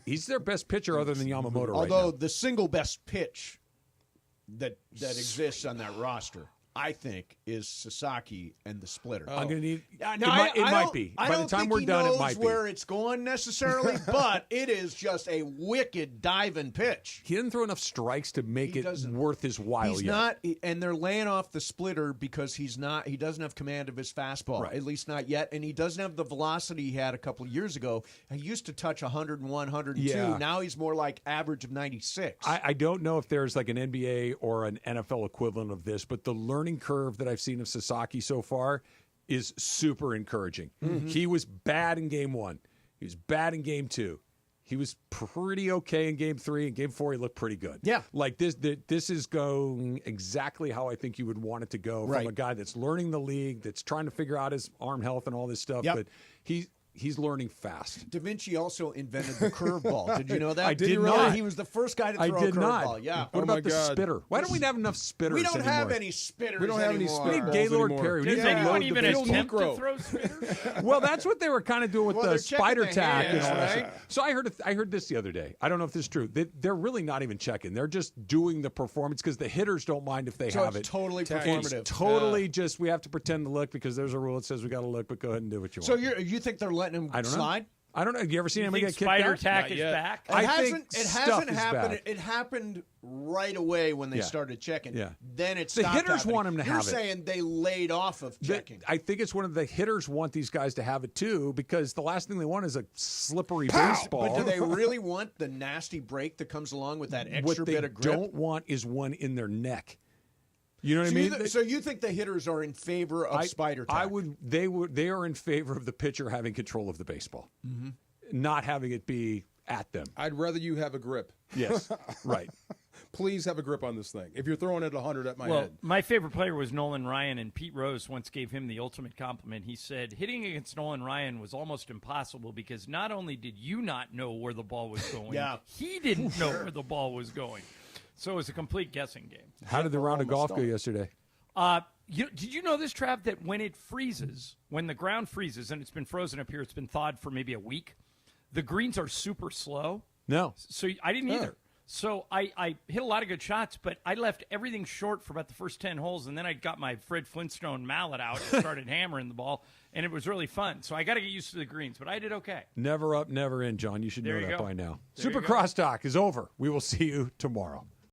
S2: He's their best pitcher other than Yamamoto right now.
S28: Although the single best pitch that exists on that roster, I think, is Sasaki and the splitter.
S2: I'm going to need.
S28: It
S2: might be. By the time we're done, it might be.
S28: Where it's going necessarily, but it is just a wicked diving pitch.
S2: He didn't throw enough strikes to make it worth his while
S28: he's
S2: yet.
S28: Not, and they're laying off the splitter because he doesn't have command of his fastball, at least not yet, and he doesn't have the velocity he had a couple of years ago. He used to touch 101, 102.
S2: Yeah.
S28: Now he's more like average of 96.
S2: I don't know if there's like an NBA or an NFL equivalent of this, but the learning curve that I've seen of Sasaki so far is super encouraging.
S28: Mm-hmm.
S2: He was bad in game 1. He was bad in game 2. He was pretty okay in game 3. In game 4, he looked pretty good.
S28: Yeah.
S2: Like this is going exactly how I think you would want it to go from a guy that's learning the league, that's trying to figure out his arm health and all this stuff.
S28: Yep.
S2: But he's learning fast.
S28: Da Vinci also invented the curveball. Did you know that?
S2: I did not.
S28: He was the first guy to throw
S2: I did
S28: a
S2: not.
S28: curveball. Yeah.
S2: What about the spitter? Why don't we have enough spitters
S28: We don't have
S2: anymore?
S28: any spitters.
S3: We don't have any
S28: anymore.
S3: spitters.
S2: We need Gaylord
S3: anymore.
S2: Perry. We
S29: Does
S2: need to
S29: anyone
S2: load
S29: even
S2: the
S29: attempt
S2: Negro.
S29: to throw spitters?
S2: Well, that's what they were kind of doing with
S28: Well,
S2: the
S28: they're checking
S2: spider
S28: the
S2: tack and
S28: hands,
S2: all that.
S28: right?
S2: Stuff. So I heard this the other day. I don't know if this is true. They're really not even checking. They're just doing the performance because the hitters don't mind if they
S28: So
S2: have
S28: it's
S2: it.
S28: totally
S2: It's
S28: performative.
S2: totally just we have to pretend to look because there's a rule that says we got to look, but go ahead and do what you
S28: So
S2: want.
S28: you think they're letting him
S2: I don't
S28: slide?
S2: know. I don't know. Have you ever seen anybody get kicked
S29: spider
S2: out?
S29: tack
S3: Not
S29: is
S3: yet.
S29: back?
S28: It
S2: I
S28: hasn't.
S2: think
S28: It
S2: stuff
S28: hasn't
S2: is
S28: happened.
S2: back.
S28: It happened right away when they
S2: Yeah.
S28: started checking.
S2: Yeah.
S28: Then it
S2: The
S28: stopped
S2: hitters
S28: happening.
S2: want 'em to
S28: You're
S2: have it.
S28: saying they laid off of checking.
S2: I think it's one of the hitters want these guys to have it too because the last thing they want is a slippery baseball.
S28: But do they really want the nasty break that comes along with that extra
S2: what they
S28: bit of grip?
S2: don't want is one in their neck. You know what
S28: so
S2: I mean?
S28: So you think the hitters are in favor of spider tack?
S2: They are in favor of the pitcher having control of the baseball, not having it be at them.
S3: I'd rather you have a grip.
S2: Yes, right.
S3: Please have a grip on this thing. If you're throwing it 100 at my
S29: Well,
S3: head.
S29: my favorite player was Nolan Ryan, and Pete Rose once gave him the ultimate compliment. He said, hitting against Nolan Ryan was almost impossible because not only did you not know where the ball was going, he didn't know where the ball was going. So it was a complete guessing game.
S2: How did the round of golf go yesterday?
S29: Did you know this, Trav, that when it freezes, when the ground freezes, and it's been frozen up here, it's been thawed for maybe a week, the greens are super slow.
S2: No.
S29: So I didn't either. So I hit a lot of good shots, but I left everything short for about the first 10 holes, and then I got my Fred Flintstone mallet out and started hammering the ball, and it was really fun. So I got to get used to the greens, but I did okay.
S2: Never up, never in, John. You should
S29: There
S2: know
S29: you
S2: that
S29: go.
S2: by now.
S29: There you
S2: Super
S29: go.
S2: Crosstalk is over. We will see you tomorrow.